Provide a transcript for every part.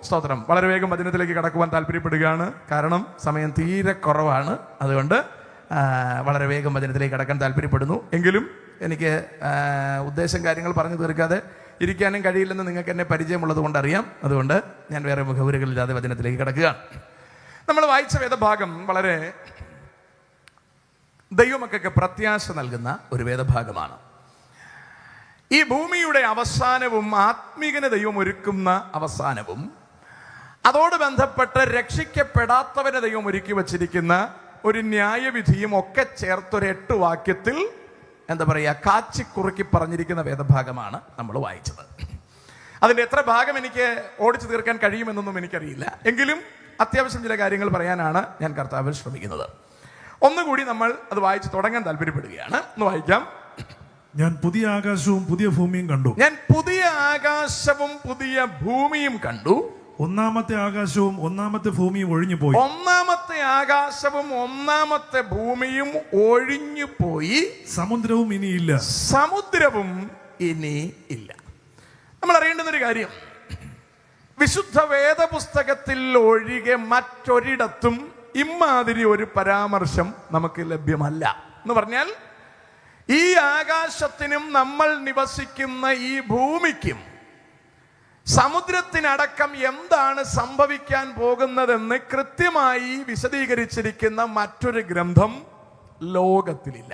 സ്തോത്രം. വളരെ വേഗം വചനത്തിലേക്ക് കടക്കുവാൻ താല്പര്യപ്പെടുകയാണ്. കാരണം സമയം തീരെ കുറവാണ്. അതുകൊണ്ട് വളരെ വേഗം വചനത്തിലേക്ക് കടക്കാൻ താല്പര്യപ്പെടുന്നു. എങ്കിലും എനിക്ക് ഉദ്ദേശം കാര്യങ്ങൾ പറഞ്ഞു തീർക്കാതെ ഇരിക്കാനും കഴിയില്ലെന്ന് നിങ്ങൾക്ക് എന്നെ പരിചയമുള്ളത് കൊണ്ടറിയാം. അതുകൊണ്ട് ഞാൻ വേറെ മുഖവുരകളില്ലാതെ വചനത്തിലേക്ക് കടക്കുകയാണ്. നമ്മൾ വായിച്ച വേദഭാഗം വളരെ ദൈവമക്കൾക്ക് പ്രത്യാശ നൽകുന്ന ഒരു വേദഭാഗമാണ്. ഈ ഭൂമിയുടെ അവസാനവും ആത്മീകന ദൈവം ഒരുക്കുന്ന അവസാനവും അതോട് ബന്ധപ്പെട്ട് രക്ഷിക്കപ്പെടാത്തവനെ ദൈവം ഒരുക്കി വച്ചിരിക്കുന്ന ഒരു ന്യായവിധിയും ഒക്കെ ചേർത്തൊരു 8 വാക്യത്തിൽ എന്താ പറയുക, കാച്ചിക്കുറുക്കി പറഞ്ഞിരിക്കുന്ന വേദഭാഗമാണ് നമ്മൾ വായിച്ചത്. അതിൻ്റെ എത്ര ഭാഗം എനിക്ക് ഓടിച്ചു തീർക്കാൻ കഴിയുമെന്നൊന്നും എനിക്കറിയില്ല. എങ്കിലും അത്യാവശ്യം ചില കാര്യങ്ങൾ പറയാനാണ് ഞാൻ കർത്താവിൽ ശ്രമിക്കുന്നത്. ഒന്നുകൂടി നമ്മൾ അത് വായിച്ച് തുടങ്ങാൻ താല്പര്യപ്പെടുകയാണ്. ഒന്ന് വായിക്കാം. ഞാൻ പുതിയ ആകാശവും പുതിയ ഭൂമിയും കണ്ടു. ഞാൻ പുതിയ ആകാശവും പുതിയ ഭൂമിയും കണ്ടു. ഒന്നാമത്തെ ആകാശവും ഒന്നാമത്തെ ഭൂമിയും ഒഴിഞ്ഞു പോയി. ഒന്നാമത്തെ ആകാശവും ഒന്നാമത്തെ ഭൂമിയും ഒഴിഞ്ഞു പോയി. സമുദ്രവും ഇനിയില്ല. സമുദ്രവും ഇനി ഇല്ല. നമ്മൾ അറിയേണ്ടുന്നൊരു കാര്യം, വിശുദ്ധ വേദപുസ്തകത്തിൽ ഒഴികെ മറ്റൊരിടത്തും ഇമ്മാതിരി ഒരു പരാമർശം നമുക്ക് ലഭ്യമല്ല. എന്ന് പറഞ്ഞാൽ ഈ ആകാശത്തിനും നമ്മൾ നിവസിക്കുന്ന ഈ ഭൂമിക്കും സമുദ്രത്തിനടക്കം എന്താണ് സംഭവിക്കാൻ പോകുന്നതെന്ന് കൃത്യമായി വിശദീകരിച്ചിരിക്കുന്ന മറ്റൊരു ഗ്രന്ഥം ലോകത്തിലില്ല.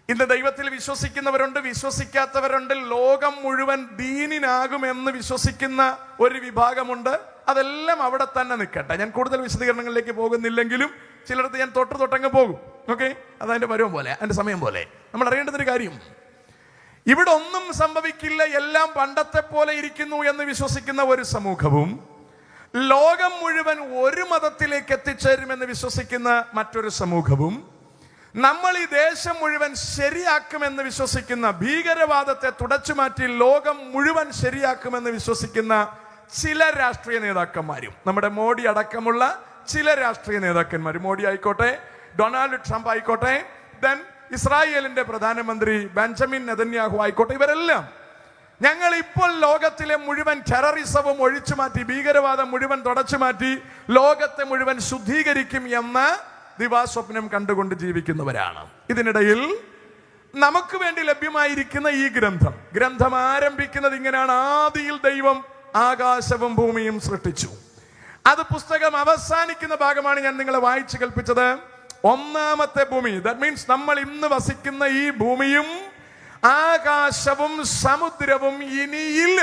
ഇന്ന് ദൈവത്തിൽ വിശ്വസിക്കുന്നവരുണ്ട്, വിശ്വസിക്കാത്തവരുണ്ട്. ലോകം മുഴുവൻ ദീനിനാകുമെന്ന് വിശ്വസിക്കുന്ന ഒരു വിഭാഗമുണ്ട്. അതെല്ലാം അവിടെ തന്നെ നിൽക്കട്ടെ. ഞാൻ കൂടുതൽ വിശദീകരണങ്ങളിലേക്ക് പോകുന്നില്ലെങ്കിലും ചിലടത്ത് ഞാൻ തൊട്ടങ്ങ് പോകും. ഓക്കെ, അതതിൻ്റെ പരുവം പോലെ, അതിൻ്റെ സമയം പോലെ. നമ്മൾ അറിയേണ്ടതൊരു കാര്യം, ഇവിടെ ഒന്നും സംഭവിക്കില്ല, എല്ലാം പണ്ടത്തെ പോലെ ഇരിക്കുന്നു എന്ന് വിശ്വസിക്കുന്ന ഒരു സമൂഹവും ലോകം മുഴുവൻ ഒരു മതത്തിലേക്ക് എത്തിച്ചേരുമെന്ന് വിശ്വസിക്കുന്ന മറ്റൊരു സമൂഹവും നമ്മൾ ഈ ദേശം മുഴുവൻ ശരിയാക്കുമെന്ന് വിശ്വസിക്കുന്ന, ഭീകരവാദത്തെ തുടച്ചുമാറ്റി ലോകം മുഴുവൻ ശരിയാക്കുമെന്ന് വിശ്വസിക്കുന്ന ചില രാഷ്ട്രീയ നേതാക്കന്മാരും, നമ്മുടെ മോഡി അടക്കമുള്ള ചില രാഷ്ട്രീയ നേതാക്കന്മാർ, മോഡി ആയിക്കോട്ടെ, ഡൊണാൾഡ് ട്രംപ് ആയിക്കോട്ടെ, ദെൻ ഇസ്രായേലിന്റെ പ്രധാനമന്ത്രി ബെഞ്ചമിൻ നെതന്യാഹു ആയിക്കോട്ടെ, ഇവരെല്ലാം ഞങ്ങൾ ഇപ്പോൾ ലോകത്തിലെ മുഴുവൻ ടെററിസവും ഒഴിച്ചു മാറ്റി, ഭീകരവാദം മുഴുവൻ തുടച്ചു മാറ്റി ലോകത്തെ മുഴുവൻ ശുദ്ധീകരിക്കും എന്ന ദിവാസ്വപ്നം കണ്ടുകൊണ്ട് ജീവിക്കുന്നവരാണ്. ഇതിനിടയിൽ നമുക്ക് വേണ്ടി ലഭ്യമായിരിക്കുന്ന ഈ ഗ്രന്ഥം ആരംഭിക്കുന്നത് ഇങ്ങനെയാണ്: ആദിയിൽ ദൈവം ആകാശവും ഭൂമിയും സൃഷ്ടിച്ചു. അത് പുസ്തകം അവസാനിക്കുന്ന ഭാഗമാണ് ഞാൻ നിങ്ങളെ വായിച്ചു കേൾപ്പിച്ചത്. ഒന്നാമത്തെ ഭൂമി, ദാറ്റ് മീൻസ് നമ്മൾ ഇന്ന് വസിക്കുന്ന ഈ ഭൂമിയും ആകാശവും സമുദ്രവും ഇനിയില്ല,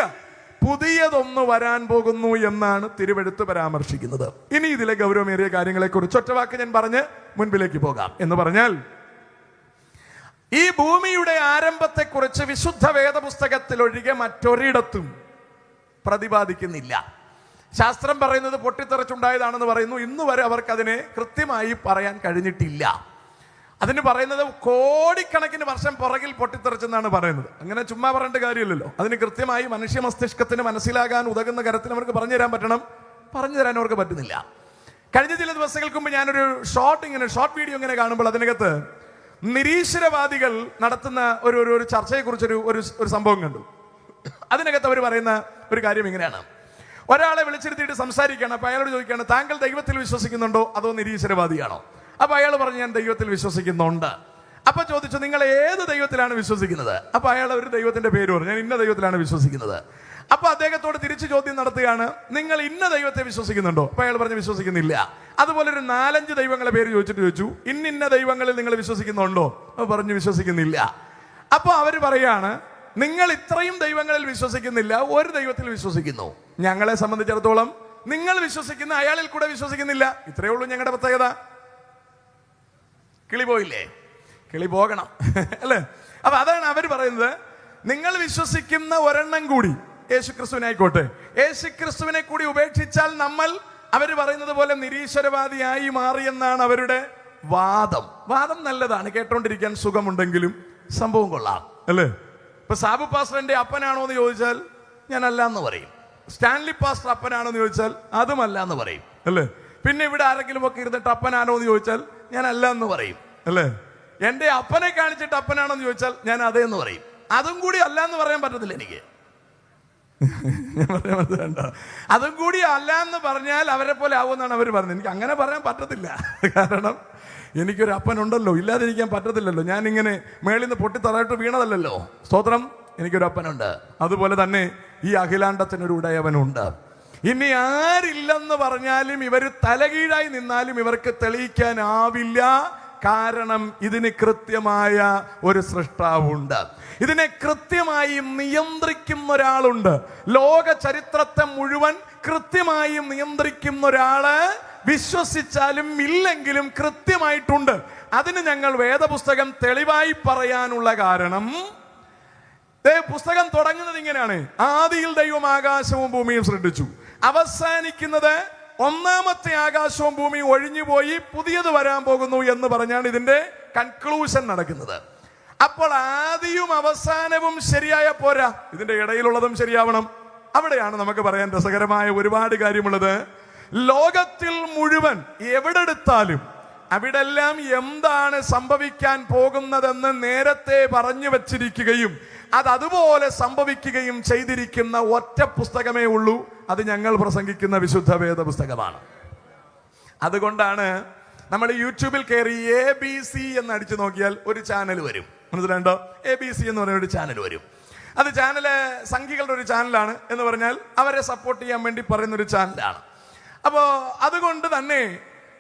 പുതിയതൊന്ന് വരാൻ പോകുന്നു എന്നാണ് തിരുവെഴുത്ത് പരാമർശിക്കുന്നത്. ഇനി ഇതിലെ ഗൗരവമേറിയ കാര്യങ്ങളെ കുറിച്ച് ഒറ്റ വാക്ക് ഞാൻ പറഞ്ഞ് മുൻപിലേക്ക് പോകാം. എന്ന് പറഞ്ഞാൽ, ഈ ഭൂമിയുടെ ആരംഭത്തെക്കുറിച്ച് വിശുദ്ധ വേദപുസ്തകത്തിൽ ഒഴികെ മറ്റൊരിടത്തും പ്രതിപാദിക്കുന്നില്ല. ശാസ്ത്രം പറയുന്നത് പൊട്ടിത്തെറിച്ചുണ്ടായതാണെന്ന് പറയുന്നു. ഇന്ന് വരെ അവർക്ക് അതിനെ കൃത്യമായി പറയാൻ കഴിഞ്ഞിട്ടില്ല. അതിന് പറയുന്നത് കോടിക്കണക്കിന് വർഷം പുറകിൽ പൊട്ടിത്തെറിച്ചെന്നാണ് പറയുന്നത്. അങ്ങനെ ചുമ്മാ പറയേണ്ട കാര്യമില്ലല്ലോ. അതിന് കൃത്യമായി മനുഷ്യ മസ്തിഷ്കത്തിന് മനസ്സിലാകാൻ ഉതകുന്ന തരത്തിൽ അവർക്ക് പറഞ്ഞു തരാൻ പറ്റണം. പറഞ്ഞു തരാൻ അവർക്ക് പറ്റുന്നില്ല. കഴിഞ്ഞ ചില ദിവസങ്ങൾക്ക് മുമ്പ് ഞാനൊരു ഷോർട്ട് വീഡിയോ ഇങ്ങനെ കാണുമ്പോൾ അതിനകത്ത് നിരീശ്വരവാദികൾ നടത്തുന്ന ഒരു ചർച്ചയെക്കുറിച്ചൊരു ഒരു സംഭവം കണ്ടു. അതിനകത്ത് അവർ പറയുന്ന ഒരു കാര്യം ഇങ്ങനെയാണ്: ഒരാളെ വിളിച്ചിരുത്തിയിട്ട് സംസാരിക്കുകയാണ്. അപ്പൊ അയാളോട് ചോദിക്കുകയാണ്, താങ്കൾ ദൈവത്തിൽ വിശ്വസിക്കുന്നുണ്ടോ അതോ നിരീശ്വരവാദിയാണോ? അപ്പൊ അയാൾ പറഞ്ഞു, ഞാൻ ദൈവത്തിൽ വിശ്വസിക്കുന്നുണ്ട്. അപ്പൊ ചോദിച്ചു, നിങ്ങൾ ഏത് ദൈവത്തിലാണ് വിശ്വസിക്കുന്നത്? അപ്പൊ അയാൾ ഒരു ദൈവത്തിന്റെ പേര് പറഞ്ഞു, ഞാൻ ഇന്ന ദൈവത്തിലാണ് വിശ്വസിക്കുന്നത്. അപ്പൊ അദ്ദേഹത്തോട് തിരിച്ചു ചോദ്യം നടത്തുകയാണ്, നിങ്ങൾ ഇന്ന ദൈവത്തെ വിശ്വസിക്കുന്നുണ്ടോ? അപ്പൊ അയാൾ പറഞ്ഞു, വിശ്വസിക്കുന്നില്ല. അതുപോലെ ഒരു 4-5 ദൈവങ്ങളെ പേര് ചോദിച്ചു, ഇന്ന ദൈവങ്ങളിൽ നിങ്ങൾ വിശ്വസിക്കുന്നുണ്ടോ? അപ്പൊ പറഞ്ഞു, വിശ്വസിക്കുന്നില്ല. അപ്പൊ അവര് പറയാണ്, നിങ്ങൾ ഇത്രയും ദൈവങ്ങളിൽ വിശ്വസിക്കുന്നില്ല, ഒരു ദൈവത്തിൽ വിശ്വസിക്കുന്നു. ഞങ്ങളെ സംബന്ധിച്ചിടത്തോളം നിങ്ങൾ വിശ്വസിക്കുന്ന അയാളിൽ കൂടെ വിശ്വസിക്കുന്നില്ല. ഇത്രയേ ഉള്ളൂ ഞങ്ങളുടെ പ്രത്യേകത. കിളി പോയില്ലേ? കിളി പോകണം അല്ലേ? അപ്പൊ അതാണ് അവർ പറയുന്നത്. നിങ്ങൾ വിശ്വസിക്കുന്ന ഒരെണ്ണം കൂടി, യേശുക്രിസ്തുവിനായിക്കോട്ടെ, യേശുക്രിസ്തുവിനെ കൂടി ഉപേക്ഷിച്ചാൽ നമ്മൾ, അവർ പറയുന്നത് പോലെ, നിരീശ്വരവാദിയായി മാറിയെന്നാണ് അവരുടെ വാദം നല്ലതാണ്, കേട്ടോണ്ടിരിക്കാൻ സുഖമുണ്ടെങ്കിലും സംഭവം കൊള്ളാം അല്ലേ? ഇപ്പൊ സാബു പാസ്റ്ററിന്റെ അപ്പനാണോ എന്ന് ചോദിച്ചാൽ ഞാൻ അല്ല എന്ന് പറയും. സ്റ്റാൻലി പാസ്റ്റർ അപ്പനാണോ എന്ന് ചോദിച്ചാൽ അതുമല്ല എന്ന് പറയും അല്ലേ? പിന്നെ ഇവിടെ ആരെങ്കിലും ഒക്കെ ഇരുന്നിട്ട് അപ്പനാണോ എന്ന് ചോദിച്ചാൽ ഞാൻ അല്ല എന്ന് പറയും അല്ലേ? എന്റെ അപ്പനെ കാണിച്ചിട്ട് അപ്പനാണോ എന്ന് ചോദിച്ചാൽ ഞാൻ അതേ എന്ന് പറയും. അതും കൂടി അല്ല എന്ന് പറയാൻ പറ്റത്തില്ല എനിക്ക്. ഞാൻ പറയാൻ മനസ്സിലുണ്ടോ? അതും കൂടി അല്ല എന്ന് പറഞ്ഞാൽ അവരെ പോലെ ആവുമെന്നാണ് അവർ പറഞ്ഞത്. എനിക്ക് അങ്ങനെ പറയാൻ പറ്റത്തില്ല. കാരണം എനിക്കൊരു അപ്പനുണ്ടല്ലോ, ഇല്ലാതിരിക്കാൻ പറ്റത്തില്ലല്ലോ. ഞാനിങ്ങനെ മേളിൽ നിന്ന് പൊട്ടിത്തറയിട്ട് വീണതല്ലല്ലോ. സ്തോത്രം, എനിക്കൊരു അപ്പനുണ്ട്. അതുപോലെ തന്നെ ഈ അഖിലാണ്ടത്തിനൊരു ഉടയവനുണ്ട്. ഇനി ആരില്ലെന്ന് പറഞ്ഞാലും ഇവർ തലകീഴായി നിന്നാലും ഇവർക്ക് തെളിയിക്കാനാവില്ല. കാരണം ഇതിന് കൃത്യമായ ഒരു സൃഷ്ടാവുണ്ട്. ഇതിനെ കൃത്യമായി നിയന്ത്രിക്കുന്ന ഒരാളുണ്ട്. ലോക ചരിത്രത്തെ മുഴുവൻ കൃത്യമായി നിയന്ത്രിക്കുന്ന ഒരാള് വിശ്വസിച്ചാലും ഇല്ലെങ്കിലും കൃത്യമായിട്ടുണ്ട്. അതിന് ഞങ്ങൾ വേദപുസ്തകം തെളിവായി പറയാനുള്ള കാരണം, പുസ്തകം തുടങ്ങുന്നത് ഇങ്ങനെയാണ്: ആദിയിൽ ദൈവം ആകാശവും ഭൂമിയും സൃഷ്ടിച്ചു. അവസാനിക്കുന്നത് ഒന്നാമത്തെ ആകാശവും ഭൂമിയും ഒഴിഞ്ഞുപോയി പുതിയത് വരാൻ പോകുന്നു എന്ന് പറഞ്ഞാണ് ഇതിന്റെ കൺക്ലൂഷൻ നടക്കുന്നത്. അപ്പോൾ ആദിയും അവസാനവും ശരിയായ പോരാ, ഇതിന്റെ ഇടയിലുള്ളതും ശരിയാവണം. അവിടെയാണ് നമുക്ക് പറയാൻ രസകരമായ ഒരുപാട് കാര്യമുള്ളത്. ലോകത്തിൽ മുഴുവൻ എവിടെ എടുത്താലും അവിടെല്ലാം എന്താണ് സംഭവിക്കാൻ പോകുന്നതെന്ന് നേരത്തെ പറഞ്ഞു വച്ചിരിക്കുകയും അത് അതുപോലെ സംഭവിക്കുകയും ചെയ്തിരിക്കുന്ന ഒറ്റ പുസ്തകമേ ഉള്ളൂ. അത് ഞങ്ങൾ പ്രസംഗിക്കുന്ന വിശുദ്ധ വേദ പുസ്തകമാണ്. അതുകൊണ്ടാണ് നമ്മൾ യൂട്യൂബിൽ കയറി ABC എന്ന് അടിച്ചു നോക്കിയാൽ ഒരു ചാനൽ വരും. മനസ്സിലായോ? ABC എന്ന് പറയുന്ന ഒരു ചാനൽ വരും. അത് ചാനല് സംഘികളുടെ ഒരു ചാനലാണ് എന്ന് പറഞ്ഞാൽ അവരെ സപ്പോർട്ട് ചെയ്യാൻ വേണ്ടി പറയുന്ന ഒരു ചാനലാണ്. അപ്പോ അതുകൊണ്ട് തന്നെ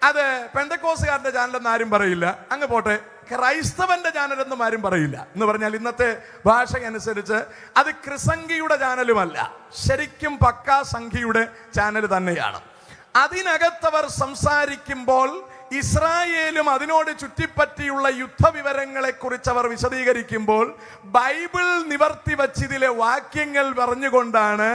അത് പെന്തക്കോസുകാരുടെ ചാനലെന്ന് ആരും പറയില്ല. അങ്ങ് പോട്ടെ, ക്രൈസ്തവന്റെ ചാനൽ എന്നും ആരും പറയില്ല. എന്ന് പറഞ്ഞാൽ ഇന്നത്തെ ഭാഷ അനുസരിച്ച് അത് ക്രിസംഖിയുടെ ചാനലുമല്ല, ശരിക്കും പക്കാ സംഖ്യയുടെ ചാനൽ തന്നെയാണ്. അതിനകത്തവർ സംസാരിക്കുമ്പോൾ ഇസ്രായേലും അതിനോട് ചുറ്റിപ്പറ്റിയുള്ള യുദ്ധവിവരങ്ങളെ കുറിച്ച് അവർ വിശദീകരിക്കുമ്പോൾ ബൈബിൾ നിവർത്തി വച്ചിതിലെ വാക്യങ്ങൾ പറഞ്ഞുകൊണ്ടാണ്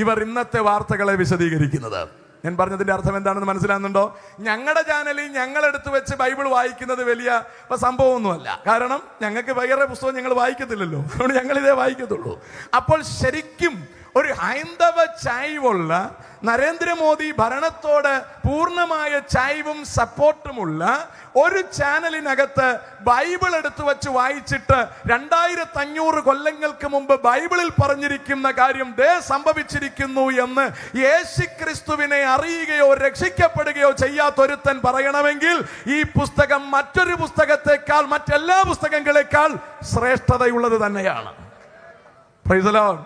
ഇവർ ഇന്നത്തെ വാർത്തകളെ വിശദീകരിക്കുന്നത്. ഞാൻ പറഞ്ഞതിന്റെ അർത്ഥം എന്താണെന്ന് മനസ്സിലാകുന്നുണ്ടോ? ഞങ്ങളുടെ ചാനലിൽ ഞങ്ങളെടുത്ത് വെച്ച് ബൈബിൾ വായിക്കുന്നത് വലിയ സംഭവമൊന്നുമല്ല. കാരണം ഞങ്ങൾക്ക് വേറെ പുസ്തകം ഞങ്ങൾ വായിക്കത്തില്ലല്ലോ, അതുകൊണ്ട് ഞങ്ങൾ ഇതേ വായിക്കത്തുള്ളൂ. അപ്പോൾ ശരിക്കും ഒരു ഹൈന്ദവ ചായ്വുള്ള, നരേന്ദ്രമോദി ഭരണത്തോട് പൂർണ്ണമായ ചായ്വും സപ്പോർട്ടുമുള്ള ഒരു ചാനലിനകത്ത് ബൈബിൾ എടുത്തു വെച്ച് വായിച്ചിട്ട് 2500 കൊല്ലങ്ങൾക്ക് മുമ്പ് ബൈബിളിൽ പറഞ്ഞിരിക്കുന്ന കാര്യം ദേ സംഭവിച്ചിരിക്കുന്നു എന്ന് യേശുക്രിസ്തുവിനെ അറിയുകയോ രക്ഷിക്കപ്പെടുകയോ ചെയ്യാത്തൊരുത്തൻ പറയണമെങ്കിൽ ഈ പുസ്തകം മറ്റൊരു പുസ്തകത്തെക്കാൾ, മറ്റെല്ലാ പുസ്തകങ്ങളെക്കാൾ ശ്രേഷ്ഠതയുള്ളത് തന്നെയാണ്. Praise the Lord.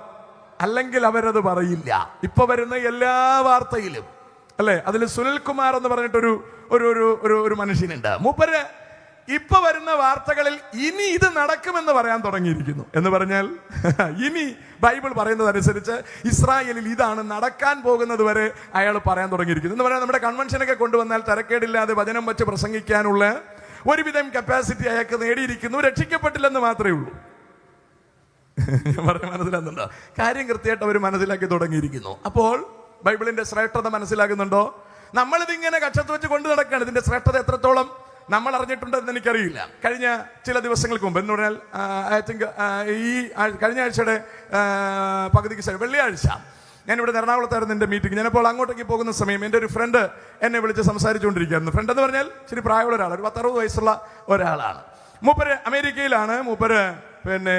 അല്ലെങ്കിൽ അവരത് പറയില്ല. ഇപ്പൊ വരുന്ന എല്ലാ വാർത്തയിലും അല്ലെ, അതിൽ സുനിൽകുമാർ എന്ന് പറഞ്ഞിട്ടൊരു ഒരു മനുഷ്യനുണ്ട്. മൂപ്പര് ഇപ്പൊ വരുന്ന വാർത്തകളിൽ ഇനി ഇത് നടക്കുമെന്ന് പറയാൻ തുടങ്ങിയിരിക്കുന്നു. എന്ന് പറഞ്ഞാൽ ഇനി ബൈബിൾ പറയുന്നത് അനുസരിച്ച് ഇസ്രായേലിൽ ഇതാണ് നടക്കാൻ പോകുന്നത് വരെ അയാൾ പറയാൻ തുടങ്ങിയിരിക്കുന്നു. എന്ന് പറയാൻ നമ്മുടെ കൺവെൻഷനൊക്കെ കൊണ്ടുവന്നാൽ തരക്കേടില്ലാതെ വചനം വെച്ച് പ്രസംഗിക്കാനുള്ള ഒരുവിധം കപ്പാസിറ്റി അയാൾക്ക് നേടിയിരിക്കുന്നു. രക്ഷിക്കപ്പെട്ടില്ലെന്ന് മാത്രമേ ഉള്ളൂ. പറയാൻ മനസ്സിലാകുന്നുണ്ടോ? കാര്യം കൃത്യമായിട്ട് അവർ മനസ്സിലാക്കി തുടങ്ങിയിരിക്കുന്നു. അപ്പോൾ ബൈബിളിന്റെ ശ്രേഷ്ഠത മനസ്സിലാകുന്നുണ്ടോ? നമ്മളിതിങ്ങനെ കക്ഷത്ത് വെച്ച് കൊണ്ടു നടക്കുകയാണ്. ഇതിന്റെ ശ്രേഷ്ഠത എത്രത്തോളം നമ്മൾ അറിഞ്ഞിട്ടുണ്ടെന്ന് എനിക്കറിയില്ല. കഴിഞ്ഞ ചില ദിവസങ്ങൾക്ക് മുമ്പ്, എന്ന് പറഞ്ഞാൽ ഐ തിങ്ക് ഈ കഴിഞ്ഞ ആഴ്ചയുടെ പകുതിക്ക് ശേഷം വെള്ളിയാഴ്ച ഞാനിവിടെ എറണാകുളത്തായിരുന്നു എൻ്റെ മീറ്റിംഗ്. ഞാനപ്പോൾ അങ്ങോട്ടേക്ക് പോകുന്ന സമയം എൻ്റെ ഒരു ഫ്രണ്ട് എന്നെ വിളിച്ച് സംസാരിച്ചുകൊണ്ടിരിക്കുകയായിരുന്നു. ഫ്രണ്ട് എന്ന് പറഞ്ഞാൽ ഇച്ചിരി പ്രായമുള്ള ഒരാൾ, ഒരു 10-60 വയസ്സുള്ള ഒരാളാണ്. മൂപ്പര് അമേരിക്കയിലാണ്. മൂപ്പര് പിന്നെ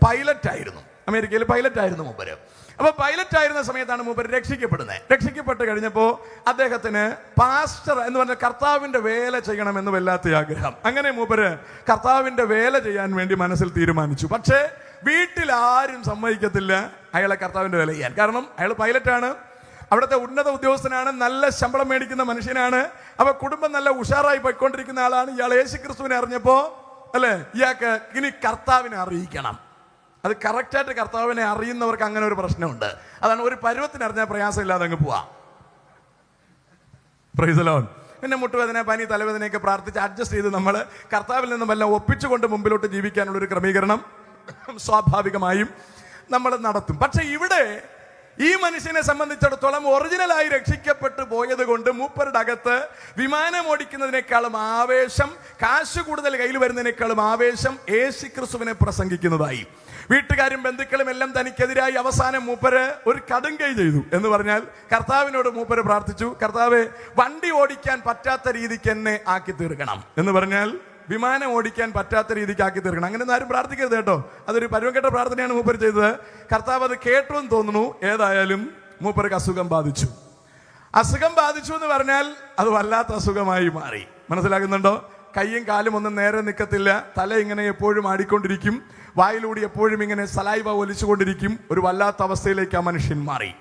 പൈലറ്റായിരുന്നു, അമേരിക്കയിൽ പൈലറ്റായിരുന്നു മൂപ്പര്. അപ്പൊ പൈലറ്റ് ആയിരുന്ന സമയത്താണ് മൂപ്പര് രക്ഷിക്കപ്പെടുന്നത്. രക്ഷിക്കപ്പെട്ട് കഴിഞ്ഞപ്പോൾ അദ്ദേഹത്തിന് പാസ്റ്റർ എന്ന് പറഞ്ഞ കർത്താവിന്റെ വേല ചെയ്യണമെന്ന് വല്ലാത്ത ആഗ്രഹം. അങ്ങനെ മൂപ്പര് കർത്താവിന്റെ വേല ചെയ്യാൻ വേണ്ടി മനസ്സിൽ തീരുമാനിച്ചു. പക്ഷേ വീട്ടിൽ ആരും സമ്മതിക്കത്തില്ല അയാളെ കർത്താവിന്റെ വേല ചെയ്യാൻ. കാരണം അയാൾ പൈലറ്റാണ്, അവിടുത്തെ ഉന്നത ഉദ്യോഗസ്ഥനാണ്, നല്ല ശമ്പളം മേടിക്കുന്ന മനുഷ്യനാണ്. അപ്പൊ കുടുംബം നല്ല ഉഷാറായി പോയിക്കൊണ്ടിരിക്കുന്ന ആളാണ്. ഇയാൾ യേശുക്രിസ്തുവിനെ അറിഞ്ഞപ്പോ അല്ലെ, ഇയാൾക്ക് ഇനി കർത്താവിനെ അറിയിക്കണം. അത് കറക്റ്റായിട്ട് കർത്താവിനെ അറിയുന്നവർക്ക് അങ്ങനെ ഒരു പ്രശ്നമുണ്ട്. അതാണ് ഒരു പരുവത്തിന് അറിഞ്ഞാൽ പ്രയാസമില്ലാതെ അങ്ങ് പോവാം. Praise the Lord. പിന്നെ മുട്ടുവേദന, പനി, തലവേദനയൊക്കെ പ്രാർത്ഥിച്ച് അഡ്ജസ്റ്റ് ചെയ്ത് നമ്മൾ കർത്താവിൽ നിന്നും എല്ലാം ഒപ്പിച്ചുകൊണ്ട് മുമ്പിലോട്ട് ജീവിക്കാനുള്ളൊരു ക്രമീകരണം സ്വാഭാവികമായും നമ്മൾ നടത്തും. പക്ഷെ ഇവിടെ ഈ മനുഷ്യനെ സംബന്ധിച്ചിടത്തോളം ഒറിജിനലായി രക്ഷിക്കപ്പെട്ടു പോയത് കൊണ്ട് മൂപ്പരുടെ അകത്ത് വിമാനം ഓടിക്കുന്നതിനേക്കാളും ആവേശം, കാശ് കൂടുതൽ കയ്യിൽ വരുന്നതിനേക്കാളും ആവേശം യേശുക്രിസ്തുവിനെ പ്രസംഗിക്കുന്നതായി. വീട്ടുകാരും ബന്ധുക്കളും എല്ലാം തനിക്കെതിരായി അവസാനം മൂപ്പര് ഒരു കടുങ്കൈ ചെയ്തു. എന്ന് പറഞ്ഞാൽ കർത്താവിനോട് മൂപ്പര് പ്രാർത്ഥിച്ചു, കർത്താവെ വണ്ടി ഓടിക്കാൻ പറ്റാത്ത രീതിക്ക് എന്നെ ആക്കി തീർക്കണം. എന്ന് പറഞ്ഞാൽ വിമാനം ഓടിക്കാൻ പറ്റാത്ത രീതിക്ക് ആക്കി തീർക്കണം. അങ്ങനെ ആരും പ്രാർത്ഥിക്കരുത് കേട്ടോ. അതൊരു പരുവക്കെട്ട പ്രാർത്ഥനയാണ് മൂപ്പർ ചെയ്തത്. കർത്താവ് അത് കേട്ടു എന്ന് തോന്നുന്നു. ഏതായാലും മൂപ്പർക്ക് അസുഖം ബാധിച്ചു. അസുഖം ബാധിച്ചു എന്ന് പറഞ്ഞാൽ അത് വല്ലാത്ത അസുഖമായി മാറി. മനസ്സിലാകുന്നുണ്ടോ? കയ്യും കാലും ഒന്നും നേരെ നിൽക്കത്തില്ല. തല ഇങ്ങനെ എപ്പോഴും ആടിക്കൊണ്ടിരിക്കും. വായിലൂടെ എപ്പോഴും ഇങ്ങനെ സലൈവ ഒലിച്ചുകൊണ്ടിരിക്കും. ഒരു വല്ലാത്ത അവസ്ഥയിലേക്ക് ആ മനുഷ്യൻ മാറി.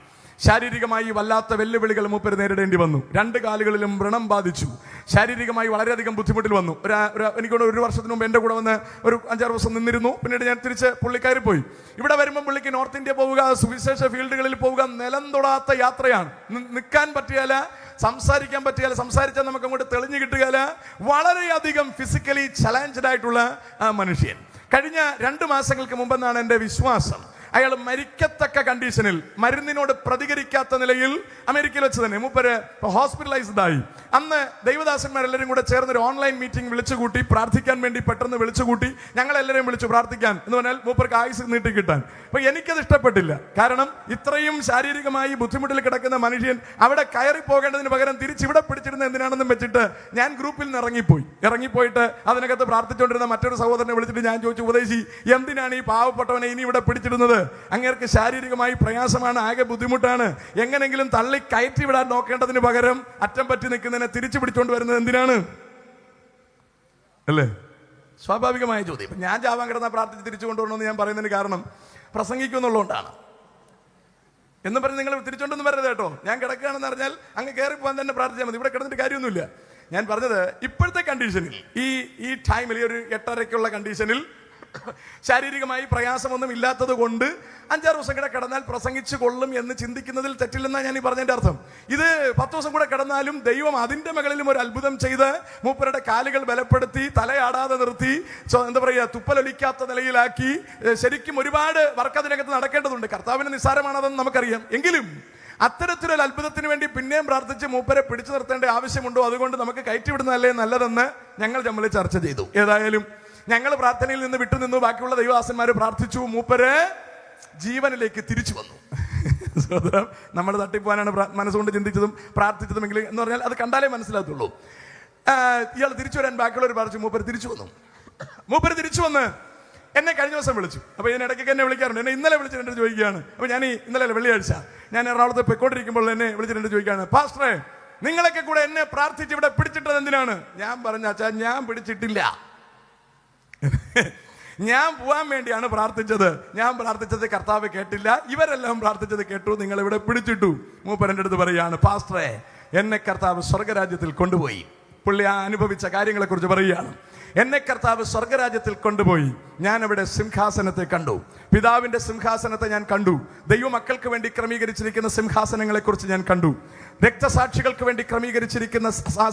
ശാരീരികമായി വല്ലാത്ത വെല്ലുവിളികൾ മൂപ്പര് നേരിടേണ്ടി വന്നു. 2 കാലുകളിലും വ്രണം ബാധിച്ചു. ശാരീരികമായി വളരെയധികം ബുദ്ധിമുട്ടിൽ വന്നു. എനിക്കൂടെ 1 വർഷത്തിന് മുമ്പ് എൻ്റെ കൂടെ വന്ന് ഒരു 5-6 ദിവസം നിന്നിരുന്നു. പിന്നീട് ഞാൻ തിരിച്ച് പുള്ളിക്കാരി പോയി. ഇവിടെ വരുമ്പോൾ പുള്ളിക്ക് നോർത്ത് ഇന്ത്യ പോവുക, സുവിശേഷ ഫീൽഡുകളിൽ പോവുക നിലം തൊടാത്ത യാത്രയാണ്. നിൽക്കാൻ പറ്റിയാല, സംസാരിക്കാൻ പറ്റിയാൽ, സംസാരിച്ചാൽ നമുക്ക് അങ്ങോട്ട് തെളിഞ്ഞു കിട്ടുകയില്ല. വളരെയധികം ഫിസിക്കലി ചലഞ്ചഡ് ആയിട്ടുള്ള ആ മനുഷ്യൻ. കഴിഞ്ഞ 2 മാസങ്ങൾക്ക് മുമ്പെന്നാണ് എൻ്റെ വിശ്വാസം. അയാൾ മരിക്കത്തക്ക കണ്ടീഷനിൽ, മരുന്നിനോട് പ്രതികരിക്കാത്ത നിലയിൽ അമേരിക്കയിൽ വെച്ച് തന്നെ മൂപ്പര് ഹോസ്പിറ്റലൈസ്ഡ് ആയി. അന്ന് ദൈവദാസന്മാരെല്ലാവരും കൂടെ ചേർന്നൊരു ഓൺലൈൻ മീറ്റിംഗ് വിളിച്ചുകൂട്ടി, പ്രാർത്ഥിക്കാൻ വേണ്ടി പെട്ടെന്ന് വിളിച്ചുകൂട്ടി. ഞങ്ങളെല്ലാവരെയും വിളിച്ചു പ്രാർത്ഥിക്കാൻ എന്ന് പറഞ്ഞാൽ മൂപ്പർക്ക് ആയുസ് നീട്ടി കിട്ടാൻ. അപ്പൊ എനിക്കത് ഇഷ്ടപ്പെട്ടില്ല. കാരണം ഇത്രയും ശാരീരികമായി ബുദ്ധിമുട്ടിൽ കിടക്കുന്ന മനുഷ്യൻ അവിടെ കയറി പോകേണ്ടതിന് പകരം തിരിച്ചിവിടെ പിടിച്ചിരുന്ന എന്തിനാണെന്നും വെച്ചിട്ട് ഞാൻ ഗ്രൂപ്പിൽ നിന്ന് ഇറങ്ങിപ്പോയിട്ട് അതിനകത്ത് പ്രാർത്ഥിച്ചുകൊണ്ടിരുന്ന മറ്റൊരു സഹോദരനെ വിളിച്ചിട്ട് ഞാൻ ചോദിച്ചു, ഉപദേശി എന്തിനാണ് ഈ പാവപ്പെട്ടവനെ ഇനി ഇവിടെ പിടിച്ചിടുന്നത്? അങ്ങേർക്ക് ശാരീരികമായി പ്രയാസമാണ്, ആകെ ബുദ്ധിമുട്ടാണ്. എങ്ങനെങ്കിലും തള്ളി കയറ്റി വിടാൻ നോക്കേണ്ടതിന് പകരം അറ്റം പറ്റി നിൽക്കുന്നതിനെ തിരിച്ചു പിടിച്ചോണ്ട് വരുന്നത് എന്തിനാണ്? അല്ലേ? സ്വാഭാവികമായ ചോദ്യം. ഞാൻ ജാവാൻ കിടന്ന പ്രാർത്ഥിച്ച് തിരിച്ചു കൊണ്ടുവരണമെന്ന് ഞാൻ പറയുന്നതിന് കാരണം പ്രസംഗിക്കുന്നുള്ളതുകൊണ്ടാണ്. എന്ന് പറഞ്ഞ് നിങ്ങൾ തിരിച്ചോണ്ടൊന്നും വരരുത് കേട്ടോ. ഞാൻ കിടക്കുകയാണെന്ന് പറഞ്ഞാൽ അങ്ങ് കയറി പോകാൻ തന്നെ പ്രാർത്ഥിച്ചാൽ മതി. ഇവിടെ കിടന്നിട്ട് കാര്യമൊന്നുമില്ല. ഞാൻ പറഞ്ഞത് ഇപ്പോഴത്തെ കണ്ടീഷനിൽ, ഈ ടൈമിൽ, ഈ ഒരു 8:30-ക്കുള്ള കണ്ടീഷനിൽ ശാരീരികമായി പ്രയാസമൊന്നും ഇല്ലാത്തത് കൊണ്ട് 5-6 ദിവസം കൂടെ കിടന്നാൽ പ്രസംഗിച്ചു കൊള്ളും എന്ന് ചിന്തിക്കുന്നതിൽ തെറ്റില്ലെന്നാണ് ഞാൻ ഈ പറഞ്ഞതിന്റെ അർത്ഥം. ഇത് 10 ദിവസം കൂടെ കിടന്നാലും ദൈവം അതിന്റെ മകളിലും ഒരു അത്ഭുതം ചെയ്ത് മൂപ്പരുടെ കാലുകൾ ബലപ്പെടുത്തി, തലയാടാതെ നിർത്തി, എന്താ പറയുക, തുപ്പലൊലിക്കാത്ത നിലയിലാക്കി. ശരിക്കും ഒരുപാട് വർക്ക് അതിനകത്ത് നടക്കേണ്ടതുണ്ട്. കർത്താവിന് നിസ്സാരമാണതെന്ന് നമുക്കറിയാം. എങ്കിലും അത്തരത്തിലൊരു അത്ഭുതത്തിന് വേണ്ടി പിന്നെയും പ്രാർത്ഥിച്ച് മൂപ്പരെ പിടിച്ചു നിർത്തേണ്ട ആവശ്യമുണ്ടോ? അതുകൊണ്ട് നമുക്ക് കയറ്റിവിടുന്നതല്ലേ നല്ലതെന്ന് ഞങ്ങൾ തമ്മിൽ ചർച്ച ചെയ്തു. ഏതായാലും ഞങ്ങൾ പ്രാർത്ഥനയിൽ നിന്ന് വിട്ടുനിന്നു. ബാക്കിയുള്ള ദൈവദാസന്മാർ പ്രാർത്ഥിച്ചു. മൂപ്പര് ജീവനിലേക്ക് തിരിച്ചു വന്നു. നമ്മൾ തട്ടിപ്പോവാനാണ് മനസ്സുകൊണ്ട് ചിന്തിച്ചതും പ്രാർത്ഥിച്ചതുമെങ്കിൽ എന്ന് പറഞ്ഞാൽ അത് കണ്ടാലേ മനസ്സിലാകത്തുള്ളൂ. ഇയാൾ തിരിച്ചു വരാൻ ബാക്കിയുള്ളവർ പറഞ്ഞു. മൂപ്പര് തിരിച്ചു വന്നു. മൂപ്പര് തിരിച്ചു വന്ന് എന്നെ കഴിഞ്ഞ ദിവസം വിളിച്ചു. അപ്പൊ ഇതിനിടയ്ക്കൊക്കെ എന്നെ വിളിക്കാറുണ്ട്. എന്നെ ഇന്നലെ വിളിച്ചിട്ട് ചോദിക്കുകയാണ്. അപ്പൊ ഞാൻ ഇന്നലെ വെള്ളിയാഴ്ച ഞാൻ എറണാകുളത്ത് പൊയ്ക്കൊണ്ടിരിക്കുമ്പോൾ എന്നെ വിളിച്ചിട്ട് ചോദിക്കുകയാണ്, പാസ്റ്ററെ നിങ്ങളൊക്കെ കൂടെ എന്നെ പ്രാർത്ഥിച്ച് ഇവിടെ പിടിച്ചിട്ടത് എന്തിനാണ്? ഞാൻ പറഞ്ഞ അച്ഛാ, ഞാൻ പിടിച്ചിട്ടില്ല. ഞാൻ പോവാൻ വേണ്ടിയാണ് പ്രാർത്ഥിച്ചത്. ഞാൻ പ്രാർത്ഥിച്ചത് കർത്താവ് കേട്ടില്ല, ഇവരെല്ലാം പ്രാർത്ഥിച്ചത് കേട്ടു, നിങ്ങൾ ഇവിടെ പിടിച്ചിട്ടു. മൂപ്പരൻ്റെ അടുത്ത് പറയാണ്, പാസ്റ്ററെ എന്നെ കർത്താവ് സ്വർഗരാജ്യത്തിൽ കൊണ്ടുപോയി. പുള്ളി ആ അനുഭവിച്ച കാര്യങ്ങളെ കുറിച്ച് പറയുകയാണ്. എന്നെ കർത്താവ് സ്വർഗരാജ്യത്തിൽ കൊണ്ടുപോയി. ഞാൻ അവിടെ സിംഹാസനത്തെ കണ്ടു. പിതാവിന്റെ സിംഹാസനത്തെ ഞാൻ കണ്ടു. ദൈവമക്കൾക്ക് വേണ്ടി ക്രമീകരിച്ചിരിക്കുന്ന സിംഹാസനങ്ങളെ കുറിച്ച് ഞാൻ കണ്ടു. രക്തസാക്ഷികൾക്ക് വേണ്ടി ക്രമീകരിച്ചിരിക്കുന്ന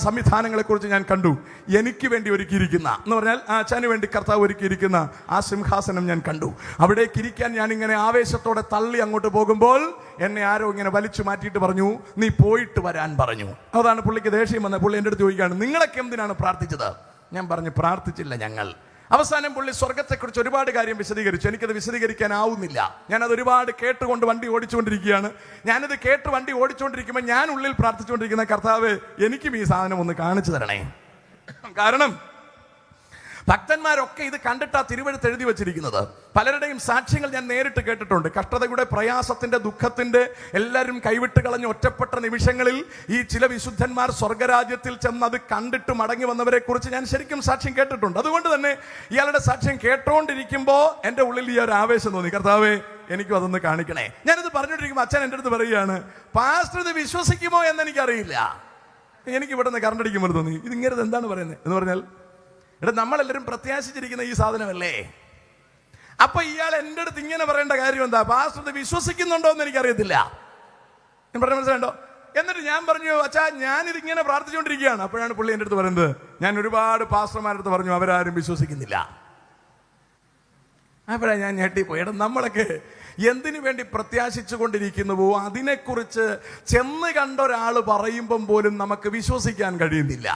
സംവിധാനങ്ങളെ കുറിച്ച് ഞാൻ കണ്ടു. എനിക്ക് വേണ്ടി ഒരുക്കിയിരിക്കുന്ന എന്ന് പറഞ്ഞാൽ ആ അച്ഛന് വേണ്ടി കർത്താവ് ഒരുക്കിയിരിക്കുന്ന ആ സിംഹാസനം ഞാൻ കണ്ടു. അവിടേക്ക് ഇരിക്കാൻ ഞാൻ ഇങ്ങനെ ആവേശത്തോടെ തള്ളി അങ്ങോട്ട് പോകുമ്പോൾ എന്നെ ആരോ ഇങ്ങനെ വലിച്ചു മാറ്റിയിട്ട് പറഞ്ഞു, നീ പോയിട്ട് വരാൻ പറഞ്ഞു. അതാണ് പുള്ളിക്ക് ദേഷ്യം വന്നത്. പുള്ളി എൻ്റെ അടുത്ത് ചോദിക്കുകയാണ്, നിങ്ങളൊക്കെ എന്തിനാണ് പ്രാർത്ഥിച്ചത്? ഞാൻ പറഞ്ഞു, പ്രാർത്ഥിച്ചില്ല ഞങ്ങൾ. അവസാനം പുള്ളി സ്വർഗത്തെക്കുറിച്ച് ഒരുപാട് കാര്യം വിശദീകരിച്ചു. എനിക്കത് വിശദീകരിക്കാനാവുന്നില്ല. ഞാനത് ഒരുപാട് കേട്ടുകൊണ്ട് വണ്ടി ഓടിച്ചുകൊണ്ടിരിക്കുകയാണ്. ഞാനത് കേട്ട് വണ്ടി ഓടിച്ചുകൊണ്ടിരിക്കുമ്പോൾ ഞാൻ ഉള്ളിൽ പ്രാർത്ഥിച്ചുകൊണ്ടിരിക്കുന്ന, കർത്താവ് എനിക്കും ഈ സാധനം ഒന്ന് കാണിച്ചു തരണേ. കാരണം ഭക്തന്മാരൊക്കെ ഇത് കണ്ടിട്ടാ തിരുവെഴുത്ത് എഴുതി വെച്ചിരിക്കുന്നത്. പലരുടെയും സാക്ഷ്യങ്ങൾ ഞാൻ നേരിട്ട് കേട്ടിട്ടുണ്ട്. കഷ്ടതയുടെ, പ്രയാസത്തിന്റെ, ദുഃഖത്തിന്റെ, എല്ലാവരും കൈവിട്ട് കളഞ്ഞ് ഒറ്റപ്പെട്ട നിമിഷങ്ങളിൽ ഈ ചില വിശുദ്ധന്മാർ സ്വർഗരാജ്യത്തിൽ ചെന്ന് അത് കണ്ടിട്ട് മടങ്ങി വന്നവരെ കുറിച്ച് ഞാൻ ശരിക്കും സാക്ഷ്യം കേട്ടിട്ടുണ്ട്. അതുകൊണ്ട് തന്നെ ഇയാളുടെ സാക്ഷ്യം കേട്ടോണ്ടിരിക്കുമ്പോൾ എൻ്റെ ഉള്ളിൽ ഈ ഒരു ആവേശം തോന്നി, കർത്താവേ എനിക്കും അതൊന്ന് കാണിക്കണേ. ഞാനിത് പറഞ്ഞോണ്ടിരിക്കുമ്പോൾ അച്ഛൻ എൻ്റെ അടുത്ത് പറയുകയാണ്, പാസ്റ്റർ ഇത് വിശ്വസിക്കുമോ എന്ന് എനിക്കറിയില്ല. എനിക്ക് ഇവിടെ നിന്ന് കറണ്ടടിക്കുമ്പോൾ തോന്നി, ഇത് ഇങ്ങനെ എന്താണ് പറയുന്നത് എന്ന് പറഞ്ഞാൽ, ഇവിടെ നമ്മളെല്ലാവരും പ്രത്യാശിച്ചിരിക്കുന്ന ഈ സാധനമല്ലേ. അപ്പൊ ഇയാൾ എൻ്റെ അടുത്ത് ഇങ്ങനെ പറയേണ്ട കാര്യം എന്താ? പാസ്റ്റർ ഇത് വിശ്വസിക്കുന്നുണ്ടോ എന്ന് എനിക്കറിയത്തില്ല. ഞാൻ പറഞ്ഞ മനസ്സിലുണ്ടോ? എന്നിട്ട് ഞാൻ പറഞ്ഞു, അച്ഛാ ഞാനിത് ഇങ്ങനെ പ്രാർത്ഥിച്ചുകൊണ്ടിരിക്കുകയാണ്. അപ്പോഴാണ് പുള്ളി എൻ്റെ അടുത്ത് പറയുന്നത്, ഞാൻ ഒരുപാട് പാസ്റ്റർമാരുടെ അടുത്ത് പറഞ്ഞു, അവരാരും വിശ്വസിക്കുന്നില്ല. അപ്പോഴാണ് ഞാൻ ഞെട്ടിപ്പോയി. നമ്മളൊക്കെ എന്തിനു വേണ്ടി പ്രത്യാശിച്ചു കൊണ്ടിരിക്കുന്നുവോ അതിനെക്കുറിച്ച് ചെന്ന് കണ്ട ഒരാൾ പറയുമ്പം പോലും നമുക്ക് വിശ്വസിക്കാൻ കഴിയുന്നില്ല.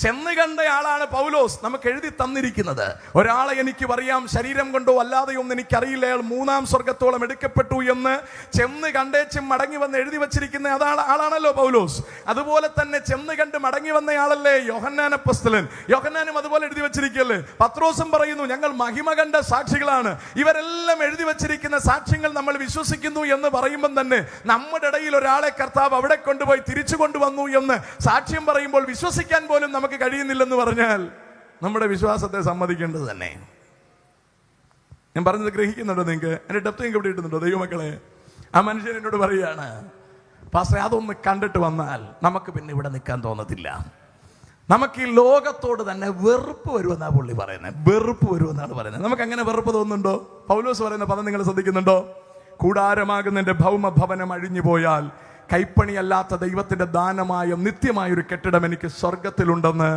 ചെന്ന് കണ്ടയാളാണ് പൗലോസ് നമുക്ക് എഴുതി തന്നിരിക്കുന്നത്. ഒരാളെ എനിക്ക് അറിയാം, ശരീരം കൊണ്ടോ അല്ലാതെയോ ഒന്നും എനിക്കറിയില്ല, അയാൾ 3-ാം സ്വർഗത്തോളം എടുക്കപ്പെട്ടു എന്ന് ചെന്ന് കണ്ടേച്ചും മടങ്ങി വന്ന് എഴുതി വച്ചിരിക്കുന്ന ആളാണല്ലോ പൗലോസ്. അതുപോലെ തന്നെ ചെന്ന് കണ്ട് മടങ്ങി വന്നയാളല്ലേ യോഹന്നാൻ അപ്പോസ്തലൻ. യോഹന്നാനും അതുപോലെ എഴുതി വച്ചിരിക്കല്ലേ. പത്രോസും പറയുന്നു ഞങ്ങൾ മഹിമ കണ്ട സാക്ഷികളാണ്. ഇവരെല്ലാം എഴുതി വച്ചിരിക്കുന്ന സാക്ഷ്യങ്ങൾ നമ്മൾ വിശ്വസിക്കുന്നു എന്ന് പറയുമ്പോൾ തന്നെ നമ്മുടെ ഇടയിൽ ഒരാളെ കർത്താവ് അവിടെ കൊണ്ടുപോയി തിരിച്ചു കൊണ്ടുവന്നു എന്ന് സാക്ഷ്യം പറയുമ്പോൾ വിശ്വസിക്കാൻ പോലും നമുക്ക് കഴിയുന്നില്ലെന്ന് പറഞ്ഞാൽ നമ്മുടെ വിശ്വാസത്തെ സമ്മതിക്കേണ്ടത് തന്നെ. ഞാൻ പറഞ്ഞത് ഗ്രഹിക്കുന്നുണ്ടോ നിങ്ങൾക്ക്? എന്റെ ഡെപ്ത് നിങ്ങൾക്ക് ഇവിടെ കിട്ടുന്നുണ്ടോ ദൈവമക്കളെ? ആ മനുഷ്യൻ എന്നോട് പറയുകയാണ്, പാസ്റ്ററെ അതൊന്ന് കണ്ടിട്ട് വന്നാൽ നമുക്ക് പിന്നെ ഇവിടെ നിൽക്കാൻ തോന്നത്തില്ല. നമുക്ക് ഈ ലോകത്തോട് തന്നെ വെറുപ്പ് വരുമെന്നാണ് പുള്ളി പറയുന്നത്. വെറുപ്പ് വരുമെന്നാണ് പറയുന്നത്. നമുക്ക് അങ്ങനെ വെറുപ്പ് തോന്നുന്നുണ്ടോ? പൗലോസ് പറയുന്ന പദം നിങ്ങൾ ശ്രദ്ധിക്കുന്നുണ്ടോ? കൂടാരമാകുന്ന എൻ്റെ ഭൗമഭവനം അഴിഞ്ഞു പോയാൽ കൈപ്പണിയല്ലാത്ത ദൈവത്തിന്റെ ദാനമായ നിത്യമായൊരു കെട്ടിടം എനിക്ക് സ്വർഗത്തിലുണ്ടെന്ന്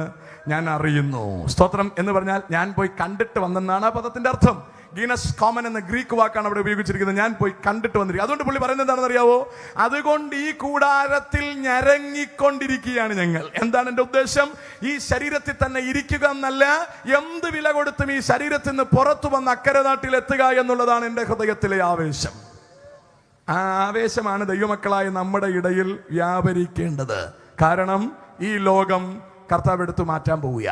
ഞാൻ അറിയുന്നു. സ്തോത്രം എന്ന് പറഞ്ഞാൽ ഞാൻ പോയി കണ്ടിട്ട് വന്നെന്നാണ് ആ പദത്തിന്റെ അർത്ഥം. ഗീനസ് കോമൻ എന്ന ഗ്രീക്ക് വാക്കാണ് അവിടെ ഉപയോഗിച്ചിരിക്കുന്നത്. ഞാൻ പോയി കണ്ടിട്ട് വന്നിരിക്കും. അതുകൊണ്ട് പുള്ളി പറയുന്നത് എന്താണെന്ന് അറിയാവോ? അതുകൊണ്ട് ഈ കൂടാരത്തിൽ ഞരങ്ങിക്കൊണ്ടിരിക്കുകയാണ് ഞങ്ങൾ. എന്താണ് എൻ്റെ ഉദ്ദേശം? ഈ ശരീരത്തിൽ തന്നെ ഇരിക്കുക എന്നല്ല, എന്ത് വില കൊടുത്തും ഈ ശരീരത്തിൽ നിന്ന് പുറത്തു വന്ന് അക്കരെ നാട്ടിൽ എത്തുക എന്നുള്ളതാണ് എൻ്റെ ഹൃദയത്തിലെ ആവേശം. ആ ആവേശമാണ് ദൈവമക്കളായ നമ്മുടെ ഇടയിൽ വ്യാപരിക്കേണ്ടത്. കാരണം ഈ ലോകം കർത്താവ് എടുത്തു മാറ്റാൻ പോവുക,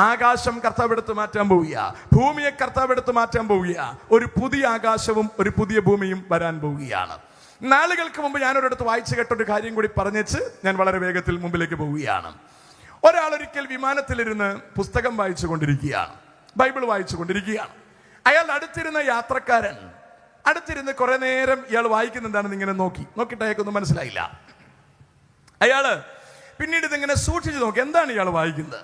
ആകാശം കർത്താവ് എടുത്തു മാറ്റാൻ പോവുക, ഭൂമിയെ കർത്താവ് എടുത്തു മാറ്റാൻ പോവുക. ഒരു പുതിയ ആകാശവും ഒരു പുതിയ ഭൂമിയും വരാൻ പോവുകയാണ്. നാളുകൾക്ക് മുമ്പ് ഞാനൊരിടത്ത് വായിച്ചു കേട്ടൊരു കാര്യം കൂടി പറഞ്ഞേച്ച് ഞാൻ വളരെ വേഗത്തിൽ മുമ്പിലേക്ക് പോവുകയാണ്. ഒരാൾ ഒരിക്കൽ വിമാനത്തിലിരുന്ന് പുസ്തകം വായിച്ചു കൊണ്ടിരിക്കുകയാണ്, ബൈബിൾ വായിച്ചു കൊണ്ടിരിക്കുകയാണ്. അയാൾ അടുത്തിരുന്ന യാത്രക്കാരൻ അടുത്തിരുന്ന് കുറെ നേരം ഇയാൾ വായിക്കുന്ന എന്താണെന്ന് ഇങ്ങനെ നോക്കിയിട്ട് അയാൾക്കൊന്നും മനസ്സിലായില്ല. അയാള് പിന്നീട് ഇതിങ്ങനെ സൂക്ഷിച്ചു നോക്കി, എന്താണ് ഇയാൾ വായിക്കുന്നത്.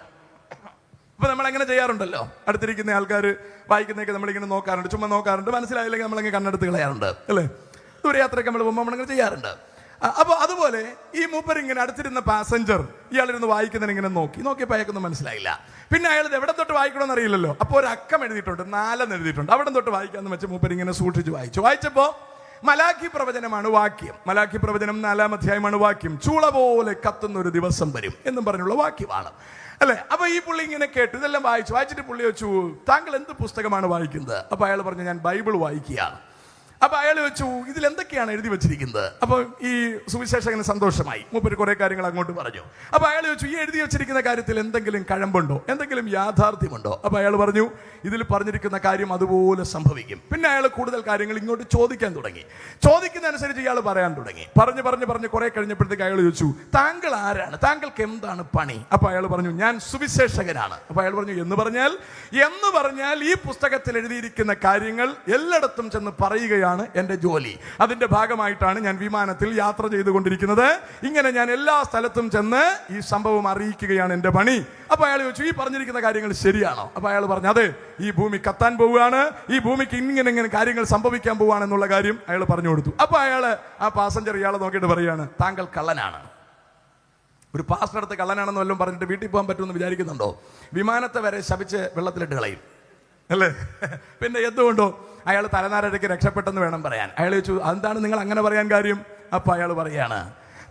അപ്പൊ നമ്മൾ അങ്ങനെ ചെയ്യാറുണ്ടല്ലോ, അടുത്തിരിക്കുന്ന ആൾക്കാർ വായിക്കുന്നതൊക്കെ നമ്മളിങ്ങനെ നോക്കാറുണ്ട്, ചുമ്മാ നോക്കാറുണ്ട്. മനസ്സിലായില്ലെങ്കിൽ നമ്മളങ്ങനെ കണ്ണെടുത്ത് കളയാറുണ്ട് അല്ലേ? ദൂരയാത്രയൊക്കെ നമ്മൾ പോകുമ്പോൾ നമ്മളങ്ങനെ ചെയ്യാറുണ്ട്. അപ്പോൾ അതുപോലെ ഈ മൂപ്പരിങ്ങനെ അടുത്തിരുന്ന പാസഞ്ചർ ഇയാളിരുന്ന് വായിക്കുന്നതിന് ഇങ്ങനെ നോക്കിയപ്പോൾ അയാൾക്കൊന്നും മനസ്സിലായില്ല. പിന്നെ അയാൾ ഇത് എവിടെ തൊട്ട് വായിക്കണമെന്ന് അറിയില്ലല്ലോ. അപ്പോൾ ഒരു അക്കം എഴുതിയിട്ടുണ്ട്, 4 എഴുതിയിട്ടുണ്ട്. അവിടെ തൊട്ട് വായിക്കാന്ന് വെച്ച് മൂപ്പരിങ്ങനെ സൂക്ഷിച്ച് വായിച്ചപ്പോൾ മലാഖി പ്രവചനമാണ് വാക്യം. മലാഖി പ്രവചനം 4-ാം അധ്യായമാണ് വാക്യം. ചൂള പോലെ കത്തുന്ന ഒരു ദിവസം വരും എന്നും പറഞ്ഞുള്ള വാക്യമാണ് അല്ലെ? അപ്പൊ ഈ പുള്ളി ഇങ്ങനെ കേട്ടു, ഇതെല്ലാം വായിച്ചിട്ട് പുള്ളി വെച്ചു, താങ്കൾ എന്ത് പുസ്തകമാണ് വായിക്കുന്നത്? അപ്പൊ അയാൾ പറഞ്ഞു, ഞാൻ ബൈബിൾ വായിക്കുകയാണ്. അപ്പൊ അയാൾ വെച്ചു, ഇതിൽ എന്തൊക്കെയാണ് എഴുതി വെച്ചിരിക്കുന്നത്? അപ്പൊ ഈ സുവിശേഷകന് സന്തോഷമായി. മൂപ്പര് കുറെ കാര്യങ്ങൾ അങ്ങോട്ട് പറഞ്ഞു. അപ്പൊ അയാൾ വെച്ചു, ഈ എഴുതി വെച്ചിരിക്കുന്ന കാര്യത്തിൽ എന്തെങ്കിലും കഴമ്പുണ്ടോ, എന്തെങ്കിലും യാഥാർത്ഥ്യമുണ്ടോ? അപ്പൊ അയാൾ പറഞ്ഞു, ഇതിൽ പറഞ്ഞിരിക്കുന്ന കാര്യം അതുപോലെ സംഭവിക്കും. പിന്നെ അയാൾ കൂടുതൽ കാര്യങ്ങൾ ഇങ്ങോട്ട് ചോദിക്കാൻ തുടങ്ങി. ചോദിക്കുന്നതനുസരിച്ച് ഇയാൾ പറയാൻ തുടങ്ങി. പറഞ്ഞ് കുറെ കഴിഞ്ഞപ്പോഴത്തേക്ക് അയാൾ ചോദിച്ചു, താങ്കൾ ആരാണ്, താങ്കൾക്ക് എന്താണ് പണി? അപ്പൊ അയാൾ പറഞ്ഞു, ഞാൻ സുവിശേഷകനാണ്. അപ്പൊ അയാൾ പറഞ്ഞു, എന്ന് പറഞ്ഞാൽ ഈ പുസ്തകത്തിൽ എഴുതിയിരിക്കുന്ന കാര്യങ്ങൾ എല്ലായിടത്തും ചെന്ന് പറയുകയാണ് എന്റെ ജോലി. അതിന്റെ ഭാഗമായിട്ടാണ് ഞാൻ വിമാനത്തിൽ യാത്ര ചെയ്തുകൊണ്ടിരിക്കുന്നത്. ഇങ്ങനെ ഞാൻ എല്ലാ സ്ഥലത്തും ചെന്ന് ഈ സംഭവം അറിയിക്കുകയാണ് എന്റെ പണി. അപ്പൊ അയാൾ ചോദിച്ചു, ഈ പറഞ്ഞിരിക്കുന്ന കാര്യങ്ങൾ ശരിയാണോ? അപ്പൊ അയാൾ പറഞ്ഞു, അതെ, ഈ ഭൂമി കത്താൻ പോവുകയാണ്, ഈ ഭൂമിക്ക് ഇങ്ങനെ കാര്യങ്ങൾ സംഭവിക്കാൻ പോവുകയാണെന്നുള്ള കാര്യം അയാൾ പറഞ്ഞു കൊടുത്തു. അപ്പൊ ആ പാസഞ്ചർ ഇയാളെ നോക്കിയിട്ട് പറയാണ്, താങ്കൾ കള്ളനാണ്. ഒരു പാസ്റ്റർ അടുത്ത് കള്ളനാണെന്ന് വല്ലതും പറഞ്ഞിട്ട് വീട്ടിൽ പോകാൻ പറ്റുമെന്ന് വിചാരിക്കുന്നുണ്ടോ? വിമാനത്തെ വരെ ശപിച്ച് വെള്ളത്തിലിട്ട് കളയും അല്ലേ? പിന്നെ എന്തുകൊണ്ടോ അയാൾ തലനാരഴയ്ക്ക് രക്ഷപ്പെട്ടെന്ന് വേണം പറയാൻ. അയാൾ ചോദിച്ചു, അതെന്താണ് നിങ്ങൾ അങ്ങനെ പറയാൻ കാര്യം? അപ്പൊ അയാൾ പറയാണ്,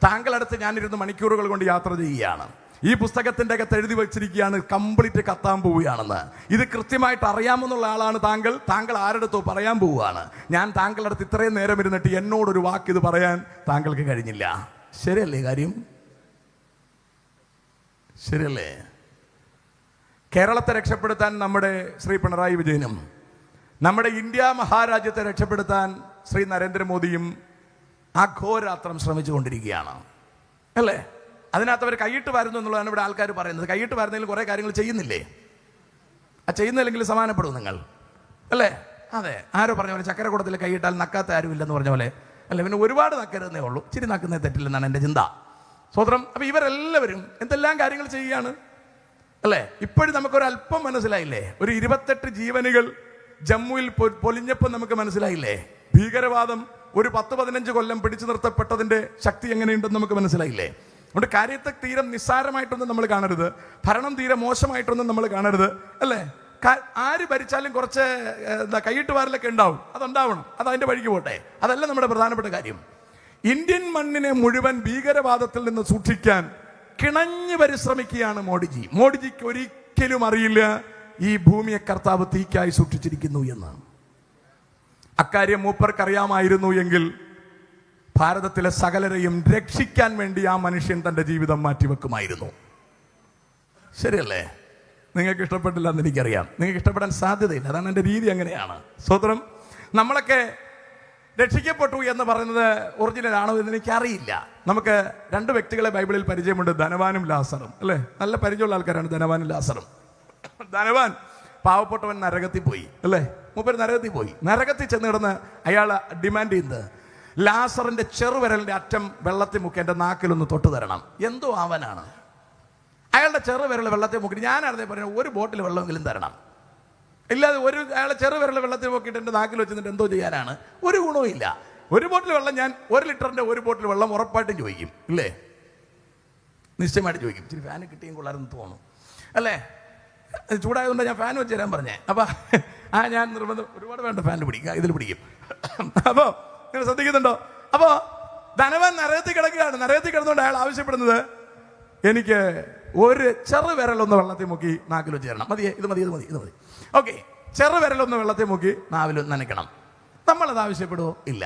താങ്കളടുത്ത് ഞാനിരുന്ന് മണിക്കൂറുകൾ കൊണ്ട് യാത്ര ചെയ്യുകയാണ്, ഈ പുസ്തകത്തിന്റെ അകത്ത് എഴുതി വെച്ചിരിക്കുകയാണ് കംപ്ലീറ്റ് കത്താൻ പോവുകയാണെന്ന്. ഇത് കൃത്യമായിട്ട് അറിയാമെന്നുള്ള ആളാണ് താങ്കൾ ആരുടെത്തോ പറയാൻ പോവുകയാണ്. ഞാൻ താങ്കളുടെ അടുത്ത് ഇത്രയും നേരം ഇരുന്നിട്ട് എന്നോടൊരു വാക്ക് ഇത് പറയാൻ താങ്കൾക്ക് കഴിഞ്ഞില്ല. ശരിയല്ലേ കാര്യം? ശരിയല്ലേ? കേരളത്തെ രക്ഷപ്പെടുത്താൻ നമ്മുടെ ശ്രീ പിണറായി വിജയനും നമ്മുടെ ഇന്ത്യ മഹാരാജ്യത്തെ രക്ഷപ്പെടുത്താൻ ശ്രീ നരേന്ദ്രമോദിയും അഘോരാത്രം ശ്രമിച്ചുകൊണ്ടിരിക്കുകയാണ് അല്ലേ? അതിനകത്ത് അവർ കൈയിട്ട് വരുന്നു എന്നുള്ളതാണ് ഇവിടെ ആൾക്കാർ പറയുന്നത്. കൈയിട്ട് വരുന്നതിൽ കുറെ കാര്യങ്ങൾ ചെയ്യുന്നില്ലേ? ആ ചെയ്യുന്നില്ലെങ്കിൽ സമാനപ്പെടും നിങ്ങൾ അല്ലേ? അതെ, ആരോ പറഞ്ഞ പോലെ ചക്കരക്കുടത്തിൽ കൈയിട്ടാൽ നക്കാത്ത ആരുമില്ലെന്ന് പറഞ്ഞ പോലെ അല്ലേ? പിന്നെ ഒരുപാട് നക്കരുന്നേ ഉള്ളൂ, ഇച്ചിരി നക്കുന്നേ തെറ്റില്ലെന്നാണ് എൻ്റെ ചിന്ത. സ്വതന്ത്രം. അപ്പൊ ഇവരെല്ലാവരും എന്തെല്ലാം കാര്യങ്ങൾ ചെയ്യുകയാണ് അല്ലേ? ഇപ്പോഴും നമുക്കൊരല്പം മനസ്സിലായില്ലേ? ഒരു 28 ജീവനുകൾ ജമ്മുവിൽ പൊലിഞ്ഞപ്പോൾ നമുക്ക് മനസ്സിലായില്ലേ? ഭീകരവാദം ഒരു 10-15 കൊല്ലം പിടിച്ചു നിർത്തപ്പെട്ടതിന്റെ ശക്തി എങ്ങനെയുണ്ടെന്ന് നമുക്ക് മനസ്സിലായില്ലേ? അതുകൊണ്ട് കാര്യത്തെ തീരെ നിസ്സാരമായിട്ടൊന്നും നമ്മൾ കാണരുത്, ഭരണം തീരെ മോശമായിട്ടൊന്നും നമ്മൾ കാണരുത് അല്ലേ? ആര് ഭരിച്ചാലും കുറച്ച് കൈയിട്ട് വാരലൊക്കെ ഉണ്ടാവും, അതുണ്ടാവണം, അത് അതിന്റെ വഴിക്ക് പോട്ടെ. അതല്ല നമ്മുടെ പ്രധാനപ്പെട്ട കാര്യം. ഇന്ത്യൻ മണ്ണിനെ മുഴുവൻ ഭീകരവാദത്തിൽ നിന്ന് സൂക്ഷിക്കാൻ കിണഞ്ഞു പരിശ്രമിക്കുകയാണ് മോഡിജിക്ക് ഒരിക്കലും അറിയില്ല ഈ ഭൂമിയെ കർത്താവ് തീക്കായി സൂക്ഷിച്ചിരിക്കുന്നു എന്ന്. അക്കാര്യം മൂപ്പർക്കറിയാമായിരുന്നു എങ്കിൽ ഭാരതത്തിലെ സകലരെയും രക്ഷിക്കാൻ വേണ്ടി ആ മനുഷ്യൻ തൻ്റെ ജീവിതം മാറ്റിവെക്കുമായിരുന്നു. ശരിയല്ലേ? നിങ്ങൾക്ക് ഇഷ്ടപ്പെട്ടില്ല എന്ന് എനിക്കറിയാം, നിങ്ങൾക്ക് ഇഷ്ടപ്പെടാൻ സാധ്യതയില്ല, അതാണ് എൻ്റെ രീതി, അങ്ങനെയാണ്. സ്വതന്ത്രം നമ്മളൊക്കെ രക്ഷിക്കപ്പെട്ടു എന്ന് പറയുന്നത് ഒറിജിനൽ ആണോ എന്ന് എനിക്കറിയില്ല. നമുക്ക് രണ്ട് വ്യക്തികളെ ബൈബിളിൽ പരിചയമുണ്ട്, ധനവാനും ലാസറും, അല്ലേ? നല്ല പരിചയമുള്ള ആൾക്കാരാണ് ധനവാനും ലാസറും. ധനവാൻ പാവപ്പെട്ടവൻ നരകത്തിൽ പോയി, അല്ലേ? മൂപ്പര് നരകത്തിൽ പോയി. നരകത്തിൽ ചെന്ന് കിടന്ന് അയാൾ ഡിമാൻഡ് ചെയ്യുന്നത് ലാസറിന്റെ ചെറുവിരലിന്റെ അറ്റം വെള്ളത്തിൽ മുക്കി എൻ്റെ നാക്കിലൊന്ന് തൊട്ട് തരണം. എന്തോ ആവാനാണ് അയാളുടെ ചെറുവിരൽ വെള്ളത്തിൽ മുക്കി. ഞാനതേ പറയുന്നത് ഒരു ബോട്ടിൽ വെള്ളമെങ്കിലും തരണം. ഇല്ലാതെ അയാളെ ചെറുവിരൽ വെള്ളത്തിൽ മുക്കിയിട്ട് എൻ്റെ നാക്കിൽ വെച്ചിട്ട് എന്തോ ചെയ്യാനാണ്? ഒരു ഗുണവും ഇല്ല. ഒരു ബോട്ടിൽ വെള്ളം, ഞാൻ 1 ലിറ്ററിന്റെ ഒരു ബോട്ടിൽ വെള്ളം ഉറപ്പായിട്ടും ചോദിക്കും, ഇല്ലേ? നിശ്ചയമായിട്ട് ചോദിക്കും. ഇച്ചിരി ഫാന് കിട്ടിയും കൊള്ളാരെന്ന് തോന്നും, അല്ലേ? ചൂടായതുകൊണ്ട് ഞാൻ ഫാൻ വെച്ച് തരാൻ പറഞ്ഞേ. അപ്പൊ ഞാൻ നിർബന്ധം ഒരുപാട് വേണ്ട, ഫാനിൽ പിടിക്കുക, ഇതിൽ പിടിക്കും. അപ്പോ നിങ്ങൾ ശ്രദ്ധിക്കുന്നുണ്ടോ? അപ്പോ ധനവാൻ നരകത്തിൽ കിടക്കുകയാണ്. നരകത്തിൽ കിടന്നുകൊണ്ട് അയാൾ ആവശ്യപ്പെടുന്നത് എനിക്ക് ഒരു ചെറുവിരലൊന്ന് വെള്ളത്തിൽ മുക്കി നാക്കിൽ വെച്ച് തരണം. മതിയേ? ഇത് മതി, ഇത് മതി, ഇത് മതി. ഓക്കെ, ചെറുവിരലൊന്ന് വെള്ളത്തിൽ മുക്കി നാവിൽ നനയ്ക്കണം. നമ്മളത് ആവശ്യപ്പെടുവോ? ഇല്ല.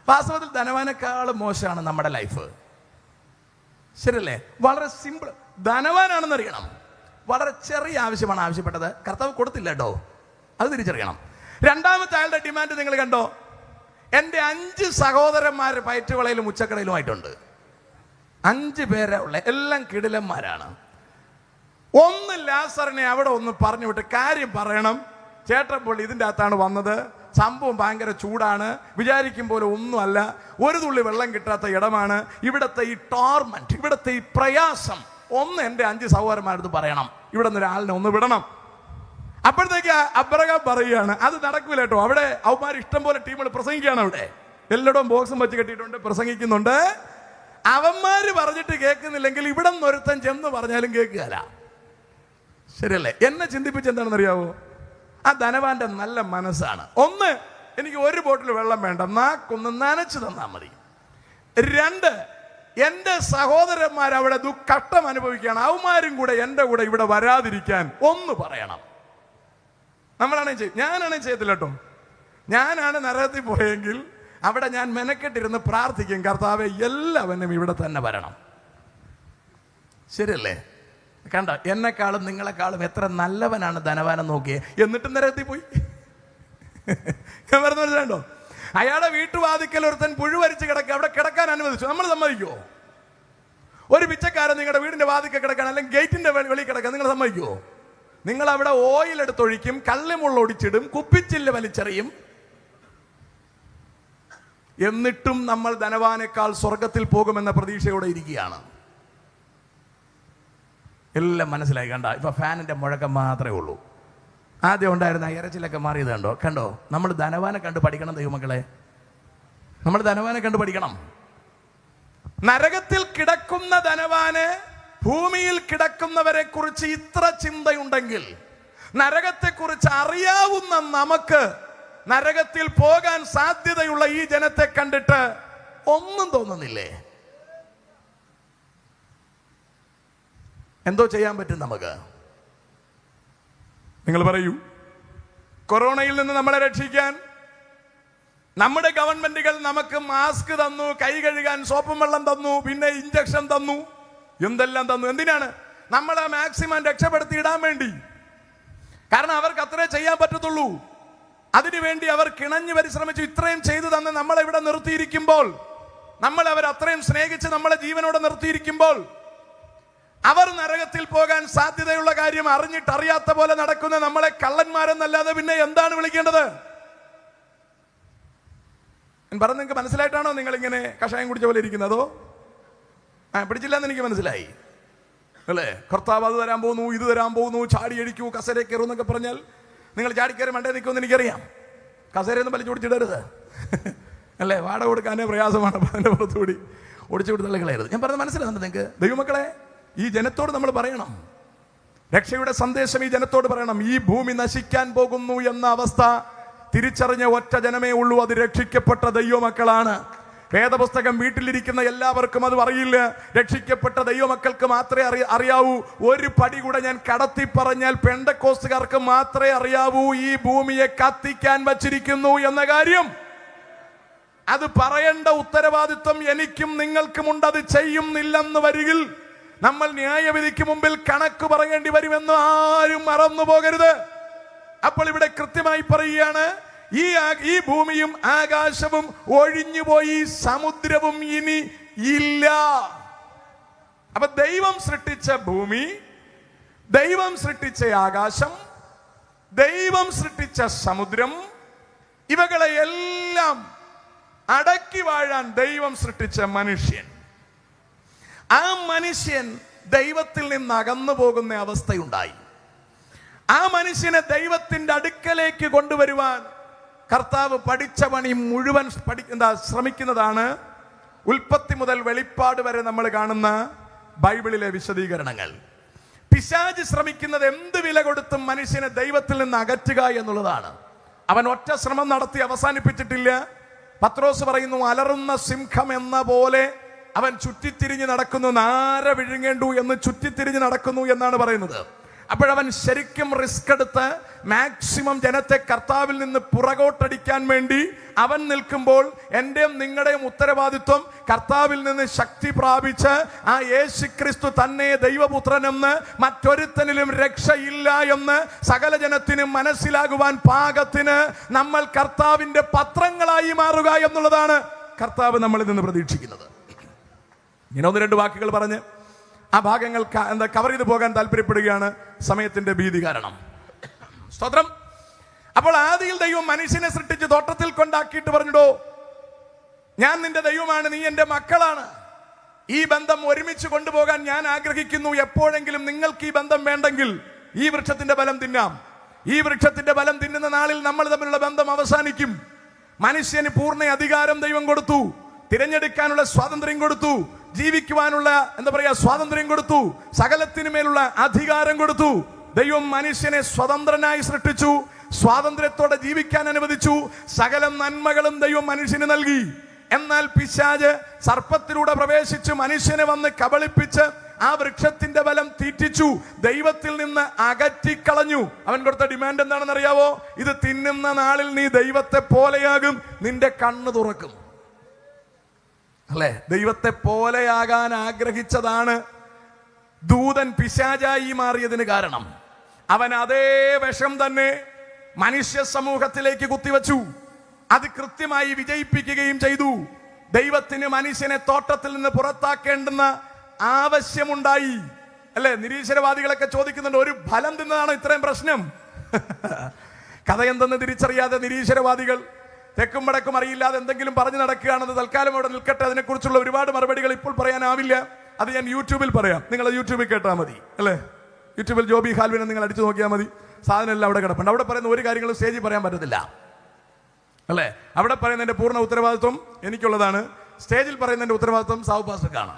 വാസ്തവത്തിൽ ധനവാനേക്കാളും മോശമാണ് നമ്മുടെ ലൈഫ്, ശരിയല്ലേ? വളരെ സിമ്പിൾ. ധനവാനാണെന്നറിയണം, വളരെ ചെറിയ ആവശ്യമാണ് ആവശ്യപ്പെട്ടത്, കർത്താവ് കൊടുത്തില്ല കേട്ടോ, അത് തിരിച്ചറിയണം. രണ്ടാമത്തെ അയാളുടെ ഡിമാൻഡ് നിങ്ങൾ കണ്ടോ? എൻ്റെ 5 സഹോദരന്മാർ പയറ്റുവളയിലും ഉച്ചക്കടയിലുമായിട്ടുണ്ട്. 5 പേരെ ഉള്ള, എല്ലാം കിടിലന്മാരാണ്. ഒന്ന് ലാസറിനെ അവിടെ ഒന്ന് പറഞ്ഞു വിട്ട് കാര്യം പറയണം. ചേട്ടൻ ഇപ്പോൾ ഇതിൻ്റെ അകത്താണ് വന്നത്, സംഭവം ഭയങ്കര ചൂടാണ്, വിചാരിക്കും പോലെ ഒന്നുമല്ല, ഒരു തുള്ളി വെള്ളം കിട്ടാത്ത ഇടമാണ്, ഇവിടുത്തെ ഈ ടോർമെന്റ്, ഇവിടുത്തെ ഈ പ്രയാസം ഒന്ന് എൻ്റെ 5 സഹോദരന്മാരടുത്ത് പറയണം, ഇവിടെ നിന്ന് ഒരാളിനെ ഒന്ന് വിടണം. അപ്പോഴത്തേക്ക് അബ്രഹാം പറയുകയാണ് അത് നടക്കൂല കേട്ടോ. അവിടെ അവന്മാർ ഇഷ്ടം പോലെ ടീമുകൾ പ്രസംഗിക്കുകയാണ്, അവിടെ എല്ലായിടവും ബോക്സും വെച്ച് കെട്ടിയിട്ടുണ്ട്, പ്രസംഗിക്കുന്നുണ്ട്. അവന്മാര് പറഞ്ഞിട്ട് കേൾക്കുന്നില്ലെങ്കിൽ ഇവിടെ നിന്ന് ഒരുത്തൻ ചെന്ന് പറഞ്ഞാലും കേൾക്കുകയല്ല, ശരിയല്ലേ? എന്നെ ചിന്തിപ്പിച്ച് എന്താണെന്ന് അറിയാവോ? ആ ധനവാന്റെ നല്ല മനസ്സാണ്. ഒന്ന്, എനിക്ക് ഒരു ബോട്ടിൽ വെള്ളം വേണ്ട, നാക്കൊന്ന് നനച്ചു തന്നാൽ മതി. 2, എൻ്റെ സഹോദരന്മാർ അവിടെ ദുഃഖം അനുഭവിക്കുകയാണ്, അവന്മാരും കൂടെ എൻ്റെ കൂടെ ഇവിടെ വരാതിരിക്കാൻ ഒന്ന് പറയണം. ഞാനാണെങ്കിൽ ചെയ്യത്തില്ല കേട്ടോ. ഞാനാണ് നരകത്തിൽ പോയെങ്കിൽ അവിടെ ഞാൻ മെനക്കെട്ടിരുന്ന് പ്രാർത്ഥിക്കും, കർത്താവെ എല്ലാവരും ഇവിടെ തന്നെ വരണം. ശരിയല്ലേ? കണ്ട, എന്നെക്കാളും നിങ്ങളെക്കാളും എത്ര നല്ലവനാണ് ധനവാനം നോക്കിയേ, എന്നിട്ടും നരകത്തിൽ പോയി. ഞാൻ പറഞ്ഞു മനസ്സിലാണ്ടോ? അയാളുടെ വീട്ടുവാതിക്കൽ ഒരുത്തൻ പുഴുവരിച്ച് കിടക്കുക, അവിടെ കിടക്കാൻ അനുവദിച്ചു, നമ്മൾ സമ്മതിക്കുമോ? ഒരു പിച്ചക്കാരൻ നിങ്ങളുടെ വീടിന്റെ വാതിക്കൽ കിടക്കാൻ, അല്ലെങ്കിൽ ഗേറ്റിന്റെ വെളിയിൽ കിടക്കാൻ നിങ്ങൾ സമ്മതിക്കുമോ? നിങ്ങൾ അവിടെ ഓയിൽ എടുത്തൊഴിക്കും, കള്ളിമുള്ള ഒടിച്ചിടും, കുപ്പിച്ചില്ല് വലിച്ചെറിയും. എന്നിട്ടും നമ്മൾ ധനവാനേക്കാൾ സ്വർഗത്തിൽ പോകുമെന്ന പ്രതീക്ഷയോടെ ഇരിക്കുകയാണ്. എല്ലാം മനസ്സിലായി. കണ്ട, ഇപ്പൊ ഫാനിന്റെ മുഴക്കം മാത്രമേ ഉള്ളൂ. ആദ്യം ഉണ്ടായിരുന്ന ഇരച്ചിലൊക്കെ മാറിയത് കണ്ടോ? നമ്മൾ ധനവാനെ കണ്ട് പഠിക്കണം ദൈവമക്കളെ, നമ്മൾ ധനവാനെ കണ്ട് പഠിക്കണം. നരകത്തിൽ കിടക്കുന്ന ധനവാന് ഭൂമിയിൽ കിടക്കുന്നവരെ കുറിച്ച് ഇത്ര ചിന്തയുണ്ടെങ്കിൽ, നരകത്തെ കുറിച്ച് അറിയാവുന്ന നമുക്ക് നരകത്തിൽ പോകാൻ സാധ്യതയുള്ള ഈ ജനത്തെ കണ്ടിട്ട് ഒന്നും തോന്നുന്നില്ലേ? എന്തോ ചെയ്യാൻ പറ്റും നമുക്ക്? നിങ്ങൾ പറയൂ. കൊറോണയിൽ നിന്ന് നമ്മളെ രക്ഷിക്കാൻ നമ്മുടെ ഗവൺമെന്റുകൾ നമുക്ക് മാസ്ക് തന്നു, കൈ കഴുകാൻ സോപ്പും വെള്ളം തന്നു, പിന്നെ ഇഞ്ചക്ഷൻ തന്നു, എന്തെല്ലാം തന്നു. എന്തിനാണ്? നമ്മളെ മാക്സിമം രക്ഷപ്പെടുത്തി ഇടാൻ വേണ്ടി. കാരണം അവർക്ക് അത്രേ ചെയ്യാൻ പറ്റത്തുള്ളൂ. അതിനുവേണ്ടി അവർ കിണഞ്ഞു പരിശ്രമിച്ചു. ഇത്രയും ചെയ്തു തന്നെ നമ്മളെ ഇവിടെ നിർത്തിയിരിക്കുമ്പോൾ, അവർ അത്രയും സ്നേഹിച്ച് നമ്മളെ ജീവനോടെ നിർത്തിയിരിക്കുമ്പോൾ, അവർ നരകത്തിൽ പോകാൻ സാധ്യതയുള്ള കാര്യം അറിഞ്ഞിട്ടറിയാത്ത പോലെ നടക്കുന്ന നമ്മളെ കള്ളന്മാരെന്നല്ലാതെ പിന്നെ എന്താണ് വിളിക്കേണ്ടത്? ഞാൻ പറഞ്ഞത് നിങ്ങൾക്ക് മനസ്സിലായിട്ടാണോ നിങ്ങൾ ഇങ്ങനെ കഷായം കുടിച്ച പോലെ ഇരിക്കുന്നതോ? പിടിച്ചില്ലെന്ന് എനിക്ക് മനസ്സിലായി, അല്ലേ? കർത്താവ് അത് തരാൻ പോകുന്നു, ഇത് തരാൻ പോകുന്നു, ചാടി അടിക്കൂ, കസേര കയറൂ എന്നൊക്കെ പറഞ്ഞാൽ നിങ്ങൾ ചാടിക്കയറി മണ്ടേ നിൽക്കുമെന്ന് എനിക്കറിയാം. കസേരയൊന്നും വലിച്ചു ഓടിച്ചിടരുത്, അല്ലേ? വാടക കൊടുക്കാനേ പ്രയാസമാണ്, അതിൻ്റെ പുറത്തുകൂടി ഓടിച്ചു കൊടുത്ത് തള്ളിക്കളയരുത്. ഞാൻ പറഞ്ഞത് മനസ്സിലാകുന്നുണ്ട് നിങ്ങൾക്ക്? ദൈവമക്കളെ, ഈ ജനത്തോട് നമ്മൾ പറയണം, രക്ഷയുടെ സന്ദേശം ഈ ജനത്തോട് പറയണം. ഈ ഭൂമി നശിക്കാൻ പോകുന്നു എന്ന അവസ്ഥ തിരിച്ചറിഞ്ഞ ഒറ്റ ജനമേ ഉള്ളൂ, അത് രക്ഷിക്കപ്പെട്ട ദൈവമക്കളാണ്. വേദപുസ്തകം വീട്ടിലിരിക്കുന്ന എല്ലാവർക്കും അത് അറിയില്ല. രക്ഷിക്കപ്പെട്ട ദൈവമക്കൾക്ക് മാത്രമേ അറിയാവൂ. ഒരു പടി കൂടെ ഞാൻ കടത്തി പറഞ്ഞാൽ പെന്തക്കോസ്തുകാർക്ക് മാത്രമേ അറിയാവൂ ഈ ഭൂമിയെ കത്തിക്കാൻ വച്ചിരിക്കുന്നു എന്ന കാര്യം. അത് പറയേണ്ട ഉത്തരവാദിത്വം എനിക്കും നിങ്ങൾക്കുമുണ്ട്. അത് ചെയ്യുന്നില്ലെന്ന് വരികിൽ നമ്മൾ ന്യായവിധിക്ക് മുമ്പിൽ കണക്ക് പറയേണ്ടി വരുമെന്ന് ആരും മറന്നു പോകരുത്. അപ്പോൾ ഇവിടെ കൃത്യമായി പറയുകയാണ്, ഈ ഭൂമിയും ആകാശവും ഒഴിഞ്ഞുപോയി, സമുദ്രവും ഇനി ഇല്ല. അപ്പൊ ദൈവം സൃഷ്ടിച്ച ഭൂമി, ദൈവം സൃഷ്ടിച്ച ആകാശം, ദൈവം സൃഷ്ടിച്ച സമുദ്രം, ഇവകളെ എല്ലാം അടക്കി വാഴാൻ ദൈവം സൃഷ്ടിച്ച മനുഷ്യൻ. ആ മനുഷ്യൻ ദൈവത്തിൽ നിന്ന് അകന്നു പോകുന്ന അവസ്ഥയുണ്ടായി. ആ മനുഷ്യനെ ദൈവത്തിന്റെ അടുക്കലേക്ക് കൊണ്ടുവരുവാൻ കർത്താവ് പഠിച്ച പണി മുഴുവൻ ശ്രമിക്കുന്നതാണ് ഉൽപ്പത്തി മുതൽ വെളിപ്പാട് വരെ നമ്മൾ കാണുന്ന ബൈബിളിലെ വിശദീകരണങ്ങൾ. പിശാച് ശ്രമിക്കുന്നത് എന്ത് വില കൊടുത്തും മനുഷ്യനെ ദൈവത്തിൽ നിന്ന് അകറ്റുക എന്നുള്ളതാണ്. അവൻ ഒറ്റ ശ്രമം നടത്തി അവസാനിപ്പിച്ചിട്ടില്ല. പത്രോസ് പറയുന്നു, അലറുന്ന സിംഹം എന്ന പോലെ അവൻ ചുറ്റിത്തിരിഞ്ഞ് നടക്കുന്നു, നാര വിഴുങ്ങേണ്ടു എന്ന് ചുറ്റിത്തിരിഞ്ഞ് നടക്കുന്നു എന്നാണ് പറയുന്നത്. അപ്പോഴവൻ ശരിക്കും റിസ്ക് എടുത്ത് മാക്സിമം ജനത്തെ കർത്താവിൽ നിന്ന് പുറകോട്ടടിക്കാൻ വേണ്ടി അവൻ നിൽക്കുമ്പോൾ എന്റെയും നിങ്ങളുടെയും ഉത്തരവാദിത്വം കർത്താവിൽ നിന്ന് ശക്തി പ്രാപിച്ച് ആ യേശുക്രിസ്തു തന്നെ ദൈവപുത്രനെന്ന് മറ്റൊരുത്തനിലും രക്ഷയില്ല എന്ന് സകല ജനത്തിനും മനസ്സിലാകുവാൻ പാകത്തിന് നമ്മൾ കർത്താവിന്റെ പത്രങ്ങളായി മാറുക എന്നുള്ളതാണ് കർത്താവ് നമ്മളിൽ നിന്ന് പ്രതീക്ഷിക്കുന്നത്. ഇങ്ങനെ ഒന്ന് രണ്ട് വാക്കുകൾ പറഞ്ഞ് ആ ഭാഗങ്ങൾ കവർ ചെയ്ത് പോകാൻ താല്പര്യപ്പെടുകയാണ്, സമയത്തിന്റെ ഭീതി കാരണം. സ്തോത്രം. അപ്പോൾ ആദിയിൽ ദൈവം മനുഷ്യനെ സൃഷ്ടിച്ച് തോട്ടത്തിൽ കൊണ്ടാക്കിയിട്ട് പറഞ്ഞിടോ, ഞാൻ നിന്റെ ദൈവമാണ്, നീ എന്റെ മക്കളാണ്, ഈ ബന്ധം ഒരുമിച്ച് കൊണ്ടുപോകാൻ ഞാൻ ആഗ്രഹിക്കുന്നു. എപ്പോഴെങ്കിലും നിങ്ങൾക്ക് ഈ ബന്ധം വേണ്ടെങ്കിൽ ഈ വൃക്ഷത്തിന്റെ ഫലം തിന്നാം. ഈ വൃക്ഷത്തിന്റെ ഫലം തിന്നുന്ന നാളിൽ നമ്മൾ തമ്മിലുള്ള ബന്ധം അവസാനിക്കും. മനുഷ്യന് പൂർണ്ണ അധികാരം ദൈവം കൊടുത്തു, തിരഞ്ഞെടുക്കാനുള്ള സ്വാതന്ത്ര്യം കൊടുത്തു, ജീവിക്കുവാനുള്ള സ്വാതന്ത്ര്യം കൊടുത്തു, സകലത്തിനുമേലുള്ള അധികാരം കൊടുത്തു. ദൈവം മനുഷ്യനെ സ്വതന്ത്രനായി സൃഷ്ടിച്ചു, സ്വാതന്ത്ര്യത്തോടെ ജീവിക്കാൻ അനുവദിച്ചു, സകല നന്മകളും ദൈവം മനുഷ്യന് നൽകി. എന്നാൽ പിശാച് സർപ്പത്തിലൂടെ പ്രവേശിച്ച് മനുഷ്യനെ വന്ന് കബളിപ്പിച്ച് ആ വൃക്ഷത്തിന്റെ ഫലം തീറ്റിച്ചു, ദൈവത്തിൽ നിന്ന് അകറ്റിക്കളഞ്ഞു. അവൻ കൊടുത്ത ഡിമാൻഡ് എന്താണെന്ന് അറിയാവോ? ഇത് തിന്നുന്ന നാളിൽ നീ ദൈവത്തെ പോലെയാകും, നിന്റെ കണ്ണ് തുറക്കും. അല്ലെ, ദൈവത്തെ പോലെയാകാൻ ആഗ്രഹിച്ചതാണ് ദൂതൻ പിശാചായി മാറിയതിന് കാരണം. അവൻ അതേ വിഷം തന്നെ മനുഷ്യ സമൂഹത്തിലേക്ക് കുത്തിവെച്ചു. അത് കൃത്യമായി വിജയിപ്പിക്കുകയും ചെയ്തു. ദൈവത്തിന് മനുഷ്യനെ തോട്ടത്തിൽ നിന്ന് പുറത്താക്കേണ്ടുന്ന ആവശ്യമുണ്ടായി. അല്ലെ, നിരീശ്വരവാദികളൊക്കെ ചോദിക്കുന്നുണ്ട്, ഒരു ഫലം തിന്നതാണോ ഇത്രയും പ്രശ്നം? കഥ എന്തെന്ന് തിരിച്ചറിയാതെ നിരീശ്വരവാദികൾ തെക്കും വടക്കും അറിയില്ലാതെ എന്തെങ്കിലും പറഞ്ഞു നടക്കുകയാണെന്ന് തൽക്കാലം അവിടെ നിൽക്കട്ടെ. അതിനെക്കുറിച്ചുള്ള ഒരുപാട് മറുപടികൾ ഇപ്പോൾ പറയാനാവില്ല. അത് ഞാൻ യൂട്യൂബിൽ പറയാം, നിങ്ങൾ യൂട്യൂബിൽ കേട്ടാൽ മതി. അല്ലേ, യൂട്യൂബിൽ ജോബി ഹാൽവിനെ നിങ്ങൾ അടിച്ചു നോക്കിയാൽ മതി. സാധനം എല്ലാം അവിടെ കിടപ്പുണ്ട്. അവിടെ പറയുന്ന ഒരു കാര്യങ്ങളും സ്റ്റേജിൽ പറയാൻ പറ്റത്തില്ല. അല്ലേ, അവിടെ പറയുന്നതിന്റെ പൂർണ്ണ ഉത്തരവാദിത്വം എനിക്കുള്ളതാണ്. സ്റ്റേജിൽ പറയുന്നതിന്റെ ഉത്തരവാദിത്വം സാവു പാസ്റ്റർക്കാണ്.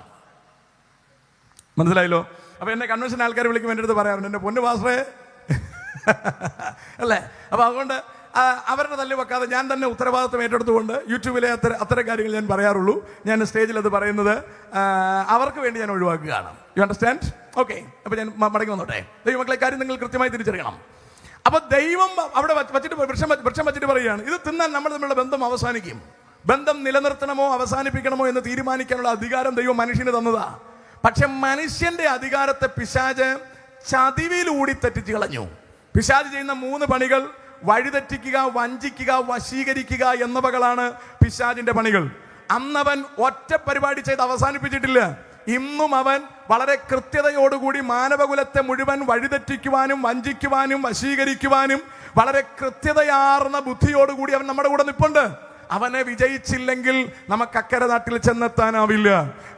മനസ്സിലായല്ലോ? അപ്പൊ എന്നെ കൺവെൻഷൻ ആൾക്കാർ വിളിക്കും, എൻ്റെ അടുത്ത് പറയാറുണ്ട്, എന്റെ പൊന്നു പാസ്റ്ററെ അല്ലേ. അപ്പൊ അതുകൊണ്ട് അവരുടെ തല്ലി വെക്കാതെ ഞാൻ തന്നെ ഉത്തരവാദിത്വം ഏറ്റെടുത്തുകൊണ്ട് യൂട്യൂബിലെ അത്തരം കാര്യങ്ങൾ ഞാൻ പറയാറുള്ളൂ. ഞാൻ സ്റ്റേജിൽ അത് പറയുന്നത് അവർക്ക് വേണ്ടി ഞാൻ ഒഴിവാക്കുകയാണ്. You understand? ഓക്കെ. അപ്പൊ ഞാൻ മടങ്ങി വന്നോട്ടെ. ദൈവമക്കളെ, കാര്യം നിങ്ങൾ കൃത്യമായി തിരിച്ചറിയണം. അപ്പൊ ദൈവം അവിടെ വൃക്ഷം വച്ചിട്ട് പറയുകയാണ്, ഇത് തിന്നാൽ നമ്മൾ തമ്മിലുള്ള ബന്ധം അവസാനിക്കും. ബന്ധം നിലനിർത്തണമോ അവസാനിപ്പിക്കണമോ എന്ന് തീരുമാനിക്കാനുള്ള അധികാരം ദൈവം മനുഷ്യന് തന്നതാ. പക്ഷെ മനുഷ്യന്റെ അധികാരത്തെ പിശാച് ചതിവിലൂടി തെറ്റിച്ച് കളഞ്ഞു. പിശാച് ചെയ്യുന്ന 3 പണികൾ: വഴിതെറ്റിക്കുക, വഞ്ചിക്കുക, വശീകരിക്കുക എന്നിവകളാണ് പിശാചിന്റെ പണികൾ. അന്നവൻ ഒറ്റ പരിപാടി ചെയ്ത് അവസാനിപ്പിച്ചിട്ടില്ല. ഇന്നും അവൻ വളരെ കൃത്യതയോടുകൂടി മാനവകുലത്തെ മുഴുവൻ വഴിതെറ്റിക്കുവാനും വഞ്ചിക്കുവാനും വശീകരിക്കുവാനും വളരെ കൃത്യതയാർന്ന ബുദ്ധിയോടുകൂടി അവൻ നമ്മുടെ കൂടെ നിൽപ്പുണ്ട്. അവനെ വിജയിച്ചില്ലെങ്കിൽ നമുക്ക് അക്കരെ നാട്ടിൽ ചെന്നെത്താനാവില്ല.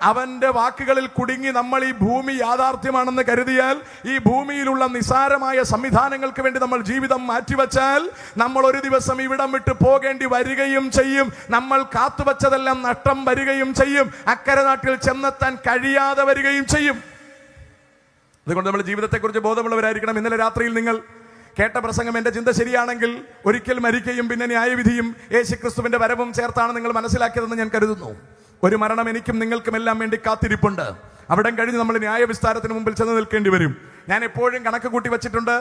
അവന്റെ വാക്കുകളിൽ കുടുങ്ങി നമ്മൾ ഈ ഭൂമി യാഥാർത്ഥ്യമാണെന്ന് കരുതിയാൽ, ഈ ഭൂമിയിലുള്ള നിസാരമായ സംവിധാനങ്ങൾക്ക് വേണ്ടി നമ്മൾ ജീവിതം മാറ്റിവെച്ചാൽ, നമ്മൾ ഒരു ദിവസം ഇവിടം വിട്ട് പോകേണ്ടി വരികയും ചെയ്യും. നമ്മൾ കാത്തുവച്ചതെല്ലാം നഷ്ടം വരികയും ചെയ്യും. അക്കരെ നാട്ടിൽ ചെന്നെത്താൻ കഴിയാതെ വരികയും ചെയ്യും. അതുകൊണ്ട് നമ്മൾ ജീവിതത്തെക്കുറിച്ച് ബോധമുള്ളവരായിരിക്കണം. ഇന്നലെ രാത്രിയിൽ നിങ്ങൾ കേട്ട പ്രസംഗം എൻ്റെ ചിന്ത ശരിയാണെങ്കിൽ ഒരിക്കൽ മരിക്കുകയും പിന്നെ ന്യായവിധിയും യേശുക്രിസ്തുവിന്റെ വരവും ചേർത്താണ് നിങ്ങൾ മനസ്സിലാക്കിയതെന്ന് ഞാൻ കരുതുന്നു. ഒരു മരണം എനിക്കും നിങ്ങൾക്കും എല്ലാം വേണ്ടി കാത്തിരിപ്പുണ്ട്. അവിടം കഴിഞ്ഞ് നമ്മൾ ന്യായവിസ്താരത്തിന് മുമ്പിൽ ചെന്ന് നിൽക്കേണ്ടി വരും. ഞാൻ എപ്പോഴും കണക്ക് കൂട്ടി വെച്ചിട്ടുണ്ട്,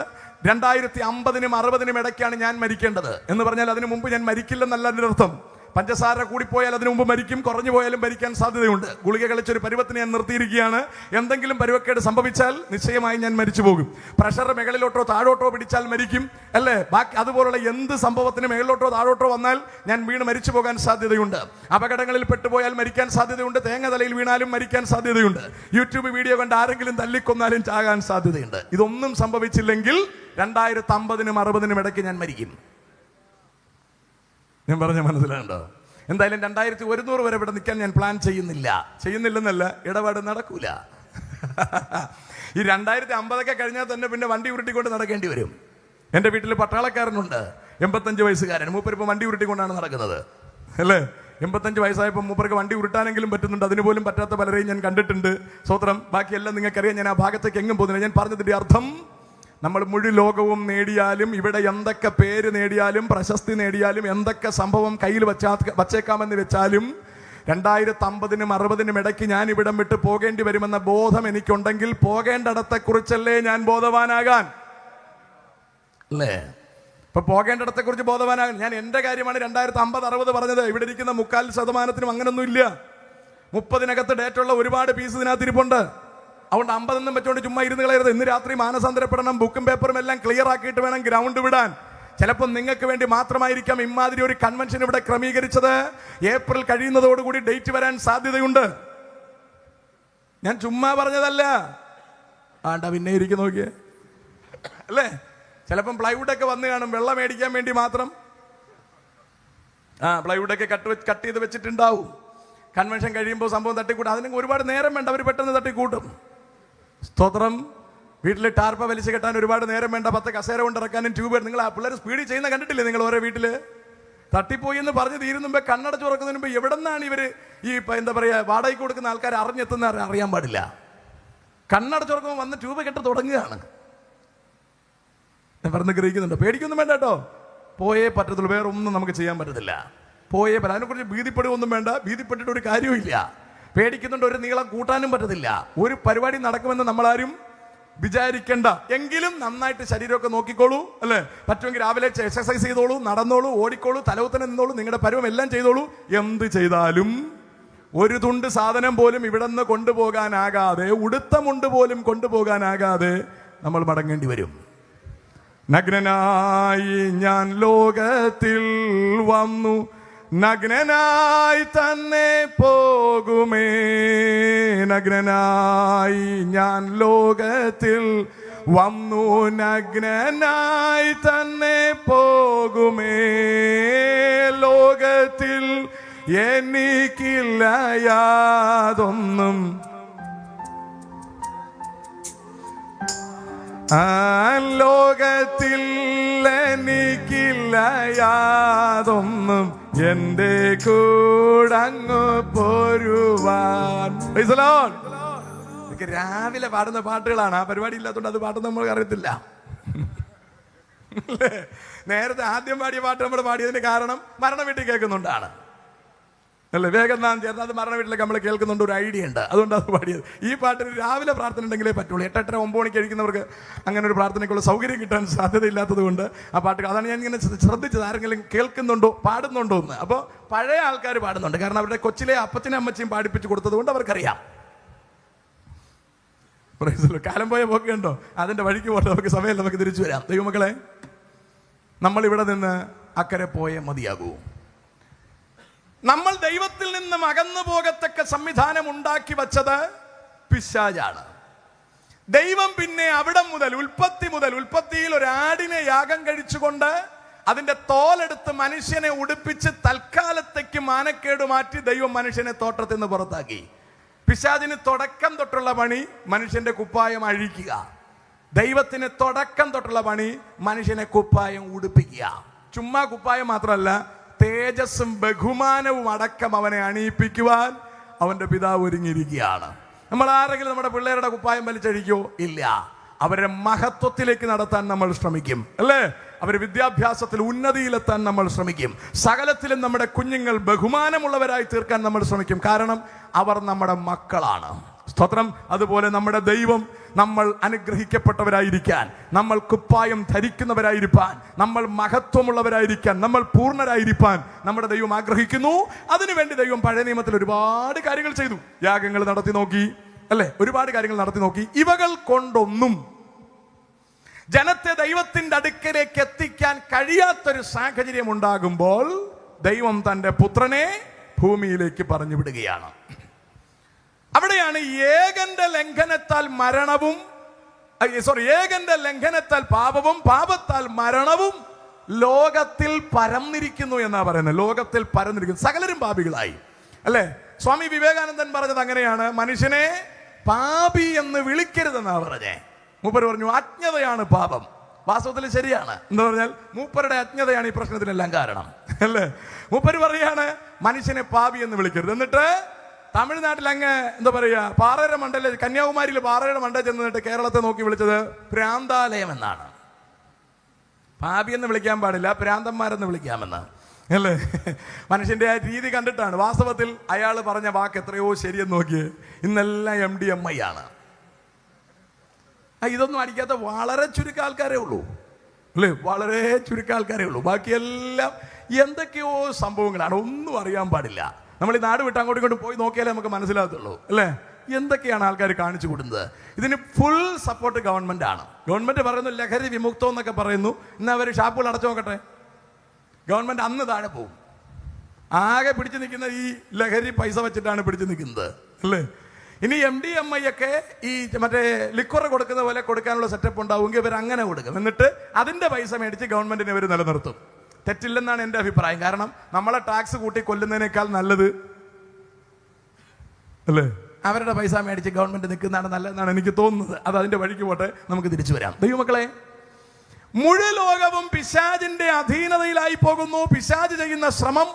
2050-നും 60-നും ഇടയ്ക്കാണ് ഞാൻ മരിക്കേണ്ടത് എന്ന് പറഞ്ഞാൽ അതിനു മുമ്പ് ഞാൻ മരിക്കില്ലെന്നല്ല അതിൻ്റെ അർത്ഥം. പഞ്ചസാര കൂടിപ്പോയാൽ അതിനു മുമ്പ് മരിക്കും, കുറഞ്ഞു പോയാലും മരിക്കാൻ സാധ്യതയുണ്ട്. ഗുളിക കളിച്ചൊരു പരുവത്തിന് ഞാൻ നിർത്തിയിരിക്കുകയാണ്. എന്തെങ്കിലും പരുവക്കേട് സംഭവിച്ചാൽ നിശ്ചയമായി ഞാൻ മരിച്ചു പോകും. പ്രഷർ മുകളിലോട്ടോ താഴോട്ടോ പിടിച്ചാൽ മരിക്കും, അല്ലേ? ബാക്കി അതുപോലുള്ള എന്ത് സംഭവത്തിന് മുകളിലോട്ടോ താഴോട്ടോ വന്നാൽ ഞാൻ വീണ് മരിച്ചു പോകാൻ സാധ്യതയുണ്ട്. അപകടങ്ങളിൽ പെട്ടുപോയാൽ മരിക്കാൻ സാധ്യതയുണ്ട്. തേങ്ങ തലയിൽ വീണാലും മരിക്കാൻ സാധ്യതയുണ്ട്. യൂട്യൂബ് വീഡിയോ കണ്ട് ആരെങ്കിലും തല്ലിക്കൊന്നാലും ചാകാൻ സാധ്യതയുണ്ട്. ഇതൊന്നും സംഭവിച്ചില്ലെങ്കിൽ 2050-നും 60-നും ഇടയ്ക്ക് ഞാൻ മരിക്കും. ഞാൻ പറഞ്ഞ മനസ്സിലാണ്ടോ? എന്തായാലും 2100 വരെ ഇവിടെ നിൽക്കാൻ ഞാൻ പ്ലാൻ ചെയ്യുന്നില്ലെന്നല്ല, ഇടപാട് നടക്കൂല. ഈ 2050 കഴിഞ്ഞാൽ തന്നെ പിന്നെ വണ്ടി ഉരുട്ടിക്കൊണ്ട് നടക്കേണ്ടി വരും. എൻ്റെ വീട്ടിൽ പട്ടാളക്കാരനുണ്ട്, 85 വയസ്സുകാരൻ. മൂപ്പരിപ്പോൾ വണ്ടി ഉരുട്ടിക്കൊണ്ടാണ് നടക്കുന്നത്, അല്ലേ? 85 വയസ്സായപ്പോൾ മൂപ്പർക്ക് വണ്ടി ഉരുട്ടാനെങ്കിലും പറ്റുന്നുണ്ട്. അതിനുപോലും പറ്റാത്ത പലരെയും ഞാൻ കണ്ടിട്ടുണ്ട്. സ്വത്രം. ബാക്കിയെല്ലാം നിങ്ങൾക്കറിയാം. ഞാൻ ആ ഭാഗത്തേക്ക് എങ്ങും പോകുന്നില്ല. ഞാൻ പറഞ്ഞതിൻ്റെ അർത്ഥം, നമ്മൾ മുഴു ലോകവും നേടിയാലും, ഇവിടെ എന്തൊക്കെ പേര് നേടിയാലും, പ്രശസ്തി നേടിയാലും, എന്തൊക്കെ സംഭവം കയ്യിൽ വച്ചേക്കാമെന്ന് വെച്ചാലും 2050-നും 60-നും ഇടയ്ക്ക് ഞാൻ ഇവിടം വിട്ട് പോകേണ്ടി വരുമെന്ന ബോധം എനിക്കുണ്ടെങ്കിൽ പോകേണ്ടിടത്തെ കുറിച്ചല്ലേ ഞാൻ ബോധവാനാകാൻ, അല്ലേ? ഇപ്പൊ പോകേണ്ടിടത്തെ കുറിച്ച് ബോധവാനാകാൻ. ഞാൻ എൻ്റെ കാര്യമാണ് 2050-60 പറഞ്ഞത്. ഇവിടെ ഇരിക്കുന്ന 3/4% അങ്ങനൊന്നും ഇല്ല. 30-നകത്ത് ഡേറ്റുള്ള ഒരുപാട് പീസ് ഇതിനകത്തിരിപ്പുണ്ട്. അതുകൊണ്ട് 50 വെച്ചോണ്ട് ചുമ്മാ ഇരുന്ന് കളയരുത്. ഇന്ന് രാത്രി മാനസാന്തരപ്പെടണം. ബുക്കും പേപ്പറും എല്ലാം ക്ലിയർ ആക്കിയിട്ട് വേണം ഗ്രൗണ്ട് വിടാൻ. ചിലപ്പോൾ നിങ്ങൾക്ക് വേണ്ടി മാത്രമായിരിക്കാം ഇമാതിരി ഒരു കൺവെൻഷൻ ഇവിടെ ക്രമീകരിച്ചത്. ഏപ്രിൽ കഴിയുന്നതോടുകൂടി ഡേറ്റ് വരാൻ സാധ്യതയുണ്ട്. ഞാൻ ചുമ്മാ പറഞ്ഞതല്ല. പിന്നെ ഇരിക്കും നോക്കിയേ, അല്ലേ? ചിലപ്പം പ്ലൈവുഡൊക്കെ വന്ന് കാണും വെള്ളം മേടിക്കാൻ വേണ്ടി മാത്രം. പ്ലൈവുഡൊക്കെ കട്ട് ചെയ്ത് വെച്ചിട്ടുണ്ടാവും. കൺവെൻഷൻ കഴിയുമ്പോൾ സംഭവം തട്ടിക്കൂട്ടും. അതിന് ഒരുപാട് നേരം വേണ്ട, അവർ പെട്ടെന്ന് തട്ടിക്കൂട്ടും. സ്തോത്രം. വീട്ടിൽ ടാർപ്പ വലിച്ചു കെട്ടാൻ ഒരുപാട് നേരം വേണ്ട. 10 കസേര കൊണ്ട് ഇറക്കാനും ട്യൂബ്. നിങ്ങൾ ആ പിള്ളേർ സ്പീഡിൽ ചെയ്യുന്ന കണ്ടിട്ടില്ലേ നിങ്ങൾ? ഓരോ വീട്ടിൽ തട്ടിപ്പോയി എന്ന് പറഞ്ഞ് തീരുന്ന മുമ്പേ, കണ്ണടച്ച് തുറക്കുന്നതിന് മുമ്പ് എവിടെ നിന്നാണ് ഇവർ ഈ എന്താ പറയുക വാടകയ്ക്ക് കൊടുക്കുന്ന ആൾക്കാർ അറിഞ്ഞെത്തുന്ന അറിയാൻ പാടില്ല. കണ്ണടച്ച് തുറക്കുമ്പോൾ വന്ന് ട്യൂബ് കെട്ട് തുടങ്ങുകയാണ്. ഞാൻ പറഞ്ഞ് ഗ്രഹിക്കുന്നുണ്ടോ? പേടിക്കൊന്നും വേണ്ട കേട്ടോ. പോയേ പറ്റത്തുള്ളൂ. വേറെ ഒന്നും നമുക്ക് ചെയ്യാൻ പറ്റത്തില്ല. പോയേ പറ്റും. അതിനെക്കുറിച്ച് ഭീതിപ്പെടുകയൊന്നും വേണ്ട. ഭീതിപ്പെട്ടിട്ട് ഒരു കാര്യമില്ല. പേടിക്കുന്നുണ്ട്. ഒരു നീളം കൂട്ടാനും പറ്റത്തില്ല. ഒരു പരിപാടി നടക്കുമെന്ന് നമ്മളാരും വിചാരിക്കണ്ട. എങ്കിലും നന്നായിട്ട് ശരീരമൊക്കെ നോക്കിക്കോളൂ, അല്ലേ? പറ്റുമെങ്കിൽ രാവിലെ എക്സസൈസ് ചെയ്തോളൂ, നടന്നോളൂ, ഓടിക്കോളൂ, തലവുത്തനെ നിന്നോളൂ, നിങ്ങളുടെ പരുവം എല്ലാം ചെയ്തോളൂ. എന്ത് ചെയ്താലും ഒരു തുണ്ട് സാധനം പോലും ഇവിടെ നിന്ന് കൊണ്ടുപോകാനാകാതെ, ഉടുത്ത മുണ്ട് പോലും കൊണ്ടുപോകാനാകാതെ നമ്മൾ മടങ്ങേണ്ടി വരും. നഗ്നനായി ഞാൻ ലോകത്തിൽ വന്നു, നഗ്നനായി തന്നെ പോകുമേ. നഗ്നനായി ഞാൻ ലോകത്തിൽ വന്നു, നഗ്നനായി തന്നെ പോകുമേ. ലോകത്തിൽ എനിക്കില്ല യാതൊന്നും, ലോകത്തിൽ എനിക്കില്ല യാതൊന്നും, എന്റെ കൂടങ്ങ് പോരുവാൻ. രാവിലെ പാടുന്ന പാട്ടുകളാണ്. ആ പരിപാടി ഇല്ലാത്തതുകൊണ്ട് അത് പാട്ട് നമ്മൾക്ക് അറിയത്തില്ല. നേരത്തെ ആദ്യം പാടിയ പാട്ട് നമ്മൾ പാടിയതിന് കാരണം മരണ വീട്ടിൽ കേൾക്കുന്നുണ്ടാണ്, അല്ലേ? വേഗം നാം ചേർന്ന് അത് മരണ വീട്ടിലേക്ക് നമ്മൾ കേൾക്കുന്നുണ്ട്. ഒരു ഐഡിയ ഉണ്ട്, അതുകൊണ്ട് അത് പാടിയത്. ഈ പാട്ടിന് രാവിലെ പ്രാർത്ഥന ഉണ്ടെങ്കിലേ പറ്റുള്ളൂ. 8-8:30 9 മണിക്ക് കഴിക്കുന്നവർക്ക് അങ്ങനെ ഒരു പ്രാർത്ഥനയ്ക്കുള്ള സൗകര്യം കിട്ടാൻ സാധ്യതയില്ലാത്തത് കൊണ്ട് ആ പാട്ട്, അതാണ് ഞാൻ ഇങ്ങനെ ശ്രദ്ധിച്ചത്. ആരെങ്കിലും കേൾക്കുന്നുണ്ടോ, പാടുന്നുണ്ടോ എന്ന്. അപ്പോൾ പഴയ ആൾക്കാർ പാടുന്നുണ്ട്. കാരണം അവരുടെ കൊച്ചിലെ അപ്പച്ചനും അമ്മച്ചിയും പാടിപ്പിച്ച് കൊടുത്തത് കൊണ്ട് അവർക്കറിയാം. കാലം പോയ പോക്കെ ഉണ്ടോ? അതിന്റെ വഴിക്ക് പോട്ടെ, നമുക്ക് സമയം നമുക്ക് തിരിച്ചു വരാം. ദൈവമക്കളെ, നമ്മൾ ഇവിടെ നിന്ന് അക്കരെ പോയേ മതിയാകൂ. നമ്മൾ ദൈവത്തിൽ നിന്നും അകന്നു പോകത്തക്ക സംവിധാനം ഉണ്ടാക്കി വച്ചത് പിശാചാണ്. ദൈവം പിന്നെ അവിടെ മുതൽ ഉൽപ്പത്തിയിൽ ഒരു ആടിനെ യാഗം കഴിച്ചുകൊണ്ട് അതിന്റെ തോലെടുത്ത് മനുഷ്യനെ ഉടുപ്പിച്ച് തൽക്കാലത്തേക്ക് മാനക്കേട് മാറ്റി ദൈവം മനുഷ്യനെ തോട്ടത്തിൽ നിന്ന് പുറത്താക്കി. പിശാചിന് തുടക്കം തൊട്ടുള്ള പണി മനുഷ്യന്റെ കുപ്പായം അഴിക്കുക. ദൈവത്തിന് തുടക്കം തൊട്ടുള്ള പണി മനുഷ്യനെ കുപ്പായം ഉടുപ്പിക്കുക. ചുമ്മാ കുപ്പായം മാത്രമല്ല, തേജസ്സും ബഹുമാനവും അടക്കം അവനെ അണിയിപ്പിക്കുവാൻ അവന്റെ പിതാവ് ഒരുങ്ങിയിരിക്കുകയാണ്. നമ്മൾ ആരെങ്കിലും നമ്മുടെ പിള്ളേരുടെ കുപ്പായം വലിച്ചഴിക്കോ? ഇല്ല. അവരെ മഹത്വത്തിലേക്ക് നടത്താൻ നമ്മൾ ശ്രമിക്കും, അല്ലേ? അവർ വിദ്യാഭ്യാസത്തിൽ ഉന്നതിയിലെത്താൻ നമ്മൾ ശ്രമിക്കും. സകലത്തിലും നമ്മുടെ കുഞ്ഞുങ്ങൾ ബഹുമാനമുള്ളവരായി തീർക്കാൻ നമ്മൾ ശ്രമിക്കും. കാരണം അവർ നമ്മുടെ മക്കളാണ്. സ്തോത്രം. അതുപോലെ നമ്മുടെ ദൈവം നമ്മൾ അനുഗ്രഹിക്കപ്പെട്ടവരായിരിക്കാൻ, നമ്മൾ കുപ്പായം ധരിക്കുന്നവരായിരിക്കാൻ, നമ്മൾ മഹത്വമുള്ളവരായിരിക്കാൻ, നമ്മൾ പൂർണ്ണരായിരിക്കാൻ നമ്മുടെ ദൈവം ആഗ്രഹിക്കുന്നു. അതിനുവേണ്ടി ദൈവം പഴയ നിയമത്തിൽ ഒരുപാട് കാര്യങ്ങൾ ചെയ്തു. യാഗങ്ങൾ നടത്തി നോക്കി, അല്ലെ? ഒരുപാട് കാര്യങ്ങൾ നടത്തി നോക്കി. ഇവകൾ കൊണ്ടൊന്നും ജനത്തെ ദൈവത്തിന്റെ അടുക്കലേക്ക് എത്തിക്കാൻ കഴിയാത്തൊരു സാഹചര്യം ഉണ്ടാകുമ്പോൾ ദൈവം തന്റെ പുത്രനെ ഭൂമിയിലേക്ക് പറഞ്ഞു വിടുകയാണ്. അവിടെയാണ് ഏകന്റെ ലംഘനത്താൽ മരണവും, ഏകന്റെ ലംഘനത്താൽ പാപവും, പാപത്താൽ മരണവും ലോകത്തിൽ പരന്നിരിക്കുന്നു എന്നാ പറയുന്നത്. ലോകത്തിൽ പരന്നിരിക്കുന്നു, സകലരും പാപികളായി, അല്ലെ? സ്വാമി വിവേകാനന്ദൻ പറഞ്ഞത് അങ്ങനെയാണ്, മനുഷ്യനെ പാപി എന്ന് വിളിക്കരുതെന്നാ പറഞ്ഞേ. മൂപ്പർ പറഞ്ഞു അജ്ഞതയാണ് പാപം. വാസ്തവത്തിൽ ശരിയാണ്. എന്താ പറഞ്ഞാൽ മൂപ്പരുടെ അജ്ഞതയാണ് ഈ പ്രശ്നത്തിനെല്ലാം കാരണം, അല്ലേ? മൂപ്പര് പറയാണ് മനുഷ്യനെ പാപി എന്ന് വിളിക്കരുത്. എന്നിട്ട് തമിഴ്നാട്ടിൽ അങ്ങ് എന്താ പറയാ, പാറയുടെ മണ്ടയിൽ, കന്യാകുമാരിയിൽ പാറയുടെ മണ്ടയിൽ ചെന്നിട്ട് കേരളത്തെ നോക്കി വിളിച്ചത് ഭ്രാന്താലയം എന്നാണ്. പാപി എന്ന് വിളിക്കാൻ പാടില്ല, ഭ്രാന്തന്മാരെന്ന് വിളിക്കാമെന്ന്, അല്ലേ? മനുഷ്യന്റെ ആ രീതി കണ്ടിട്ടാണ്. വാസ്തവത്തിൽ അയാൾ പറഞ്ഞ വാക്ക് എത്രയോ ശരിയെന്ന് നോക്കിയേ. ഇന്നെല്ലാം MDMI ആണ്. ഇതൊന്നും അടിക്കാത്ത വളരെ ചുരുക്കം ആൾക്കാരേ ഉള്ളൂ, അല്ലേ? വളരെ ചുരുക്കം ആൾക്കാരേ ഉള്ളൂ. ബാക്കിയെല്ലാം എന്തൊക്കെയോ സംഭവങ്ങളാണ്, ഒന്നും അറിയാൻ പാടില്ല. നമ്മൾ ഈ നാട് വിട്ട് അങ്ങോട്ടും ഇങ്ങോട്ടും പോയി നോക്കിയാലേ നമുക്ക് മനസ്സിലാകത്തുള്ളൂ, അല്ലേ? എന്തൊക്കെയാണ് ആൾക്കാർ കാണിച്ചു കൊടുക്കുന്നത്. ഇതിന് ഫുൾ സപ്പോർട്ട് ഗവൺമെന്റ് ആണ്. ഗവൺമെന്റ് പറയുന്നു ലഹരി വിമുക്തം എന്നൊക്കെ പറയുന്നു. എന്നാൽ അവർ ഷാപ്പുകൾ അടച്ചു നോക്കട്ടെ, ഗവൺമെന്റ് അന്ന് താഴെ പോകും. ആകെ പിടിച്ചു നിൽക്കുന്ന ഈ ലഹരി പൈസ വെച്ചിട്ടാണ് പിടിച്ചു നിൽക്കുന്നത്, അല്ലേ? ഇനി MDMI ഒക്കെ ഈ മറ്റേ ലിക്വർ കൊടുക്കുന്ന പോലെ കൊടുക്കാനുള്ള സെറ്റപ്പ് ഉണ്ടാവുമെങ്കിൽ ഇവർ അങ്ങനെ കൊടുക്കും. എന്നിട്ട് അതിന്റെ പൈസ മേടിച്ച് ഗവൺമെന്റിനെ ഇവർ നിലനിർത്തും. തെറ്റില്ലെന്നാണ് എൻ്റെ അഭിപ്രായം. കാരണം നമ്മളെ ടാക്സ് കൂട്ടി കൊല്ലുന്നതിനേക്കാൾ നല്ലത്, അല്ലേ, അവരുടെ പൈസ മേടിച്ച് ഗവൺമെന്റ് നിൽക്കുന്നതാണ് നല്ലതെന്നാണ് എനിക്ക് തോന്നുന്നത്. അത് അതിന്റെ വഴിക്ക് പോട്ടെ, നമുക്ക് തിരിച്ചു വരാം. ദൈവമക്കളെ, മുഴുവൻ ലോകവും പിശാചിന്റെ അധീനതയിലായി പോകുന്നു. പിശാച് ചെയ്യുന്ന ശ്രമം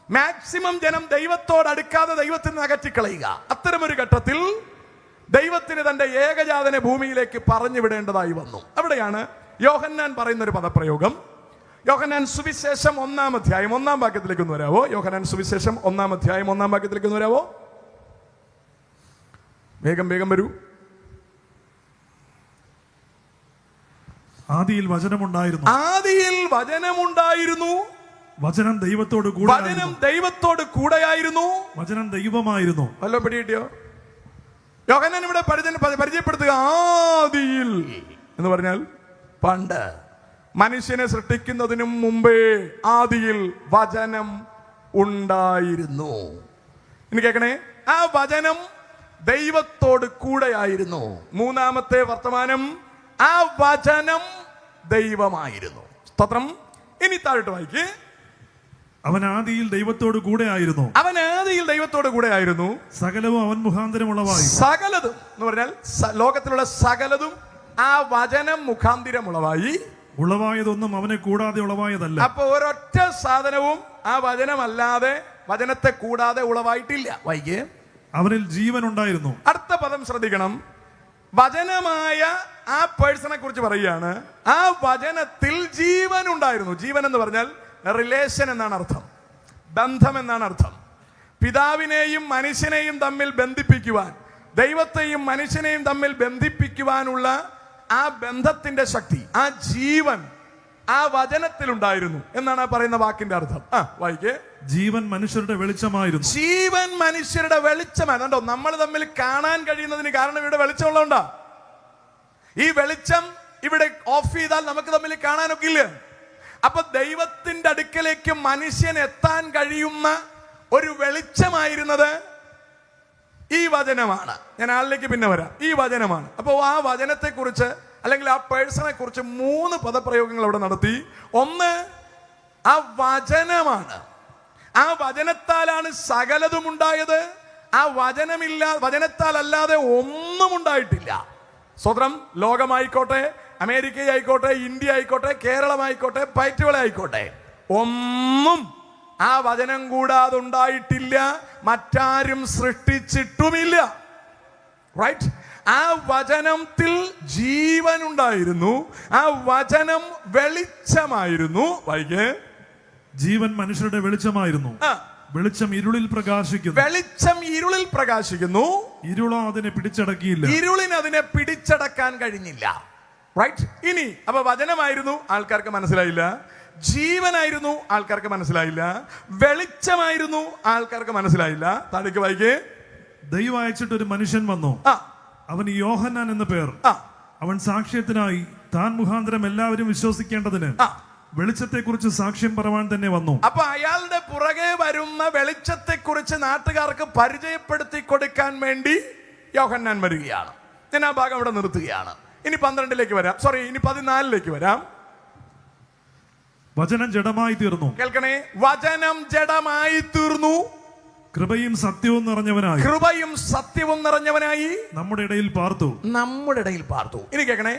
മാക്സിമം ജനം ദൈവത്തോട് അടുക്കാതെ ദൈവത്തിന് അകറ്റിക്കളയുക. അത്തരമൊരു ഘട്ടത്തിൽ ദൈവത്തിന് തന്റെ ഏകജാതനെ ഭൂമിയിലേക്ക് പറഞ്ഞു വിടേണ്ടതായി വന്നു. അവിടെയാണ് യോഹന്നാൻ പറയുന്ന ഒരു പദപ്രയോഗം. യോഹന്നാൻ സുവിശേഷം 1-ാം അധ്യായം 1-ാം വാക്യത്തിലേക്ക് ഒന്ന് വരാവോ? യോഹന്നാൻ സുവിശേഷം 1-ാം അധ്യായം 1-ാം വാക്യത്തിലേക്ക് ഒന്ന് വരാവോ? വേഗം വേഗം വരൂ. ആദിയിൽ വചനമുണ്ടായിരുന്നു, ആദിയിൽ വചനമുണ്ടായിരുന്നു, വചനം ദൈവത്തോട് കൂടെയായിരുന്നു, വചനം ദൈവമായിരുന്നു. വല്ലോ പിടികിട്ടിയോ? യോഹന്നാൻ ഇവിടെ പരിചയപ്പെടുത്തുക ആദിയിൽ എന്ന് പറഞ്ഞാൽ പണ്ട്, മനുഷ്യനെ സൃഷ്ടിക്കുന്നതിനും മുമ്പേ ആദിയിൽ വചനം ഉണ്ടായിരുന്നു. ഇനി കേൾക്കണേ, ആ വചനം ദൈവത്തോട് കൂടെയായിരുന്നു. 3-ാമത്തെ വർത്തമാനം, ആ വചനം ദൈവമായിരുന്നു. സ്തോത്രം. ഇനി താഴോട്ട് വായിക്ക്. അവൻ ആദിയിൽ ദൈവത്തോട് കൂടെയായിരുന്നു, അവൻ ആദിയിൽ ദൈവത്തോട് കൂടെയായിരുന്നു, സകലവും അവൻ മുഖാന്തരം ഉളവായി. സകലതും എന്ന് പറഞ്ഞാൽ ലോകത്തിലുള്ള സകലതും ആ വചനം മുഖാന്തരം ഉളവായി. ഉളവായതൊന്നും അവനെ കൂടാതെ ഉളവായതല്ല. അപ്പൊ ഒരൊറ്റ സാധനവും ആ വചനമല്ലാതെ, വചനത്തെ കൂടാതെ ഉളവായിട്ടില്ല. വൈകി. അവനിൽ ജീവൻ ഉണ്ടായിരുന്നു. അടുത്ത പദം ശ്രദ്ധിക്കണം. വചനമായ ആ പേഴ്സണെ കുറിച്ച് പറയുകയാണ്. ആ വചനത്തിൽ ജീവൻ ഉണ്ടായിരുന്നു. ജീവൻ എന്ന് പറഞ്ഞാൽ റിലേഷൻ എന്നാണ് അർത്ഥം, ബന്ധം എന്നാണ് അർത്ഥം. പിതാവിനെയും മനുഷ്യനെയും തമ്മിൽ ബന്ധിപ്പിക്കുവാൻ, ദൈവത്തെയും മനുഷ്യനെയും തമ്മിൽ ബന്ധിപ്പിക്കുവാനുള്ള ആ ബന്ധത്തിന്റെ ശക്തി, ആ ജീവൻ ആ വചനത്തിലുണ്ടായിരുന്നു എന്നാണ് പറയുന്ന വാക്കിന്റെ അർത്ഥം. വായിക്കേ. ജീവൻ മനുഷ്യരുടെ വെളിച്ചമായിരുന്നു. ജീവൻ മനുഷ്യരുടെ വെളിച്ചമാണ്. കണ്ടോ, നമ്മൾ തമ്മിൽ കാണാൻ കഴിയുന്നതിന് കാരണം ഇവിടെ വെളിച്ചമുള്ളതുകൊണ്ടാ. ഈ വെളിച്ചം ഇവിടെ ഓഫ് ചെയ്താൽ നമുക്ക് തമ്മിൽ കാണാനൊക്കെ ഇല്ല. അപ്പൊ ദൈവത്തിന്റെ അടുക്കലേക്ക് മനുഷ്യൻ എത്താൻ കഴിയുന്ന ഒരു വെളിച്ചമായിരുന്നത് ഈ വചനമാണ്. ഞാൻ ആളിലേക്ക് പിന്നെ വരാം. ഈ വചനമാണ്. അപ്പോൾ ആ വചനത്തെ കുറിച്ച് അല്ലെങ്കിൽ ആ പേഴ്സണെ കുറിച്ച് 3 പദപ്രയോഗങ്ങൾ അവിടെ നടത്തി. ഒന്ന്, ആ വചനമാണ്. ആ വചനത്താലാണ് സകലതും ഉണ്ടായത്. ആ വചനത്താൽ അല്ലാതെ ഒന്നും ഉണ്ടായിട്ടില്ല. സ്വതന്ത്രം ലോകമായിക്കോട്ടെ, അമേരിക്ക ആയിക്കോട്ടെ, ഇന്ത്യ ആയിക്കോട്ടെ, കേരളമായിക്കോട്ടെ, പയറ്റുകളെ ആയിക്കോട്ടെ, ഒന്നും ആ വചനം കൂടാതെ ഉണ്ടായിട്ടില്ല. മറ്റാരും സൃഷ്ടിച്ചിട്ടുമില്ല. റൈറ്റ്? ആ വചനത്തിൽ ജീവൻ ഉണ്ടായിരുന്നു, ആ വചനം വെളിച്ചമായിരുന്നു. വൈകെ ജീവൻ മനുഷ്യരുടെ വെളിച്ചമായിരുന്നു. വെളിച്ചം ഇരുളിൽ പ്രകാശിക്കുന്നു. വെളിച്ചം ഇരുളിൽ പ്രകാശിക്കുന്നു, ഇരുളോ അതിനെ പിടിച്ചടക്കിയില്ല. ഇരുളിന് അതിനെ പിടിച്ചടക്കാൻ കഴിഞ്ഞില്ല. റൈറ്റ്? ഇനി അപ്പൊ വചനമായിരുന്നു, ആൾക്കാർക്ക് മനസ്സിലായില്ല. ജീവനായിരുന്നു, ആൾക്കാർക്ക് മനസ്സിലായില്ല. വെളിച്ചമായിരുന്നു, ആൾക്കാർക്ക് മനസ്സിലായില്ല. താഴേക്ക് വായിക്കേ. ദൈവം അയച്ചിട്ട് ഒരു മനുഷ്യൻ വന്നു. അവന് യോഹന്നാൻ എന്ന പേർ. അവൻ സാക്ഷ്യത്തിനായി താൻ മുഖാന്തരം എല്ലാവരും വിശ്വസിക്കേണ്ടതിന് വെളിച്ചത്തെക്കുറിച്ച് സാക്ഷ്യം പറയാൻ തന്നെ വന്നു. അപ്പൊ അയാളുടെ പുറകെ വരുന്ന വെളിച്ചത്തെക്കുറിച്ച് നാട്ടുകാർക്ക് പരിചയപ്പെടുത്തി കൊടുക്കാൻ വേണ്ടി യോഹന്നാൻ വരികയാണ്. ഞാൻ ആ ഭാഗം അവിടെ നിർത്തുകയാണ്. ഇനി 12ലേക്ക് വരാം. ഇനി 14ലേക്ക് വരാം. വചനം ജഡമായി തീർന്നു. കേൾക്കണേ, വചനം ജഡമായി തീർന്നു, കൃപയും സത്യവും നിറഞ്ഞവനായി. കൃപയും സത്യവും നിറഞ്ഞവനായി നമ്മുടെ ഇടയിൽ പാർത്തു. നമ്മുടെ ഇടയിൽ പാർത്തു. ഇനി കേൾക്കണേ,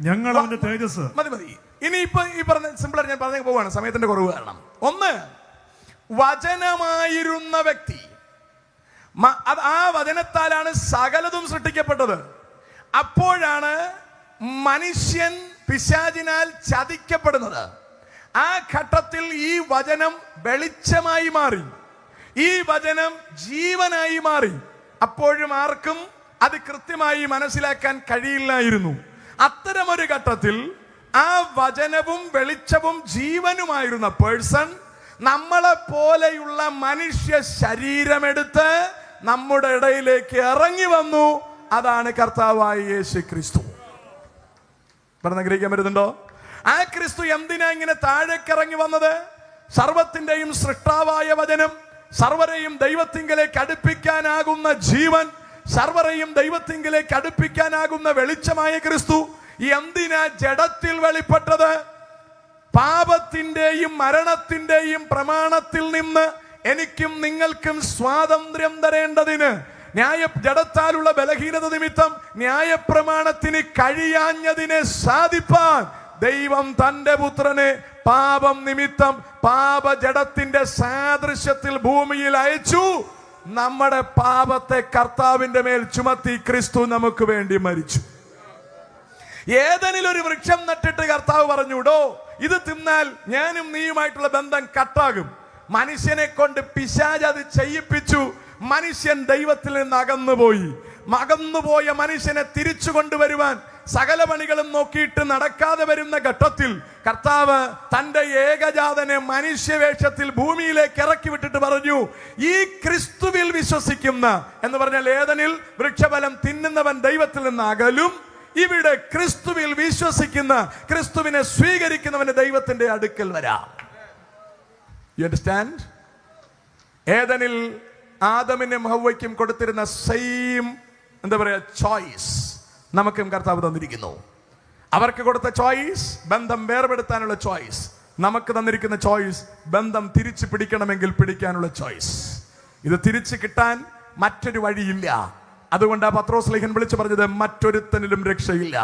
ഞങ്ങൾ അവന്റെ തേജസ്. മതി. ഇനി ഇപ്പൊ ഈ പറഞ്ഞ സിമ്പിളായിട്ട് ഞാൻ പറഞ്ഞു പോവാണ്, സമയത്തിന്റെ കുറവ് കാരണം. ഒന്ന്, വചനമായിരുന്ന വ്യക്തി, ആ വചനത്താലാണ് സകലതും സൃഷ്ടിക്കപ്പെട്ടത്. അപ്പോഴാണ് മനുഷ്യൻ പിശാചിനാൽ ചതിക്കപ്പെടുന്നത്. ആ ഘട്ടത്തിൽ ഈ വചനം വെളിച്ചമായി മാറി, ഈ വചനം ജീവനായി മാറി. അപ്പോഴും ആർക്കും അത് കൃത്യമായി മനസ്സിലാക്കാൻ കഴിയില്ലായിരുന്നു. അത്തരമൊരു ഘട്ടത്തിൽ ആ വചനവും വെളിച്ചവും ജീവനുമായിരുന്ന പേഴ്സൺ നമ്മളെ പോലെയുള്ള മനുഷ്യ ശരീരമെടുത്ത് നമ്മുടെ ഇടയിലേക്ക് ഇറങ്ങി വന്നു. അതാണ് കർത്താവായ യേശു ക്രിസ്തു. പറഞ്ഞ ഗ്രഹിക്കാൻ പറ്റുന്നുണ്ടോ? ആ ക്രിസ്തു എന്തിനാ ഇങ്ങനെ താഴേക്ക് ഇറങ്ങി വന്നത്? സർവത്തിന്റെയും സൃഷ്ടാവായ വചനം, സർവരെയും ദൈവത്തിങ്കലേക്ക് അടുപ്പിക്കാനാകുന്ന ജീവൻ, സർവരെയും ദൈവത്തിങ്കലേക്ക് അടുപ്പിക്കാനാകുന്ന വെളിച്ചമായ ക്രിസ്തു എന്തിനാ ജഡത്തിൽ വെളിപ്പെട്ടത്? പാപത്തിന്റെയും മരണത്തിന്റെയും പ്രമാണത്തിൽ നിന്ന് എനിക്കും നിങ്ങൾക്കും സ്വാതന്ത്ര്യം തരേണ്ടതിന്, ജഡത്താലുള്ള ബലഹീനത നിമിത്തം ന്യായപ്രമാണത്തിന് കഴിയാഞ്ഞതിനെ സാധിപ്പാൻ ദൈവം തന്റെ പുത്രനെ പാപം നിമിത്തം പാപജഡത്തിന്റെ സാദൃശ്യത്തിൽ ഭൂമിയിൽ അയച്ചു. നമ്മുടെ പാപത്തെ കർത്താവിന്റെ മേൽ ചുമത്തി ക്രിസ്തു നമുക്ക് വേണ്ടി മരിച്ചു. ഏതെനിൽ ഒരു വൃക്ഷം നട്ടിട്ട് കർത്താവ് പറഞ്ഞുടോ, ഇത് തിന്നാൽ ഞാനും നീയുമായിട്ടുള്ള ബന്ധം കട്ടാകും. മനുഷ്യനെ കൊണ്ട് പിശാച് അത് ചെയ്യിപ്പിച്ചു. മനുഷ്യൻ ദൈവത്തിൽ നിന്ന് അകന്നുപോയ മനുഷ്യനെ തിരിച്ചു കൊണ്ടുവരുവാൻ സകല പണികളും നോക്കിയിട്ട് നടക്കാതെ വരുന്ന ഘട്ടത്തിൽ കർത്താവ് തന്റെ ഏകജാതനെ മനുഷ്യവേഷത്തിൽ ഭൂമിയിലേക്ക് ഇറക്കി വിട്ടിട്ട് പറഞ്ഞു, ഈ ക്രിസ്തുവിൽ വിശ്വസിക്കുന്ന എന്ന് പറഞ്ഞാൽ ഏതെനിൽ വൃക്ഷഫലം തിന്നുന്നവൻ ദൈവത്തിൽ നിന്ന് അകലും. ഇവിടെ ക്രിസ്തുവിൽ വിശ്വസിക്കുന്ന, ക്രിസ്തുവിനെ സ്വീകരിക്കുന്നവന് ദൈവത്തിന്റെ അടുക്കൽ വരാം. You understand? ഏതെനിൽ ആദമിനും ഹവ്വയ്ക്കും കൊടുത്തിരുന്ന സെയിം ചോയ്സ് നമുക്കും കർത്താവ് തന്നിരിക്കുന്നു. അവർക്ക് കൊടുത്ത ചോയ്സ് ബന്ധം വേർപെടുത്താനുള്ള ചോയ്സ്, നമുക്ക് തന്നിരിക്കുന്ന ചോയ്സ് ബന്ധം തിരിച്ചു പിടിക്കണമെങ്കിൽ പിടിക്കാനുള്ള ചോയ്സ്. ഇത് തിരിച്ചു കിട്ടാൻ മറ്റൊരു വഴിയില്ല. അതുകൊണ്ട് പത്രോസ് ലേഖൻ വിളിച്ചു പറഞ്ഞത് മറ്റൊരുത്തനിലും രക്ഷയില്ല.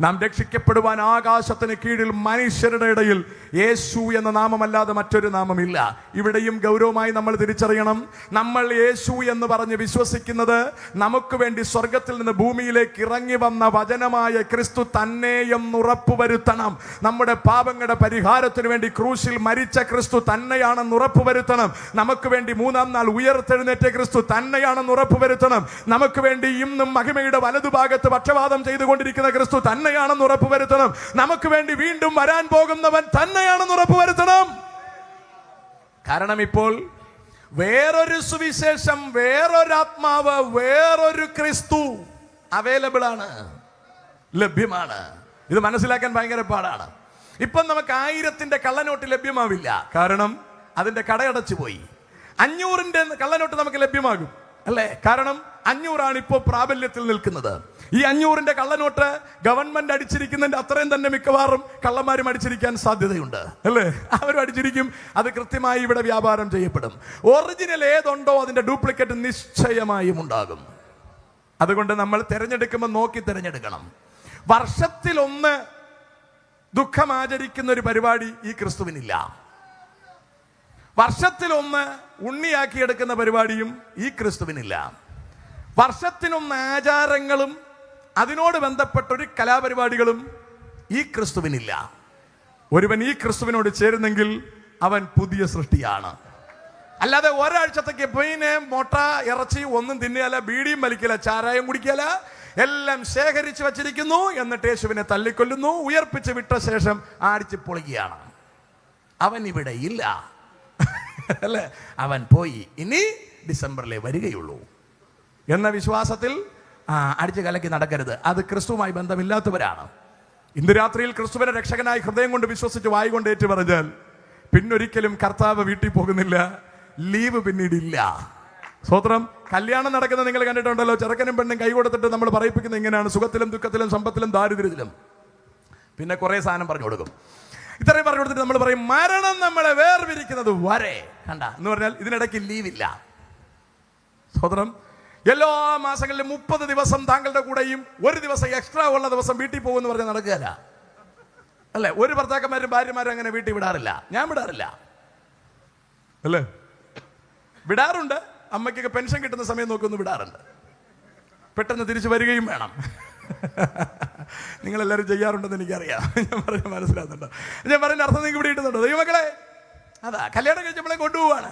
നാം രക്ഷിക്കപ്പെടുവാൻ ആകാശത്തിന് കീഴിൽ മനുഷ്യരുടെ ഇടയിൽ യേശു എന്ന നാമമല്ലാതെ മറ്റൊരു നാമമില്ല. ഇവിടെയും ഗൗരവമായി നമ്മൾ തിരിച്ചറിയണം, നമ്മൾ യേശു എന്ന് പറഞ്ഞ് വിശ്വസിക്കുന്നത് നമുക്ക് വേണ്ടി സ്വർഗത്തിൽ നിന്ന് ഭൂമിയിലേക്ക് ഇറങ്ങി വന്ന വചനമായ ക്രിസ്തു തന്നെ എന്നുറപ്പുവരുത്തണം. നമ്മുടെ പാപങ്ങളുടെ പരിഹാരത്തിന് വേണ്ടി ക്രൂശിൽ മരിച്ച ക്രിസ്തു തന്നെയാണെന്ന് ഉറപ്പുവരുത്തണം. നമുക്ക് വേണ്ടി മൂന്നാം നാൾ ഉയർത്തെഴുന്നേറ്റ ക്രിസ്തു തന്നെയാണെന്ന് ഉറപ്പുവരുത്തണം. നമുക്ക് വേണ്ടി ഇന്നും മഹിമയുടെ വലതുഭാഗത്ത് പക്ഷപാതം ചെയ്തുകൊണ്ടിരിക്കുന്ന ക്രിസ്തു തന്നെയാണെന്ന് ഉറപ്പുവരുത്തണം. നമുക്ക് വേണ്ടി വീണ്ടും വരാൻ പോകുന്നവൻ തന്നെയാണെന്ന് ഉറപ്പുവരുത്തണം. കാരണം ഇപ്പോൾ വേറൊരു സുവിശേഷം, വേറൊരാത്മാവ്, വേറൊരു ക്രിസ്തു അവൈലബിൾ ആണ്, ലഭ്യമാണ്. ഇത് മനസ്സിലാക്കാൻ ഭയങ്കര പാടാണ്. ഇപ്പം നമുക്ക് 1000ന്റെ കള്ളനോട്ട് ലഭ്യമാവില്ല, കാരണം അതിന്റെ കടയടച്ചു പോയി. 500ന്റെ കള്ളനോട്ട് നമുക്ക് ലഭ്യമാകും അല്ലേ? കാരണം 500 ഇപ്പോൾ പ്രാബല്യത്തിൽ നിൽക്കുന്നത്. ഈ 500ന്റെ കള്ളനോട്ട് ഗവൺമെന്റ് അടിച്ചിരിക്കുന്നതിന്റെ അത്രയും തന്നെ മിക്കവാറും കള്ളന്മാരും അടിച്ചിരിക്കാൻ സാധ്യതയുണ്ട് അല്ലേ? അവരും അടിച്ചിരിക്കും. അത് കൃത്യമായി ഇവിടെ വ്യാപാരം ചെയ്യപ്പെടും. ഒറിജിനൽ ഏതുണ്ടോ അതിന്റെ ഡ്യൂപ്ലിക്കേറ്റ് നിശ്ചയമായും ഉണ്ടാകും. അതുകൊണ്ട് നമ്മൾ തിരഞ്ഞെടുക്കുമ്പോൾ നോക്കി തിരഞ്ഞെടുക്കണം. വർഷത്തിലൊന്ന് ദുഃഖം ആചരിക്കുന്ന ഒരു പരിപാടി ഈ ക്രിസ്തുവിനില്ല. വർഷത്തിലൊന്ന് ഉണ്ണിയാക്കിയെടുക്കുന്ന പരിപാടിയും ഈ ക്രിസ്തുവിനില്ല. വർഷത്തിനൊന്ന് ആചാരങ്ങളും അതിനോട് ബന്ധപ്പെട്ടൊരു കലാപരിപാടികളും ഈ ക്രിസ്തുവിനില്ല. ഒരുവൻ ഈ ക്രിസ്തുവിനോട് ചേരുന്നെങ്കിൽ അവൻ പുതിയ സൃഷ്ടിയാണ്. അല്ലാതെ ഒരാഴ്ചത്തേക്ക് പിന്നെ മുട്ട ഇറച്ചി ഒന്നും തിന്നുകയല്ല, ബീഡിയും വലിക്കല, ചാരായം കുടിക്കല, എല്ലാം ശേഖരിച്ചു വച്ചിരിക്കുന്നു. എന്നിട്ട് യേശുവിനെ തല്ലിക്കൊല്ലുന്നു, ഉയർപ്പിച്ച് വിട്ട ശേഷം ആടിച്ച് പൊളിക്കുകയാണ്. അവൻ ഇവിടെ ഇല്ല അല്ലേ, അവൻ പോയി, ഇനി ഡിസംബറിലേ വരികയുള്ളൂ എന്ന വിശ്വാസത്തിൽ അടിച്ചു കലക്കി നടക്കരുത്. അത് ക്രിസ്തുവുമായി ബന്ധമില്ലാത്തവരാണ്. ഇന്ന് രാത്രിയിൽ ക്രിസ്തുവിനെ രക്ഷകനായി ഹൃദയം കൊണ്ട് വിശ്വസിച്ച് വായി കൊണ്ട് ഏറ്റു പറഞ്ഞാൽ പിന്നൊരിക്കലും കർത്താവ് വീട്ടിൽ പോകുന്നില്ല, ലീവ് പിന്നീടില്ല. സ്വത്രം. കല്യാണം നടക്കുന്ന നിങ്ങൾ കണ്ടിട്ടുണ്ടല്ലോ, ചെറുക്കനും പെണ്ണും കൈ കൊടുത്തിട്ട് നമ്മൾ പറയിപ്പിക്കുന്നത് ഇങ്ങനെയാണ്: സുഖത്തിലും ദുഃഖത്തിലും സമ്പത്തിലും ദാരിദ്ര്യത്തിലും. പിന്നെ കുറെ സാധനം പറഞ്ഞു കൊടുക്കും. ഇത്രയും പറഞ്ഞു കൊടുത്തിട്ട് നമ്മൾ പറയും മരണം നമ്മളെ വേർപിരിക്കുന്നത് വരെ. കണ്ട എന്ന് പറഞ്ഞാൽ ഇതിനിടയ്ക്ക് ലീവില്ല. സ്വത്രം. എല്ലാ മാസങ്ങളിലും 30 ദിവസം താങ്കളുടെ കൂടെയും 1 ദിവസം എക്സ്ട്രാ ഉള്ള ദിവസം വീട്ടിൽ പോകുമെന്ന് പറഞ്ഞാൽ നടക്കുകയല്ല അല്ലേ? ഒരു ഭർത്താക്കന്മാരും ഭാര്യമാരും അങ്ങനെ വീട്ടിൽ വിടാറില്ല. ഞാൻ വിടാറില്ല അല്ലേ? വിടാറുണ്ട്. അമ്മയ്ക്കൊക്കെ പെൻഷൻ കിട്ടുന്ന സമയം നോക്കി ഒന്ന് വിടാറുണ്ട്. പെട്ടെന്ന് തിരിച്ചു വരികയും വേണം. നിങ്ങളെല്ലാവരും ചെയ്യാറുണ്ടെന്ന് എനിക്കറിയാം. ഞാൻ പറഞ്ഞ മനസ്സിലാകുന്നുണ്ടോ? ഞാൻ പറയുന്ന അർത്ഥം നിങ്ങൾക്ക് ഇവിടെ കിട്ടുന്നുണ്ടോ? ദൈവമക്കളെ, അതാ കല്യാണം കഴിച്ച് നമ്മളെ കൊണ്ടുപോവാണ്.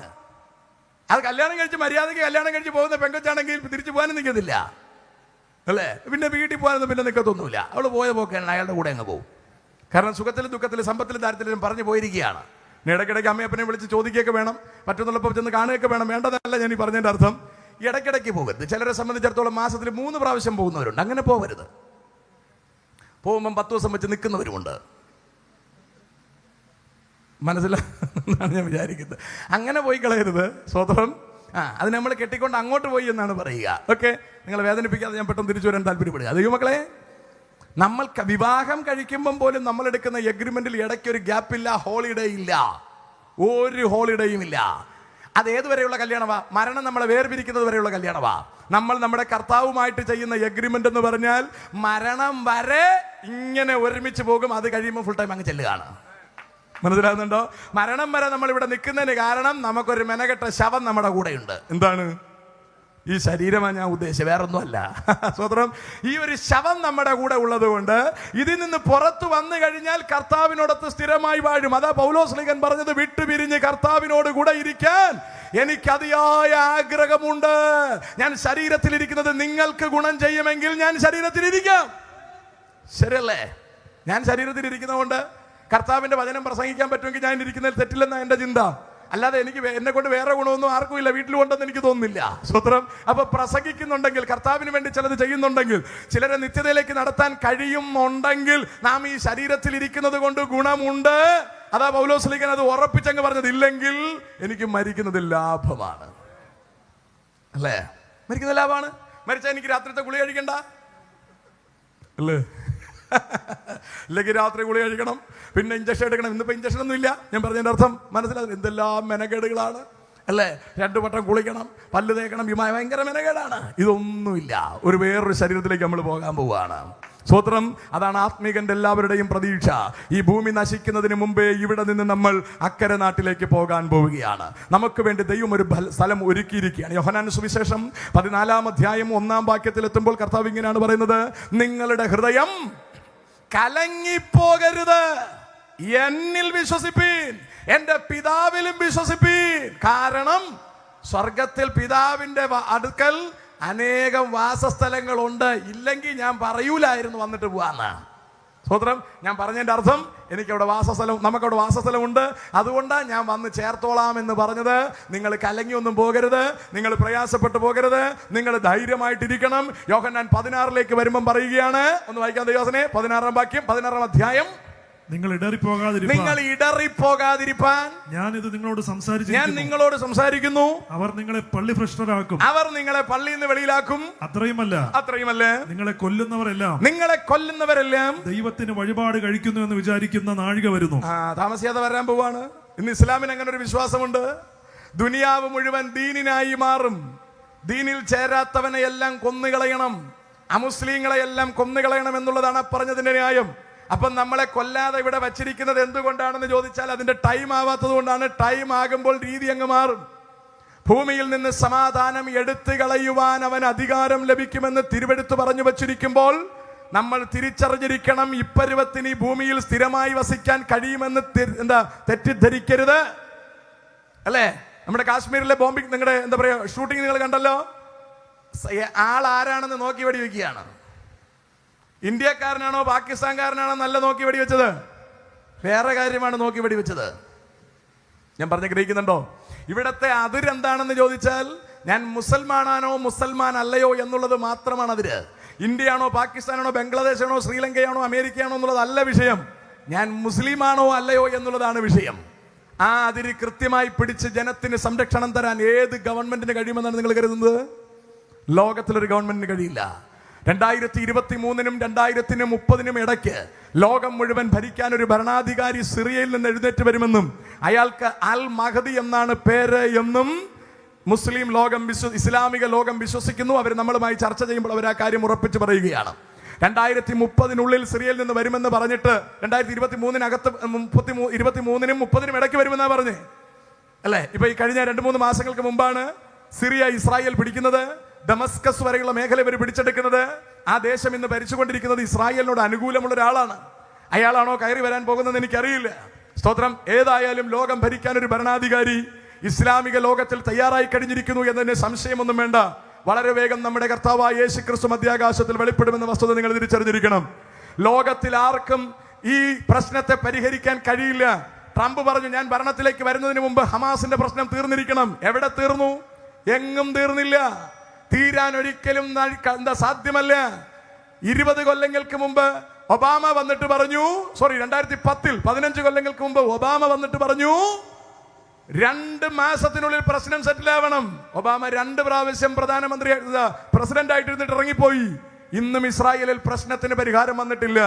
അത് കല്യാണം കഴിച്ച് മര്യാദയ്ക്ക് കല്യാണം കഴിച്ച് പോകുന്ന പെങ്കൊച്ചാണെങ്കിൽ തിരിച്ചു പോകാനും നിൽക്കത്തില്ല അല്ലേ? പിന്നെ വീട്ടിൽ പോകാനൊന്നും പിന്നെ നിൽക്കത്തൊന്നുമില്ല. അവൾ പോയ പോക്കാണ്, അയാളുടെ കൂടെ അങ്ങ് പോകും. കാരണം സുഖത്തിലും ദുഃഖത്തിലും സമ്പത്തിലും ദാരിദ്ര്യത്തിലും പറഞ്ഞു പോയിരിക്കുകയാണ്. ഇടയ്ക്കിടയ്ക്ക് അമ്മയപ്പനെ വിളിച്ച് ചോദിക്കുകയൊക്കെ വേണം, മറ്റൊന്നുള്ളപ്പോൾ ചെന്ന് കാണുകയൊക്കെ വേണം. വേണ്ടതല്ല ഞാൻ ഈ പറഞ്ഞതിൻ്റെ അർത്ഥം. ഇടയ്ക്കിടയ്ക്ക് പോകരുത്. ചിലരെ സംബന്ധിച്ചിടത്തോളം മാസത്തിൽ 3 പ്രാവശ്യം പോകുന്നവരുണ്ട്. അങ്ങനെ പോകരുത്. പോകുമ്പം 10 ദിവസം വെച്ച് നിൽക്കുന്നവരുമുണ്ട്. മനസ്സിലാണെന്നാണ് ഞാൻ വിചാരിക്കുന്നത്. അങ്ങനെ പോയി കളയരുത്. സ്വതന്ത്രം. അത് നമ്മൾ കെട്ടിക്കൊണ്ട് അങ്ങോട്ട് പോയി എന്നാണ് പറയുക. ഓക്കെ, നിങ്ങൾ വേദനിപ്പിക്കാതെ ഞാൻ പെട്ടെന്ന് തിരിച്ചു വരാൻ താല്പര്യപ്പെടുക. അതെയോ മക്കളെ, നമ്മൾ വിവാഹം കഴിക്കുമ്പം പോലും നമ്മൾ എടുക്കുന്ന എഗ്രിമെന്റിൽ ഇടയ്ക്ക് ഒരു ഗ്യാപ്പില്ല, ഹോളിഡേ ഇല്ല, ഒരു ഹോളിഡേയും ഇല്ല. അത് ഏതുവരെയുള്ള കല്യാണമാ? മരണം നമ്മളെ വേർപിരിക്കുന്നത് വരെയുള്ള കല്യാണമാ. നമ്മൾ നമ്മുടെ കർത്താവുമായിട്ട് ചെയ്യുന്ന എഗ്രിമെന്റ് എന്ന് പറഞ്ഞാൽ മരണം വരെ ഇങ്ങനെ ഒരുമിച്ച് പോകും. അത് കഴിയുമ്പോൾ ഫുൾ ടൈം അങ്ങ് ചെല്ലുകയാണ്. മനസ്സിലാകുന്നുണ്ടോ? മരണം വരെ നമ്മൾ ഇവിടെ നിൽക്കുന്നതിന് കാരണം നമുക്കൊരു മെനകെട്ട ശവം നമ്മുടെ കൂടെയുണ്ട്. എന്താണ്? ഈ ശരീരമാണ് ഞാൻ ഉദ്ദേശിച്ചത്, വേറൊന്നുമല്ല. സ്വതന്ത്രം. ഈ ഒരു ശവം നമ്മുടെ കൂടെ ഉള്ളത് കൊണ്ട് ഇതിൽ നിന്ന് പുറത്തു വന്നു കഴിഞ്ഞാൽ കർത്താവിനോടൊത്ത് സ്ഥിരമായി വാഴും. അതാ പൗലോസ്ലീഹൻ പറഞ്ഞത്, വിട്ടുപിരിഞ്ഞ് കർത്താവിനോട് കൂടെ ഇരിക്കാൻ എനിക്ക് അതിയായ ആഗ്രഹമുണ്ട്. ഞാൻ ശരീരത്തിലിരിക്കുന്നത് നിങ്ങൾക്ക് ഗുണം ചെയ്യുമെങ്കിൽ ഞാൻ ശരീരത്തിലിരിക്കാം. ശരിയല്ലേ? ഞാൻ ശരീരത്തിലിരിക്കുന്നതുകൊണ്ട് കർത്താവിന്റെ വചനം പ്രസംഗിക്കാൻ പറ്റുമെങ്കിൽ ഞാൻ ഇരിക്കുന്നതിൽ തെറ്റില്ലെന്നാണ് എൻ്റെ ചിന്ത. അല്ലാതെ എന്നെ കൊണ്ട് വേറെ ഗുണമൊന്നും ആർക്കും ഇല്ല, വീട്ടിലുണ്ടെന്ന് എനിക്ക് തോന്നുന്നില്ല. സ്വത്രം. അപ്പൊ പ്രസംഗിക്കുന്നുണ്ടെങ്കിൽ, കർത്താവിന് വേണ്ടി ചിലത് ചെയ്യുന്നുണ്ടെങ്കിൽ, ചിലരെ നിത്യതയിലേക്ക് നടത്താൻ കഴിയുന്നുണ്ടെങ്കിൽ നാം ഈ ശരീരത്തിൽ ഇരിക്കുന്നത് കൊണ്ട് ഗുണമുണ്ട്. അതാ പൗലോസ്ലീഹൻ അത് ഉറപ്പിച്ചങ്ങ് പറഞ്ഞത്. ഇല്ലെങ്കിൽ എനിക്ക് മരിക്കുന്നത് ലാഭമാണ്. അല്ലേ? മരിക്കുന്നത് ലാഭമാണ്. മരിച്ചാൽ എനിക്ക് രാത്രിത്തെ ഗുളിക കഴിക്കണ്ട അല്ലേ? ഇല്ലെങ്കിൽ രാത്രി ഗുളിക കഴിക്കണം, പിന്നെ ഇഞ്ചക്ഷൻ എടുക്കണം. ഇന്നിപ്പോ ഇഞ്ചക്ഷൻ ഒന്നും ഇല്ല. ഞാൻ പറഞ്ഞതിന്റെ അർത്ഥം മനസ്സിലാകും. എന്തെല്ലാം മെനകേടുകളാണ് അല്ലേ? 2 വട്ടം കുളിക്കണം, പല്ല് തേക്കണം, ഭയങ്കര മെനകേടാണ്. ഇതൊന്നുമില്ല. ഒരു വേറൊരു ശരീരത്തിലേക്ക് നമ്മൾ പോകാൻ പോവുകയാണ്. സ്വത്രം. അതാണ് ആത്മീകന്റെ എല്ലാവരുടെയും പ്രതീക്ഷ. ഈ ഭൂമി നശിക്കുന്നതിന് മുമ്പേ ഇവിടെ നിന്ന് നമ്മൾ അക്കരെ നാട്ടിലേക്ക് പോകാൻ പോവുകയാണ്. നമുക്ക് വേണ്ടി ദൈവം ഒരു സ്ഥലം ഒരുക്കിയിരിക്കുകയാണ്. യോഹന്നാൻ സുവിശേഷം 14-ാം അധ്യായം 1-ാം വാക്യത്തിൽ എത്തുമ്പോൾ കർത്താവ് ഇങ്ങനെയാണ് പറയുന്നത്: നിങ്ങളുടെ ഹൃദയം കലങ്ങിപ്പോകരുത്, എന്നിൽ വിശ്വസിപ്പീൻ, എന്റെ പിതാവിലും വിശ്വസിപ്പീൻ. കാരണം സ്വർഗത്തിൽ പിതാവിന്റെ അടുക്കൽ അനേകം വാസസ്ഥലങ്ങളുണ്ട്. ഇല്ലെങ്കിൽ ഞാൻ പറയൂലായിരുന്നു വന്നിട്ട് പോവാന്ന്. സ്വതന്ത്രം. ഞാൻ പറഞ്ഞതിന്റെ അർത്ഥം എനിക്കവിടെ വാസസ്ഥലം, നമുക്കവിടെ വാസസ്ഥലമുണ്ട്, അതുകൊണ്ടാണ് ഞാൻ വന്ന് ചേർത്തോളാം എന്ന് പറഞ്ഞത്. നിങ്ങൾ കലങ്ങിയൊന്നും പോകരുത്, നിങ്ങൾ പ്രയാസപ്പെട്ടു പോകരുത്, നിങ്ങൾ ധൈര്യമായിട്ടിരിക്കണം. യോഹന്നാൻ 16-ലേക്ക് വരുമ്പം പറയുകയാണ്, ഒന്ന് വായിക്കാൻ ദൈവസനെ, 16-ാം വാക്യം, 16-ാം അധ്യായം. നിങ്ങൾ ഇടറിപ്പോകാതിരിപ്പാൻ ഞാൻ നിങ്ങളോട് സംസാരിക്കുന്നു. അവർ നിങ്ങളെ പള്ളിഭ്രഷ്ടരാക്കും, അവർ നിങ്ങളെ പള്ളിയിൽ നിന്ന് വെളിയിലാക്കും. അത്രയുമല്ല നിങ്ങളെ കൊല്ലുന്നവരെല്ലാം ദൈവത്തിന് വഴിപാട് കഴിക്കുന്നു എന്ന് വിചാരിക്കുന്ന നാഴിക വരുന്നു. താമസിയാതെ വരാൻ പോവാണ്. ഇന്ന് ഇസ്ലാമിന് അങ്ങനെ ഒരു വിശ്വാസമുണ്ട്. ദുനിയാവ് മുഴുവൻ ദീനിനായി മാറും. ദീനിൽ ചേരാത്തവനെ എല്ലാം കൊന്നുകളയണം, അമുസ്ലിങ്ങളെ എല്ലാം കൊന്നുകളയണം എന്നുള്ളതാണ് പറഞ്ഞതിന്റെ ന്യായം. അപ്പം നമ്മളെ കൊല്ലാതെ ഇവിടെ വച്ചിരിക്കുന്നത് എന്തുകൊണ്ടാണെന്ന് ചോദിച്ചാൽ അതിന്റെ ടൈം ആവാത്തത് കൊണ്ടാണ്. ടൈം ആകുമ്പോൾ രീതി അങ്ങ് മാറും. ഭൂമിയിൽ നിന്ന് സമാധാനം എടുത്തു കളയുവാൻ അവൻ അധികാരം ലഭിക്കുമെന്ന് തിരുവെടുത്ത് പറഞ്ഞു വച്ചിരിക്കുമ്പോൾ നമ്മൾ തിരിച്ചറിഞ്ഞിരിക്കണം, ഇപ്പരുവത്തിന് ഈ ഭൂമിയിൽ സ്ഥിരമായി വസിക്കാൻ കഴിയുമെന്ന് തെറ്റിദ്ധരിക്കരുത്. അല്ലേ? നമ്മുടെ കാശ്മീരിലെ ബോംബിംഗ്, നിങ്ങളുടെ എന്താ പറയാ ഷൂട്ടിംഗ് നിങ്ങൾ കണ്ടല്ലോ. ആൾ ആരാണെന്ന് നോക്കി വെടിവെക്കുകയാണ്. ഇന്ത്യക്കാരനാണോ പാകിസ്ഥാൻകാരനാണോ നല്ല നോക്കി വെടിവെച്ചത്? വേറെ കാര്യമാണ് നോക്കി വെടിവെച്ചത്. ഞാൻ പറഞ്ഞ ഗ്രഹിക്കുന്നുണ്ടോ? ഇവിടത്തെ അതിരെന്താണെന്ന് ചോദിച്ചാൽ ഞാൻ മുസൽമാനാണോ മുസൽമാൻ അല്ലയോ എന്നുള്ളത് മാത്രമാണ് അതിര്. ഇന്ത്യയാണോ പാകിസ്ഥാനാണോ ബംഗ്ലാദേശാണോ ശ്രീലങ്കയാണോ അമേരിക്കയാണോ എന്നുള്ളതല്ല വിഷയം. ഞാൻ മുസ്ലിമാണോ അല്ലയോ എന്നുള്ളതാണ് വിഷയം. ആ അതിര് കൃത്യമായി പിടിച്ച് ജനത്തിന് സംരക്ഷണം തരാൻ ഏത് ഗവൺമെന്റിന് കഴിയുമെന്നാണ് നിങ്ങൾ കരുതുന്നത്? ലോകത്തിലൊരു ഗവൺമെന്റിന് കഴിയില്ല. 2023-നും 2030-നും ഇടയ്ക്ക് ലോകം മുഴുവൻ ഭരിക്കാൻ ഒരു ഭരണാധികാരി സിറിയയിൽ നിന്ന് എഴുന്നേറ്റ് വരുമെന്നും അയാൾക്ക് അൽ മഹദി എന്നാണ് പേര് എന്നും മുസ്ലിം ലോകം ഇസ്ലാമിക ലോകം വിശ്വസിക്കുന്നു. അവർ നമ്മളുമായി ചർച്ച ചെയ്യുമ്പോൾ അവർ ആ കാര്യം ഉറപ്പിച്ച് പറയുകയാണ്. 2030-നുള്ളിൽ സിറിയയിൽ നിന്ന് വരുമെന്ന് പറഞ്ഞിട്ട് 2023-നകത്ത് 23-നും 30-നും ഇടയ്ക്ക് വരുമെന്നാ പറഞ്ഞേ അല്ലേ? ഇപ്പൊ ഈ കഴിഞ്ഞ 2-3 മാസങ്ങൾക്ക് മുമ്പാണ് സിറിയ ഇസ്രായേൽ പിടിക്കുന്നത്. ഡമസ്കസ് വരെയുള്ള മേഖല ഇവർ പിടിച്ചെടുക്കുന്നത്. ആ ദേശം ഇന്ന് ഭരിച്ചുകൊണ്ടിരിക്കുന്നത് ഇസ്രായേലിനോട് അനുകൂലമുള്ള ഒരാളാണ്. അയാളാണോ കയറി വരാൻ പോകുന്നത് എനിക്കറിയില്ല. സ്തോത്രം. ഏതായാലും ലോകം ഭരിക്കാൻ ഒരു ഭരണാധികാരി ഇസ്ലാമിക ലോകത്തിൽ തയ്യാറായി കഴിഞ്ഞിരിക്കുന്നു എന്നതിന് സംശയമൊന്നും വേണ്ട. വളരെ വേഗം നമ്മുടെ കർത്താവായ യേശു ക്രിസ്തു മധ്യാകാശത്തിൽ വെളിപ്പെടുമെന്ന വസ്തുത നിങ്ങൾ തിരിച്ചറിഞ്ഞിരിക്കണം. ലോകത്തിൽ ആർക്കും ഈ പ്രശ്നത്തെ പരിഹരിക്കാൻ കഴിയില്ല. ട്രംപ് പറഞ്ഞു, ഞാൻ ഭരണത്തിലേക്ക് വരുന്നതിന് മുമ്പ് ഹമാസിന്റെ പ്രശ്നം തീർന്നിരിക്കണം. എവിടെ തീർന്നു? എങ്ങും തീർന്നില്ല. തീരാൻ ഒരിക്കലും സാധ്യമല്ല. 20 കൊല്ലങ്ങൾക്ക് മുമ്പ് ഒബാമ വന്നിട്ട് പറഞ്ഞു, 2010 15 കൊല്ലങ്ങൾക്ക് മുമ്പ് ഒബാമ വന്നിട്ട് പറഞ്ഞു 2 മാസത്തിനുള്ളിൽ പ്രശ്നം സെറ്റിൽ ആവണം. ഒബാമ 2 പ്രാവശ്യം പ്രധാനമന്ത്രി പ്രസിഡന്റ് ആയിട്ടിരുന്നിട്ട് ഇറങ്ങിപ്പോയി. ഇന്നും ഇസ്രായേലിൽ പ്രശ്നത്തിന് പരിഹാരം വന്നിട്ടില്ല.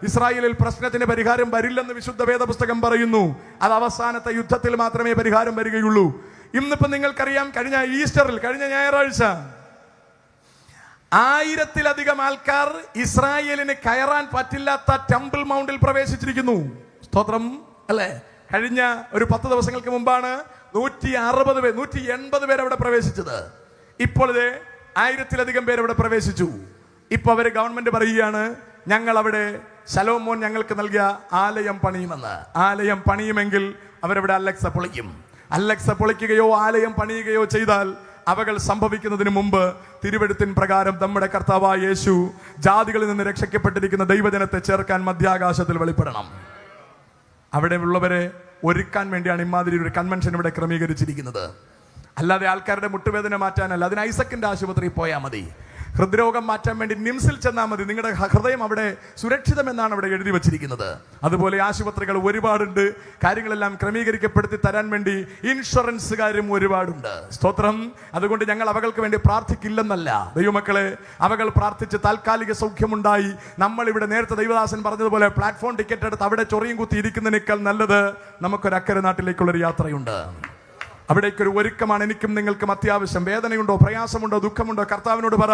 ഇസ്രായേലിൽ പ്രശ്നത്തിന് പരിഹാരം വരില്ലെന്ന് വിശുദ്ധ വേദപുസ്തകം പറയുന്നു. അത് അവസാനത്തെ യുദ്ധത്തിൽ മാത്രമേ പരിഹാരം വരികയുള്ളൂ. ഇന്നിപ്പോ നിങ്ങൾക്കറിയാം, കഴിഞ്ഞ ഈസ്റ്ററിൽ, കഴിഞ്ഞ ഞായറാഴ്ച 1000-ലധികം ആൾക്കാർ ഇസ്രായേലിന് കയറാൻ പറ്റില്ലാത്ത ടെമ്പിൾ മൗണ്ടിൽ പ്രവേശിച്ചിരിക്കുന്നു. സ്തോത്രം അല്ലേ? കഴിഞ്ഞ ഒരു 10 ദിവസങ്ങൾക്ക് മുമ്പാണ് 180 പേര് അവിടെ പ്രവേശിച്ചത്. ഇപ്പോൾ 1000-ലധികം പേര് അവിടെ പ്രവേശിച്ചു. ഇപ്പൊ അവര് ഗവൺമെന്റ് പറയുകയാണ്, ഞങ്ങൾ അവിടെ ശലോമോൻ ഞങ്ങൾക്ക് നൽകിയ ആലയം പണിയുമെന്ന്. ആലയം പണിയുമെങ്കിൽ അവരവിടെ അലക്സ പൊളിക്കും. അലക്സ പൊളിക്കുകയോ ആലയം പണിയുകയോ ചെയ്താൽ അവകൾ സംഭവിക്കുന്നതിന് മുമ്പ് തിരുവെഴുത്തിൻ പ്രകാരം നമ്മുടെ കർത്താവായ യേശു ജാതികളിൽ നിന്ന് രക്ഷിക്കപ്പെട്ടിരിക്കുന്ന ദൈവജനത്തെ ചേർക്കാൻ മധ്യാകാശത്തിൽ വെളിപ്പെടണം. അവിടെ ഉള്ളവരെ ഒരുക്കാൻ വേണ്ടിയാണ് ഇമാതിരി ഒരു കൺവെൻഷൻ ഇവിടെ ക്രമീകരിച്ചിരിക്കുന്നത്. അല്ലാതെ ആൾക്കാരുടെ മുട്ടുവേദന മാറ്റാനല്ല. അതിന് ഐസക്കിന്റെ ആശുപത്രിയിൽ പോയാൽ മതി. ഹൃദ്രോഗം മാറ്റാൻ വേണ്ടി നിംസിൽ ചെന്നാൽ മതി. നിങ്ങളുടെ ഹൃദയം അവിടെ സുരക്ഷിതമെന്നാണ് അവിടെ എഴുതി വച്ചിരിക്കുന്നത്. അതുപോലെ ആശുപത്രികൾ ഒരുപാടുണ്ട്. കാര്യങ്ങളെല്ലാം ക്രമീകരിക്കപ്പെടുത്തി തരാൻ വേണ്ടി ഇൻഷുറൻസുകാരും ഒരുപാടുണ്ട്. സ്തോത്രം. അതുകൊണ്ട് ഞങ്ങൾ അവകൾക്ക് വേണ്ടി പ്രാർത്ഥിക്കില്ലെന്നല്ല. ദൈവമക്കളെ, അവകൾ പ്രാർത്ഥിച്ച് താൽക്കാലിക സൗഖ്യമുണ്ടായി നമ്മൾ ഇവിടെ നേരത്തെ ദൈവദാസൻ പറഞ്ഞതുപോലെ പ്ലാറ്റ്ഫോം ടിക്കറ്റ് എടുത്ത് അവിടെ ചൊറിയും കുത്തി ഇരിക്കുന്നതിനേക്കാൾ നല്ലത് നമുക്കൊരു അക്കരെ നാട്ടിലേക്കുള്ളൊരു യാത്രയുണ്ട്. അവിടേക്കൊരു ഒരുക്കമാണ് എനിക്കും നിങ്ങൾക്കും അത്യാവശ്യം. വേദനയുണ്ടോ, പ്രയാസമുണ്ടോ, ദുഃഖമുണ്ടോ, കർത്താവിനോട് പറ.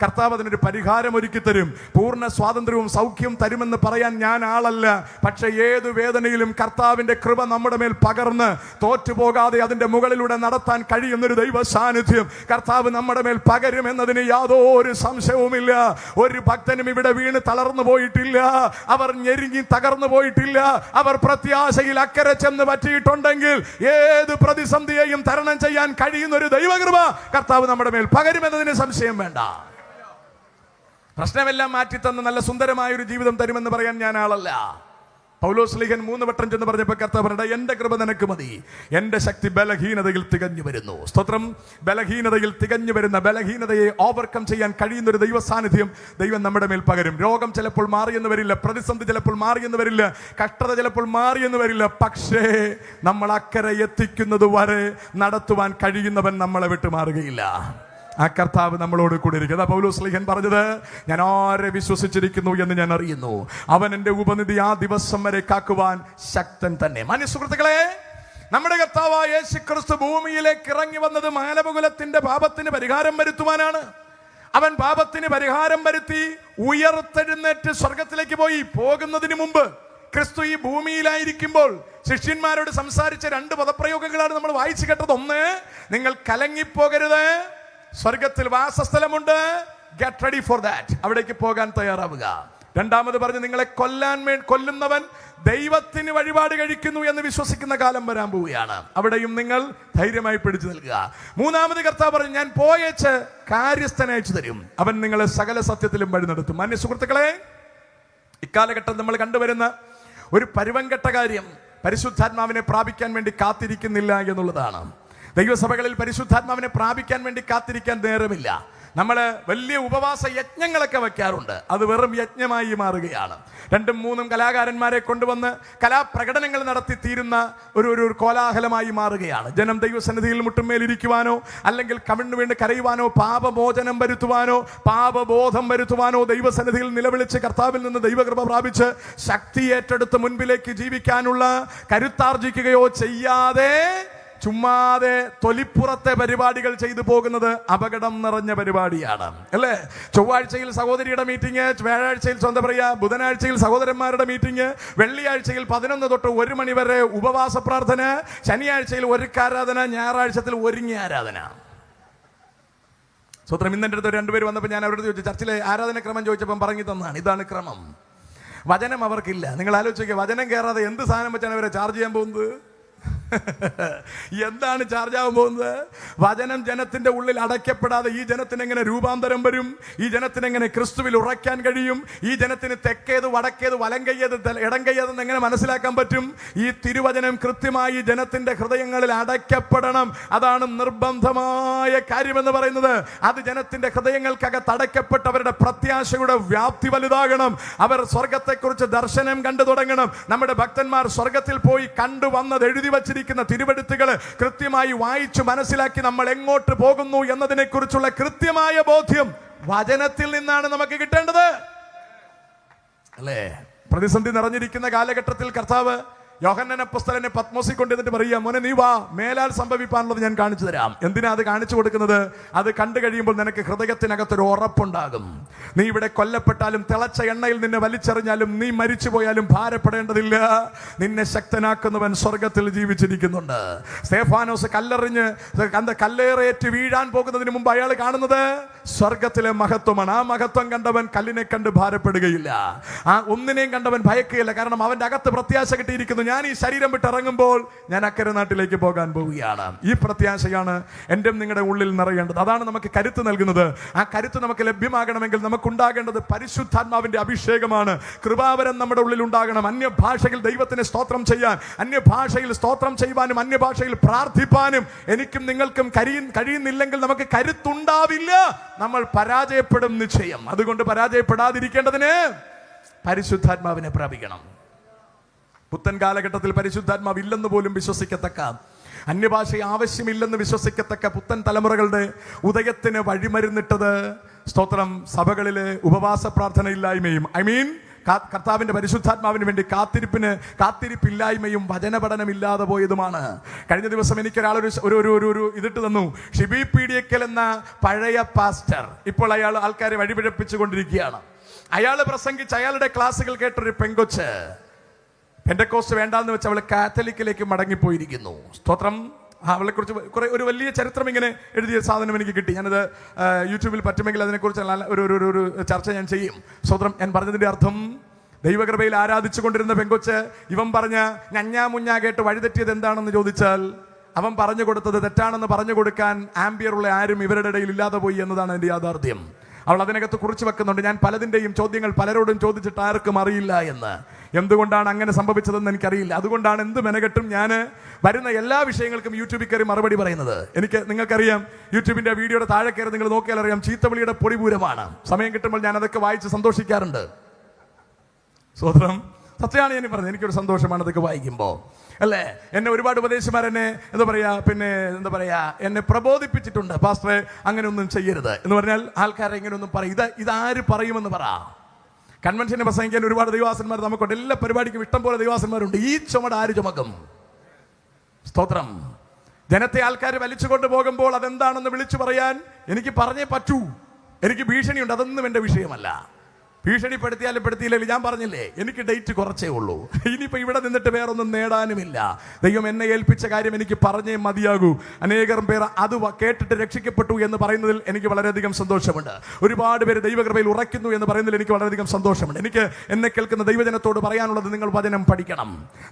കർത്താവ് അതിനൊരു പരിഹാരം ഒരുക്കി തരും. പൂർണ്ണ സ്വാതന്ത്ര്യവും സൗഖ്യവും തരുമെന്ന് പറയാൻ ഞാൻ ആളല്ല. പക്ഷെ ഏതു വേദനയിലും കർത്താവിന്റെ കൃപ നമ്മുടെ മേൽ പകർന്ന് തോറ്റുപോകാതെ അതിന്റെ മുകളിലൂടെ നടത്താൻ കഴിയുന്നൊരു ദൈവ സാന്നിധ്യം കർത്താവ് നമ്മുടെ മേൽ പകരുമെന്നതിന് യാതൊരു സംശയവുമില്ല. ഒരു ഭക്തനും ഇവിടെ വീണ് തളർന്നു പോയിട്ടില്ല. അവർ ഞെരുങ്ങി തകർന്നു പോയിട്ടില്ല. അവർ പ്രത്യാശയിൽ അക്കരെ ചെന്ന് പറ്റിയിട്ടുണ്ടെങ്കിൽ ഏത് പ്രതിസന്ധി തരണം ചെയ്യാൻ കഴിയുന്ന ഒരു ദൈവകൃപ കർത്താവ് നമ്മുടെ മേൽ പകരുമെന്നതിന് സംശയം വേണ്ട. പ്രശ്നമെല്ലാം മാറ്റിത്തന്ന് നല്ല സുന്ദരമായ ഒരു ജീവിതം തരുമെന്ന് പറയാൻ ഞാൻ ആളല്ല. പൗലോസ്ലീഹൻ 3 വട്ടം ചെന്ന് പറഞ്ഞപ്പോൾ കർത്താവ് പറഞ്ഞ, എന്റെ കൃപ നിനക്ക് മതി, എന്റെ ശക്തി ബലഹീനതയിൽ തികഞ്ഞു വരുന്നു. സ്തോത്രം. ബലഹീനതയിൽ തികഞ്ഞു വരുന്ന, ബലഹീനതയെ ഓവർകം ചെയ്യാൻ കഴിയുന്ന ഒരു ദൈവ സാന്നിധ്യം ദൈവം നമ്മുടെ മേൽ പകരും. രോഗം ചിലപ്പോൾ മാറിയെന്ന് വരില്ല, പ്രതിസന്ധി ചിലപ്പോൾ മാറിയെന്ന് വരില്ല, കഷ്ടത ചിലപ്പോൾ മാറിയെന്ന് വരില്ല. പക്ഷേ നമ്മൾ അക്കരെ എത്തിക്കുന്നത് വരെ നടത്തുവാൻ കഴിയുന്നവൻ നമ്മളെ വിട്ടു മാറുകയില്ല. ആ കർത്താവ് നമ്മളോട് കൂടി ഇരിക്കും. പൗലോസ്ലീഹൻ പറഞ്ഞത്, ഞാൻ ആരെ വിശ്വസിച്ചിരിക്കുന്നു എന്ന് ഞാൻ അറിയുന്നു, അവൻ എന്റെ ഉപനിധി ആ ദിവസം വരെ കാക്കുവാൻ ശക്തൻ തന്നെ. മാന്യ സുഹൃത്തുക്കളെ, നമ്മുടെ കർത്താവായ യേശു ക്രിസ്തു ഭൂമിയിലേക്ക് ഇറങ്ങി വന്നത് മാനവകുലത്തിന്റെ പാപത്തിന് പരിഹാരം വരുത്തുവാനാണ്. അവൻ പാപത്തിന് പരിഹാരം വരുത്തി ഉയർത്തെഴുന്നേറ്റ് സ്വർഗത്തിലേക്ക് പോയി. പോകുന്നതിന് മുമ്പ് ക്രിസ്തു ഈ ഭൂമിയിലായിരിക്കുമ്പോൾ ശിഷ്യന്മാരോട് സംസാരിച്ച 2 പദപ്രയോഗങ്ങളാണ് നമ്മൾ വായിച്ചു കേട്ടത്. ഒന്ന്, നിങ്ങൾ കലങ്ങിപ്പോകരുത്, സ്വർഗത്തിൽ വാസസ്ഥലമുണ്ട്, ഗെറ്റ് റെഡി ഫോർ ദാറ്റ്, അവിടേക്ക് പോകാൻ തയ്യാറാവുക. രണ്ടാമത് പറഞ്ഞു, നിങ്ങളെ കൊല്ലുന്നവൻ ദൈവത്തിന് വഴിപാട് കഴിക്കുന്നു എന്ന് വിശ്വസിക്കുന്ന കാലം വരാൻ പോവുകയാണ്, അവിടെയും നിങ്ങൾ ധൈര്യമായി പിടിച്ചു നിൽക്കുക. മൂന്നാമത് കർത്താവ് പറഞ്ഞു, ഞാൻ പോയേച്ച് കാര്യസ്ഥനെ അയച്ചു തരും, അവൻ നിങ്ങളെ സകല സത്യത്തിലും വഴി നടത്തും. മാന്യ സുഹൃത്തുക്കളെ, ഇക്കാലഘട്ടം നമ്മൾ കണ്ടുവരുന്ന ഒരു പരുവംകെട്ട കാര്യം പരിശുദ്ധാത്മാവിനെ പ്രാപിക്കാൻ വേണ്ടി കാത്തിരിക്കുന്നില്ല എന്നുള്ളതാണ്. ദൈവസഭകളിൽ പരിശുദ്ധാത്മാവിനെ പ്രാപിക്കാൻ വേണ്ടി കാത്തിരിക്കാൻ നേരമില്ല. നമ്മൾ വലിയ ഉപവാസ യജ്ഞങ്ങളൊക്കെ വെക്കാറുണ്ട്, അത് വെറും യജ്ഞമായി മാറുകയാണ്. 2-3 കലാകാരന്മാരെ കൊണ്ടുവന്ന് കലാപ്രകടനങ്ങൾ നടത്തി തീരുന്ന ഒരു കോലാഹലമായി മാറുകയാണ്. ജനം ദൈവസന്നിധിയിൽ മുട്ടുമേലിരിക്കുവാനോ അല്ലെങ്കിൽ കവിണ്ണു വേണ്ടി കരയുവാനോ പാപമോചനം വരുത്തുവാനോ പാപബോധം വരുത്തുവാനോ ദൈവസന്നിധിയിൽ നിലവിളിച്ച് കർത്താവിൽ നിന്ന് ദൈവകൃപ പ്രാപിച്ച് ശക്തി ഏറ്റെടുത്ത് മുൻപിലേക്ക് ജീവിക്കാനുള്ള കരുത്താർജിക്കുകയോ ചെയ്യാതെ ചുമ്മാതെ തൊലിപ്പുറത്തെ പരിപാടികൾ ചെയ്തു പോകുന്നത് അപകടം നിറഞ്ഞ പരിപാടിയാണ്, അല്ലേ? ചൊവ്വാഴ്ചയിൽ സഹോദരിയുടെ മീറ്റിംഗ്, വ്യാഴാഴ്ചയിൽ ബുധനാഴ്ചയിൽ സഹോദരന്മാരുടെ മീറ്റിംഗ്, വെള്ളിയാഴ്ചയിൽ 11 തൊട്ട് 1 മണി വരെ ഉപവാസ പ്രാർത്ഥന, ശനിയാഴ്ചയിൽ ഒരുക്കാരാധന, ഞായറാഴ്ചത്തിൽ ഒരുങ്ങിയ ആരാധന. സ്വത്രം ഇന്ന് എൻ്റെ അടുത്ത് 2 പേര് വന്നപ്പോൾ ഞാൻ അവരോട് ചോദിച്ചു, ചർച്ചിലെ ആരാധനക്രമം ചോദിച്ചപ്പം പറഞ്ഞു തന്നാണ്, ഇതാണ് ക്രമം. വചനം അവർക്കില്ല. നിങ്ങൾ ആലോചിക്കുക, വചനം കയറാതെ എന്ത് സാധനം വെച്ചാണ് അവരെ ചാർജ് ചെയ്യാൻ പോകുന്നത്? എന്താണ് ചാർജ് ആവാൻ പോകുന്നത്? വചനം ജനത്തിന്റെ ഉള്ളിൽ അടയ്ക്കപ്പെടാതെ ഈ ജനത്തിന് എങ്ങനെ രൂപാന്തരം വരും? ഈ ജനത്തിന് എങ്ങനെ ക്രിസ്തുവിൽ ഉറയ്ക്കാൻ കഴിയും? ഈ ജനത്തിന് തെക്കേത് വടക്കേത് വലം കയ്യേത് ഇടം കയ്യേതെന്ന് എങ്ങനെ മനസ്സിലാക്കാൻ പറ്റും? ഈ തിരുവചനം കൃത്യമായി ജനത്തിന്റെ ഹൃദയങ്ങളിൽ അടയ്ക്കപ്പെടണം. അതാണ് നിർബന്ധമായ കാര്യമെന്ന് പറയുന്നത്. അത് ജനത്തിന്റെ ഹൃദയങ്ങൾക്കകത്ത് അടയ്ക്കപ്പെട്ടവരുടെ പ്രത്യാശയുടെ വ്യാപ്തി വലുതാകണം. അവർ സ്വർഗത്തെക്കുറിച്ച് ദർശനം കണ്ടു തുടങ്ങണം. നമ്മുടെ ഭക്തന്മാർ സ്വർഗത്തിൽ പോയി കണ്ടുവന്നത് എഴുതി വച്ചിരിക്കുന്ന തിരുവെഴുത്തുകൾ കൃത്യമായി വായിച്ചു മനസ്സിലാക്കി നമ്മൾ എങ്ങോട്ട് പോകുന്നു എന്നതിനെ കുറിച്ചുള്ള കൃത്യമായ ബോധ്യം വചനത്തിൽ നിന്നാണ് നമുക്ക് കിട്ടേണ്ടത്, അല്ലേ? പ്രതിസന്ധി നിറഞ്ഞിരിക്കുന്ന കാലഘട്ടത്തിൽ കർത്താവ് യോഹന്നാൻ അപ്പോസ്തലനെ പത്മോസിൽ കൊണ്ടുവന്നിട്ട് പറയാ, മോനെ നീ വാ, മേലാൽ സംഭവിക്കാനുള്ളത് ഞാൻ കാണിച്ചു തരാം. എന്തിനാ അത് കാണിച്ചു കൊടുക്കുന്നത്? അത് കണ്ടു കഴിയുമ്പോൾ നിനക്ക് ഹൃദയത്തിനകത്തൊരു ഉറപ്പുണ്ടാകും. നീ ഇവിടെ കൊല്ലപ്പെട്ടാലും തിളച്ച എണ്ണയിൽ നിന്നെ വലിച്ചെറിഞ്ഞാലും നീ മരിച്ചു പോയാലും ഭാരപ്പെടേണ്ടതില്ല. നിന്നെ ശക്തനാക്കുന്നവൻ സ്വർഗത്തിൽ ജീവിച്ചിരിക്കുന്നുണ്ട്. സ്തേഫാനോസ് കല്ലേറേറ്റ് വീഴാൻ പോകുന്നതിന് മുമ്പ് അയാൾ കാണുന്നത് സ്വർഗത്തിലെ മഹത്വമാണ്. ആ മഹത്വം കണ്ടവൻ കല്ലിനെ കണ്ട് ഭാരപ്പെടുകയില്ല, ആ ഒന്നിനെയും കണ്ടവൻ ഭയക്കുകയില്ല. കാരണം അവന്റെ അകത്ത് പ്രത്യാശ കിട്ടിയിരിക്കുന്നു, ഞാൻ ഈ ശരീരം വിട്ടിറങ്ങുമ്പോൾ ഞാൻ അക്കരെ നാട്ടിലേക്ക് പോകാൻ പോവുകയാണ്. ഈ പ്രത്യാശയാണ് എൻ്റെ നിങ്ങളുടെ ഉള്ളിൽ നിറയേണ്ടത്. അതാണ് നമുക്ക് കരുത്ത് നൽകുന്നത്. ആ കരുത്ത് നമുക്ക് ലഭ്യമാകണമെങ്കിൽ നമുക്കുണ്ടാകേണ്ടത് പരിശുദ്ധാത്മാവിന്റെ അഭിഷേകമാണ്. കൃപാവരം നമ്മുടെ ഉള്ളിൽ ഉണ്ടാകണം. അന്യഭാഷയിൽ ദൈവത്തിന് സ്തോത്രം ചെയ്യാൻ, അന്യഭാഷയിൽ സ്തോത്രം ചെയ്യുവാനും അന്യഭാഷയിൽ പ്രാർത്ഥിപ്പാനും എനിക്കും നിങ്ങൾക്കും കഴിയുന്നില്ലെങ്കിൽ നമുക്ക് കരുത്തുണ്ടാവില്ല. നമ്മൾ പരാജയപ്പെടും നിശ്ചയം. അതുകൊണ്ട് പരാജയപ്പെടാതിരിക്കേണ്ടതിന് പരിശുദ്ധാത്മാവിനെ പ്രാപിക്കണം. പുത്തൻ കാലഘട്ടത്തിൽ പരിശുദ്ധാത്മാവ് ഇല്ലെന്ന് പോലും വിശ്വസിക്കത്തക്ക, അന്യഭാഷ ആവശ്യമില്ലെന്ന് വിശ്വസിക്കത്തക്ക പുത്തൻ തലമുറകളുടെ ഉദയത്തിന് വഴിമരുന്നിട്ടത് സ്തോത്രം സഭകളിലെ ഉപവാസ പ്രാർത്ഥനയില്ലായ്മയും കർത്താവിന്റെ പരിശുദ്ധാത്മാവിന് വേണ്ടി കാത്തിരിപ്പില്ലായ്മയും വചനപഠനമില്ലാതെ പോയതുമാണ്. കഴിഞ്ഞ ദിവസം എനിക്കൊരാൾ ഒരു ഇതിട്ട് തന്നു. ഷിബി പീഡിയക്കൽ എന്ന പഴയ പാസ്റ്റർ ഇപ്പോൾ അയാൾ ആൾക്കാരെ വഴിപിഴപ്പിച്ചു കൊണ്ടിരിക്കുകയാണ്. അയാൾ പ്രസംഗിച്ച് അയാളുടെ ക്ലാസ്സുകൾ കേട്ടൊരു പെങ്കൊച്ച് പെന്തക്കോസ്റ്റ് വേണ്ടാന്ന് വെച്ച് അവൾ കാത്തലിക്കിലേക്ക് മടങ്ങിപ്പോയിരിക്കുന്നു. സ്തോത്രം. അവളെ കുറിച്ച് ഒരു വലിയ ചരിത്രം ഇങ്ങനെ എഴുതിയ സാധനം എനിക്ക് കിട്ടി. ഞാനത് യൂട്യൂബിൽ പറ്റുമെങ്കിൽ അതിനെക്കുറിച്ച് ഒരു ചർച്ച ഞാൻ ചെയ്യും. സ്തോത്രം. ഞാൻ പറഞ്ഞതിന്റെ അർത്ഥം, ദൈവകൃപയിൽ ആരാധിച്ചു കൊണ്ടിരുന്ന പെങ്കൊച്ച് ഇവൻ പറഞ്ഞ ഞഞ്ഞാ കേട്ട് വഴിതെറ്റിയത് എന്താണെന്ന് ചോദിച്ചാൽ അവൻ പറഞ്ഞു കൊടുത്തത് തെറ്റാണെന്ന് പറഞ്ഞു കൊടുക്കാൻ ആംബിയറുള്ള ആരും ഇവരുടെ ഇടയിൽ ഇല്ലാതെ പോയി എന്നതാണ് എൻ്റെ യാഥാർത്ഥ്യം. അവൾ അതിനകത്ത് കുറിച്ച് വെക്കുന്നുണ്ട്. ഞാൻ പലതിൻ്റെയും ചോദ്യങ്ങൾ പലരോടും ചോദിച്ചിട്ട് ആർക്കും അറിയില്ല എന്ന്. എന്തുകൊണ്ടാണ് അങ്ങനെ സംഭവിച്ചതെന്ന് എനിക്കറിയില്ല. അതുകൊണ്ടാണ് എന്ത് മെനകെട്ടും ഞാൻ വരുന്ന എല്ലാ വിഷയങ്ങൾക്കും യൂട്യൂബിൽ കയറി മറുപടി പറയുന്നത്. നിങ്ങൾക്കറിയാം, യൂട്യൂബിന്റെ വീഡിയോയുടെ താഴെ കയറി നിങ്ങൾ നോക്കിയാൽ അറിയാം, ചീത്തവിളിയുടെ പൊടിപൂരമാണ്. സമയം കിട്ടുമ്പോൾ ഞാൻ അതൊക്കെ വായിച്ച് സന്തോഷിക്കാറുണ്ട്. സ്വതന്ത്രം സത്യമാണ് ഞാൻ പറഞ്ഞത്. എനിക്കൊരു സന്തോഷമാണ് അതൊക്കെ വായിക്കുമ്പോൾ, അല്ലേ? എന്നെ ഒരുപാട് ഉപദേശിമാർ എന്നെ എന്നെ പ്രബോധിപ്പിച്ചിട്ടുണ്ട്. പാസ്റ്ററെ അങ്ങനെ ഒന്നും ചെയ്യരുത് എന്ന് പറഞ്ഞാൽ ആൾക്കാരെ ഇങ്ങനെ ഒന്നും പറയും. ഇതാര് പറയുമെന്ന് പറ. കൺവെൻഷനെ പ്രസംഗിക്കാൻ ഒരുപാട് ദൈവാസന്മാർ നമുക്കുണ്ട്. എല്ലാ പരിപാടിക്കും ഇഷ്ടം പോലെ ദൈവാസന്മാരുണ്ട്. ഈ ചുമട് ആര് ചുമക്കും? സ്തോത്രം. ജനത്തെ ആൾക്കാർ വലിച്ചു കൊണ്ടുപോകുമ്പോൾ അതെന്താണെന്ന് വിളിച്ചു പറയാൻ എനിക്ക് പറഞ്ഞേ പറ്റൂ. എനിക്ക് ഭീഷണിയുണ്ട്, അതൊന്നും എൻ്റെ വിഷയമല്ല. ഭീഷണിപ്പെടുത്തിയാലും പെടുത്തിയില്ലെങ്കിൽ ഞാൻ പറഞ്ഞില്ലേ, എനിക്ക് ഡേറ്റ് കുറച്ചേ ഉള്ളൂ. ഇനിയിപ്പോൾ ഇവിടെ നിന്നിട്ട് വേറൊന്നും നേടാനുമില്ല. ദൈവം എന്നെ ഏൽപ്പിച്ച കാര്യം എനിക്ക് പറഞ്ഞേ മതിയാകൂ. അനേകം പേർ അത് കേട്ടിട്ട് രക്ഷിക്കപ്പെട്ടു എന്ന് പറയുന്നതിൽ എനിക്ക് വളരെയധികം സന്തോഷമുണ്ട്. ഒരുപാട് പേര് ദൈവകൃപയിൽ ഉറയ്ക്കുന്നു എന്ന് പറയുന്നതിൽ എനിക്ക് വളരെയധികം സന്തോഷമുണ്ട്. എനിക്ക് എന്നെ കേൾക്കുന്ന ദൈവജനത്തോട് പറയാനുള്ളത്, നിങ്ങൾ വചനം പഠിക്കണം,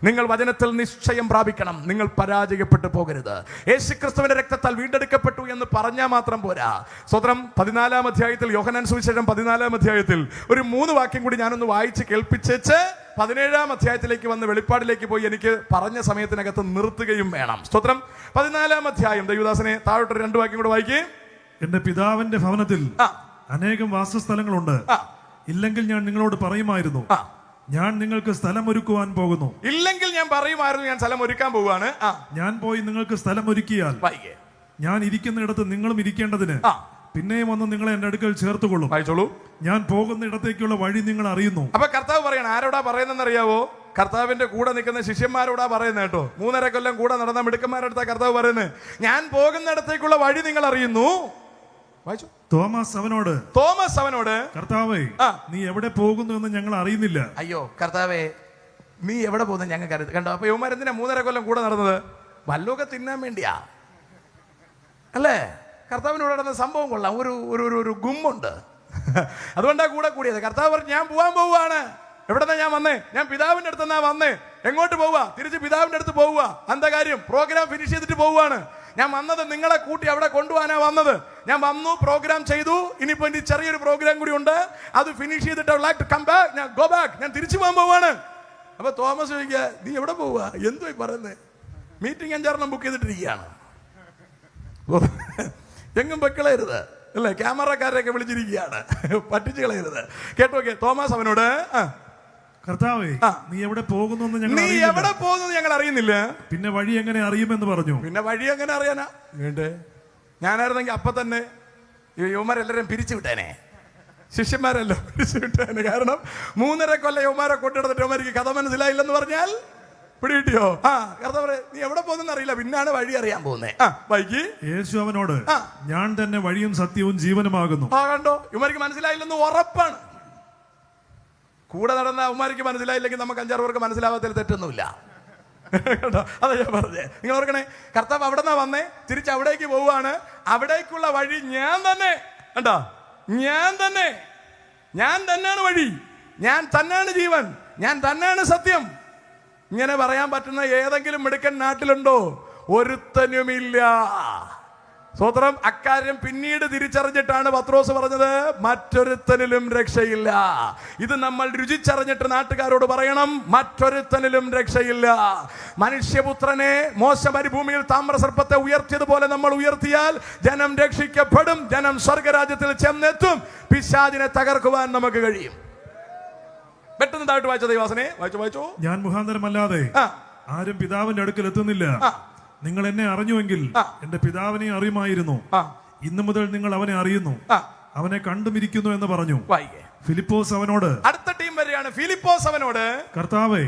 നിങ്ങൾ വചനത്തിൽ നിശ്ചയം പ്രാപിക്കണം. നിങ്ങൾ പരാജയപ്പെട്ടു പോകരുത്. യേശുക്രിസ്തുവിന്റെ രക്തത്താൽ വീണ്ടെടുക്കപ്പെട്ടു എന്ന് പറഞ്ഞാൽ മാത്രം പോരാ. സ്വതന്ത്രം 14-ാം അധ്യായത്തിൽ, യോഹന്നാൻ സുവിശേഷം 14-ാം അധ്യായത്തിൽ ഒരു 3 വാക്യം കൂടി ഞാനൊന്ന് വായിച്ച് കേൾപ്പിച്ചേച്ച് 17-ാം അധ്യായത്തിലേക്ക് വന്ന് വെളിപ്പാടിലേക്ക് പോയി എനിക്ക് പറഞ്ഞ സമയത്തിനകത്ത് നിർത്തുകയും വേണം. സ്തോത്രം. 14-ാം അധ്യായം ദൈവദാസനെ താഴോട്ട് 2 വാക്യം കൂടെ വായിക്കേ. എന്റെ പിതാവിന്റെ ഭവനത്തിൽ അനേകം വാസസ്ഥലങ്ങളുണ്ട്, ഇല്ലെങ്കിൽ ഞാൻ നിങ്ങളോട് പറയുമായിരുന്നു, ഞാൻ നിങ്ങൾക്ക് സ്ഥലം ഒരുക്കുവാൻ പോകുന്നു. ഇല്ലെങ്കിൽ ഞാൻ പറയുമായിരുന്നു, ഞാൻ സ്ഥലം ഒരുക്കാൻ പോവുകയാണ്. ഞാൻ പോയി നിങ്ങൾക്ക് സ്ഥലം ഒരുക്കിയാൽ ഞാൻ ഇരിക്കുന്നിടത്ത് നിങ്ങളും ഇരിക്കേണ്ടതിന് പിന്നെയും വന്ന് നിങ്ങളെ എന്റെ അടുക്കൽ ചേർത്തുകൊള്ളും. വായിച്ചോളൂ. ഞാൻ പോകുന്ന ഇടത്തേക്കുള്ള വഴി നിങ്ങൾ അറിയുന്നു. അപ്പൊ കർത്താവ് പറയണം, ആരോടാ പറയുന്നതെന്ന് അറിയാവോ? കർത്താവിന്റെ കൂടെ നിൽക്കുന്ന ശിഷ്യന്മാരോടാ പറയുന്നത് കേട്ടോ. 3.5 കൊല്ലം കൂടെ നടന്ന മിടുക്കന്മാരെടുത്ത കർത്താവ് പറയുന്നത്, ഞാൻ പോകുന്നിടത്തേക്കുള്ള വഴി നിങ്ങൾ അറിയുന്നു. വായിച്ചു. തോമസ് അവനോട് കർത്താവേ, നീ എവിടെ പോകുന്നു എന്ന് ഞങ്ങൾ അറിയുന്നില്ല. അയ്യോ കർത്താവേ, നീ എവിടെ പോകുന്നു ഞങ്ങൾക്ക് അറിയാം. കണ്ടോ? അപ്പൊ യവന്മാരെന്തിനാ 3.5 കൊല്ലം കൂടെ നടന്നത്? വല്ലതൊക്കെ തിന്നാൻ വേണ്ടിയാ അല്ലേ? കർത്താവിനോട് നടന്ന സംഭവം കൊള്ളാം, ഒരു ഗുമ്മുണ്ട്. അതുകൊണ്ടാ കൂടെ കൂടിയത്. കർത്താവ് പറഞ്ഞു, ഞാൻ പോവാൻ പോവുകയാണ്. എവിടെന്നാ ഞാൻ വന്നേ? ഞാൻ പിതാവിന്റെ അടുത്തെന്നാ വന്നേ. എങ്ങോട്ട് പോവുക? തിരിച്ച് പിതാവിന്റെ അടുത്ത് പോവുക. എന്താ കാര്യം? പ്രോഗ്രാം ഫിനിഷ് ചെയ്തിട്ട് പോവുകയാണ്. ഞാൻ വന്നത് നിങ്ങളെ കൂട്ടി അവിടെ കൊണ്ടുപോകാനാ വന്നത്. ഞാൻ വന്നു, പ്രോഗ്രാം ചെയ്തു. ഇനിയിപ്പോ ഇനി ചെറിയൊരു പ്രോഗ്രാം കൂടി ഉണ്ട്, അത് ഫിനിഷ് ചെയ്തിട്ട് ഞാൻ തിരിച്ചു പോകാൻ പോവാണ്. അപ്പൊ തോമസ് ചോദിക്കുക, നീ എവിടെ പോവുക? എന്തുവായി പറയുന്നത്? മീറ്റിംഗ് 5-6 ബുക്ക് ചെയ്തിട്ടിരിക്കുകയാണ്. എങ്ങും വെക്കളയരുത് അല്ലേ? ക്യാമറക്കാരെയൊക്കെ വിളിച്ചിരിക്കുകയാണ്, പറ്റിച്ചു കളയരുത്. കേട്ടോക്കെ. തോമസ് അവനോട്, കർത്താവേ, നീ എവിടെ പോകുന്നു ഞങ്ങൾ അറിയുന്നില്ല. പിന്നെ വഴി എങ്ങനെ അറിയുമെന്ന് പറഞ്ഞു. പിന്നെ വഴി എങ്ങനെ അറിയാനാ വേണ്ടേ? ഞാനായിരുന്നെങ്കിൽ അപ്പൊ തന്നെ യുവമാരെല്ലാരും പിരിച്ചു വിട്ടേനെ, ശിഷ്യന്മാരെല്ലാം പിരിച്ചു വിട്ടേനെ. കാരണം 3.5 കൊല്ലം യുവമാരെ കൊണ്ടിടന്നിട്ട് യുവമാർക്ക് കഥ മനസ്സിലായില്ലെന്ന് പറഞ്ഞാൽ പിടികിട്ടിയോ? കർത്താവേ, നീ എവിടെ പോകുന്നെന്ന് അറിയില്ല, പിന്നാണ് വഴി അറിയാൻ പോകുന്നത്. വൈകി യേശു അവനോട്, ഞാൻ തന്നെ വഴിയും സത്യവും ജീവനുമാകുന്നു. കണ്ടോ? യുവമാർക്ക് മനസ്സിലായില്ലെന്ന് ഉറപ്പാണ്. കൂടെ നടന്ന ഉമ്മാർക്ക് മനസ്സിലായില്ലെങ്കിൽ നമുക്ക് 5-6 പേർക്ക് മനസ്സിലാവാത്തതിൽ തെറ്റൊന്നുമില്ല. കേട്ടോ? അതാ ഞാൻ പറഞ്ഞേ. നിങ്ങൾ ഓർക്കണേ, കർത്താവ് അവിടെ നിന്നാ വന്നേ, തിരിച്ച് അവിടേക്ക് പോവുകയാണ്. അവിടേക്കുള്ള വഴി ഞാൻ തന്നെ. കണ്ടോ? ഞാൻ തന്നെയാണ് വഴി, ഞാൻ തന്നെയാണ് ജീവൻ, ഞാൻ തന്നെയാണ് സത്യം. ഇങ്ങനെ പറയാൻ പറ്റുന്ന ഏതെങ്കിലും മിടുക്കൻ നാട്ടിലുണ്ടോ? ഒരുത്തനുമില്ല. സ്വതന്ത്രം. അക്കാര്യം പിന്നീട് തിരിച്ചറിഞ്ഞിട്ടാണ് പത്രോസ് പറഞ്ഞത്, മറ്റൊരുത്തനിലും രക്ഷയില്ല. ഇത് നമ്മൾ രുചിച്ചറിഞ്ഞിട്ട് നാട്ടുകാരോട് പറയണം, മറ്റൊരുത്തനിലും രക്ഷയില്ല. മനുഷ്യപുത്രനെ മോശ മരുഭൂമിയിൽ താമ്രസർപ്പത്തെ ഉയർത്തിയതുപോലെ നമ്മൾ ഉയർത്തിയാൽ ജനം രക്ഷിക്കപ്പെടും, ജനം സ്വർഗരാജ്യത്തിൽ ചെന്നെത്തും, പിശാചിനെ തകർക്കുവാൻ നമുക്ക് കഴിയും. പെട്ടെന്ന് താഴ്ത്തു വായിച്ച ദൈവാസനെ വായിച്ചു. ഞാൻ മുഖാന്തരമല്ലാതെ ആരും പിതാവിന്റെ അടുക്കൽ എത്തുന്നില്ല. നിങ്ങൾ എന്നെ അറിഞ്ഞുവെങ്കിൽ എന്റെ പിതാവിനെ അറിയുമായിരുന്നു. ഇന്നു മുതൽ നിങ്ങൾ അവനെ അറിയുന്നു, അവനെ കണ്ടുമിരിക്കുന്നു എന്ന് പറഞ്ഞു. ഫിലിപ്പോസ് അവനോട്, അടുത്ത ടീം വരെയാണ്. ഫിലിപ്പോസ് അവനോട്, കർത്താവേ,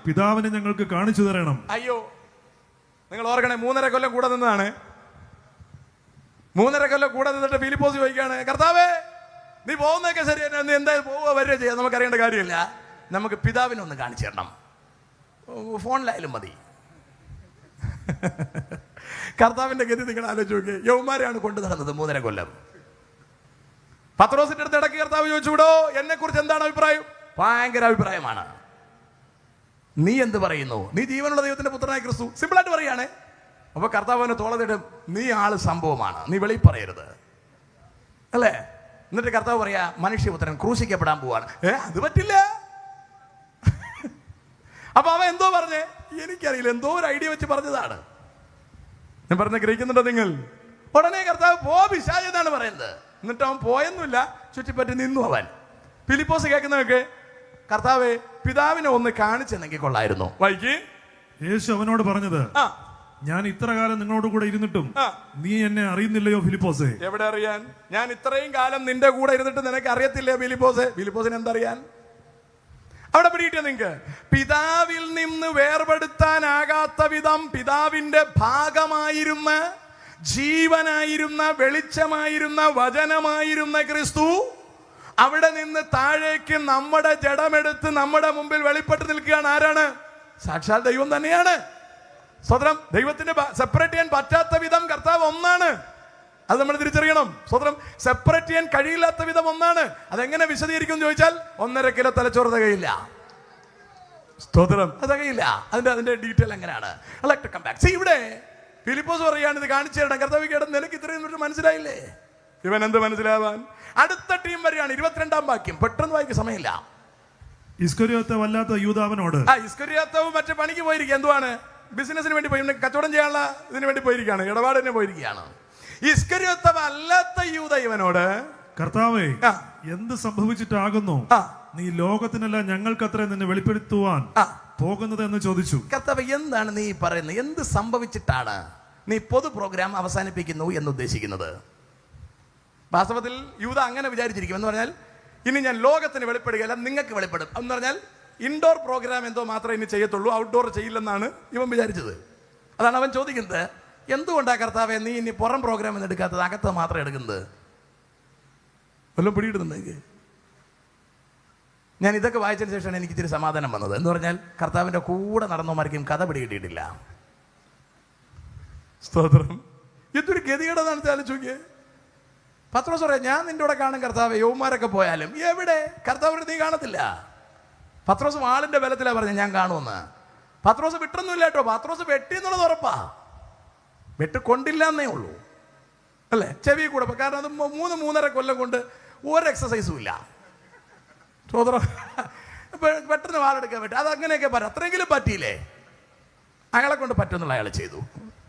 പിതാവിനെ ഞങ്ങൾക്ക് കാണിച്ചു തരണം. അയ്യോ, നിങ്ങൾ ഓർക്കണേ, 3.5 കൊല്ലം കൂടെ നിന്നതാണ്. 3.5 കൊല്ലം കൂടെ നിന്നിട്ട് ഫിലിപ്പോസ് ചോദിക്കുകയാണ്, കർത്താവേ, നീ പോകുന്നതൊക്കെ ശരിയാണ്, നീ എന്താ പോവുക വരിക ചെയ്യാം, നമുക്ക് അറിയേണ്ട കാര്യമില്ല, നമുക്ക് പിതാവിനെ ഒന്ന് കാണിച്ചു തരണം, ഫോണിലായാലും മതി. കർത്താവിന്റെ ഗതി നിങ്ങൾ ആലോചിച്ച് നോക്കിയേ. യൗമാരെയാണ് കൊണ്ടു നടന്നത് 3.5 കൊല്ലം. പത്രോസിന്റെ അടുത്ത് ഇടയ്ക്ക് കർത്താവ് ചോദിച്ചു, വിടോ, എന്നെ കുറിച്ച് എന്താണ് അഭിപ്രായം? ഭയങ്കര അഭിപ്രായമാണ്. നീ എന്ത് പറയുന്നു? നീ ജീവനുള്ള ദൈവത്തിന്റെ പുത്രനായ ക്രിസ്തു. സിമ്പിളായിട്ട് പറയുകയാണേ. അപ്പൊ കർത്താവിനെ തോളത്തിട്ട്, നീ ആള് സംഭവമാണ്, നീ വെളി പറയരുത് അല്ലേ? എന്നിട്ട് കർത്താവ് പറയാ, മനുഷ്യപുത്രൻ ക്രൂശിക്കപ്പെടാൻ പോവാണ്. അത് പറ്റില്ല. അപ്പൊ അവൻ എന്തോ പറഞ്ഞേ? എനിക്കറിയില്ല, എന്തോ ഒരു ഐഡിയ വെച്ച് പറഞ്ഞതാണ്. ഞാൻ പറഞ്ഞ ഗ്രഹിക്കുന്നുണ്ടോ നിങ്ങൾ? ഉടനെ കർത്താവ് പിശാച് എന്നാണ് പറയുന്നത്. എന്നിട്ട് അവൻ പോയൊന്നുമില്ല, ചുറ്റിപ്പറ്റി നിന്നു അവൻ. ഫിലിപ്പോസ് കേൾക്കുന്നതൊക്കെ, കർത്താവെ, പിതാവിനെ ഒന്ന് കാണിച്ചെന്നെങ്കിൽ കൊള്ളായിരുന്നു. വൈകി. യേശു അവനോട് പറഞ്ഞത്, ഞാൻ ഇത്ര കാലം നിങ്ങളോട് കൂടെ ഇരുന്നിട്ടും നീ എന്നെ അറിയുന്നില്ലയോ ഫിലിപ്പോസേ? എവിടെ അറിയാൻ? ഞാൻ ഇത്രയും കാലം നിന്റെ കൂടെ ഇരുന്നിട്ട് നിനക്ക് അറിയത്തില്ലേ ഫിലിപ്പോസേ? ഫിലിപ്പോസിന് എന്തറിയാൻ? അവിടെ പിടികിട്ടിയ നിങ്ങൾക്ക്, പിതാവിൽ നിന്ന് വേർപെടുത്താനാകാത്ത വിധം പിതാവിന്റെ ഭാഗമായിരുന്ന, ജീവനായിരുന്ന, വെളിച്ചമായിരുന്ന, വചനമായിരുന്ന ക്രിസ്തു അവിടെ നിന്ന് താഴേക്ക് നമ്മുടെ ജഡമെടുത്ത് നമ്മുടെ മുമ്പിൽ വെളിപ്പെട്ട് നിൽക്കുകയാണ്. ആരാണ്? സാക്ഷാൽ ദൈവം തന്നെയാണ്. സ്വതന്ത്രം ദൈവത്തിന് സെപ്പറേറ്റ് ചെയ്യാൻ പറ്റാത്ത വിധം കർത്താവ് ഒന്നാണ്. അത് നമ്മൾ തിരിച്ചറിയണം. സ്വതന്ത്രം സെപ്പറേറ്റ് ചെയ്യാൻ കഴിയില്ലാത്ത വിധം ഒന്നാണ്. അതെങ്ങനെ വിശദീകരിക്കും ചോദിച്ചാൽ 1.5 കിലോ തലച്ചോറ് തികയില്ല. സ്തോത്രം, അത് തികയില്ല. അതിന്റെ ഡീറ്റെയിൽ എങ്ങനെയാണ്? ഇവിടെ ഫിലിപ്പോസ് പറയാണ്, ഇത് കാണിച്ചു തരണം. കർത്താവ് കേട്ടത് നിനക്ക് ഇത്രയും മനസ്സിലായില്ലേ? ഇവൻ എന്ത് മനസ്സിലാവാൻ? അടുത്ത ടീം വരെയാണ്. 22-ാം വാക്യം പെട്ടെന്ന് വായിക്കാൻ സമയമില്ല. ഇസ്കര്യോത്താവ് അല്ലാത്ത യൂദാവിനോട്, ഇസ്കര്യോത്താവ് മറ്റേ പണിക്ക് പോയിരിക്കുക. എന്തുവാണ്? ബിസിനസിന് വേണ്ടി പോയി, കച്ചവടം ചെയ്യാനുള്ള ഇതിന് വേണ്ടി പോയിരിക്കുകയാണ്, ഇടപാടിന് പോയിരിക്കുകയാണ്. ഇസ്കര്യോത്താവ് അല്ലാത്ത യൂദ ഇവനോട്, കർത്താവേ, എന്ത് സംഭവിച്ചിട്ടാകുന്നു നീ ലോകത്തിനല്ല ഞങ്ങൾക്കത്ര നിന്നെ വെളിപ്പെടുത്തുവാൻ പോകുന്നത് എന്ന് ചോദിച്ചു. കർത്താവ്, എന്താണ് നീ പറയുന്നത്? എന്ത് സംഭവിച്ചിട്ടാണ് നീ പൊതു പ്രോഗ്രാം അവസാനിപ്പിക്കുന്നു എന്ന് ഉദ്ദേശിക്കുന്നത്? വാസ്തവത്തിൽ യൂദ അങ്ങനെ വിചാരിച്ചിരിക്കും. എന്ന് പറഞ്ഞാൽ ഇനി ഞാൻ ലോകത്തിന് വെളിപ്പെടുകയല്ല, നിങ്ങൾക്ക് വെളിപ്പെടും എന്ന് പറഞ്ഞാൽ ഇൻഡോർ പ്രോഗ്രാം എന്തോ മാത്രമേ ഇനി ചെയ്യത്തുള്ളൂ, ഔട്ട്ഡോർ ചെയ്യില്ലെന്നാണ് ഇവൻ വിചാരിച്ചത്. അതാണ് അവൻ ചോദിക്കുന്നത്, എന്തുകൊണ്ടാണ് കർത്താവെ നീ ഇനി പുറം പ്രോഗ്രാം ഒന്നും എടുക്കാത്തത്, അകത്ത് മാത്രം എടുക്കുന്നത്? വല്ലതും പിടിയിടുന്നുണ്ടെങ്കിൽ ഞാൻ ഇതൊക്കെ വായിച്ചതിന് ശേഷമാണ് എനിക്ക് ഇത്തിരി സമാധാനം വന്നത്. എന്ന് പറഞ്ഞാൽ കർത്താവിൻ്റെ കൂടെ നടന്നവന്മാർക്കും കഥ പിടികിട്ടിയിട്ടില്ല. സ്തോത്രം. എന്തൊരു ഗതികേടെന്നാണ് ആലോചിച്ചോക്കിയേ. പത്രോസ് പറയാം, ഞാൻ നിന്റെ കൂടെ കാണും കർത്താവ്, യൗവന്മാരൊക്കെ പോയാലും. എവിടെ? കർത്താവിനെ നീ കാണത്തില്ല. പത്രോസ് വാളിന്റെ ബലത്തിലാണ് പറഞ്ഞത് ഞാൻ കാണുമെന്ന്. പത്രോസ് വിട്ടൊന്നുമില്ല കേട്ടോ. പത്രോസ് വെട്ടി എന്നുള്ളത് ഉറപ്പാ. വെട്ടിക്കൊണ്ടില്ല എന്നേ ഉള്ളൂ, അല്ലേ? ചെവി കൂടെ. കാരണം അത് 3-3.5 കൊല്ലം കൊണ്ട് ഒരു എക്സസൈസും ഇല്ല. സോദരം പെട്ടെന്ന് വാളെടുക്കാൻ പറ്റും. അത് അങ്ങനെയൊക്കെ പറയാം. അത്രയെങ്കിലും പറ്റിയില്ലേ? അയാളെ കൊണ്ട് പറ്റുന്നുള്ള അയാൾ ചെയ്തു.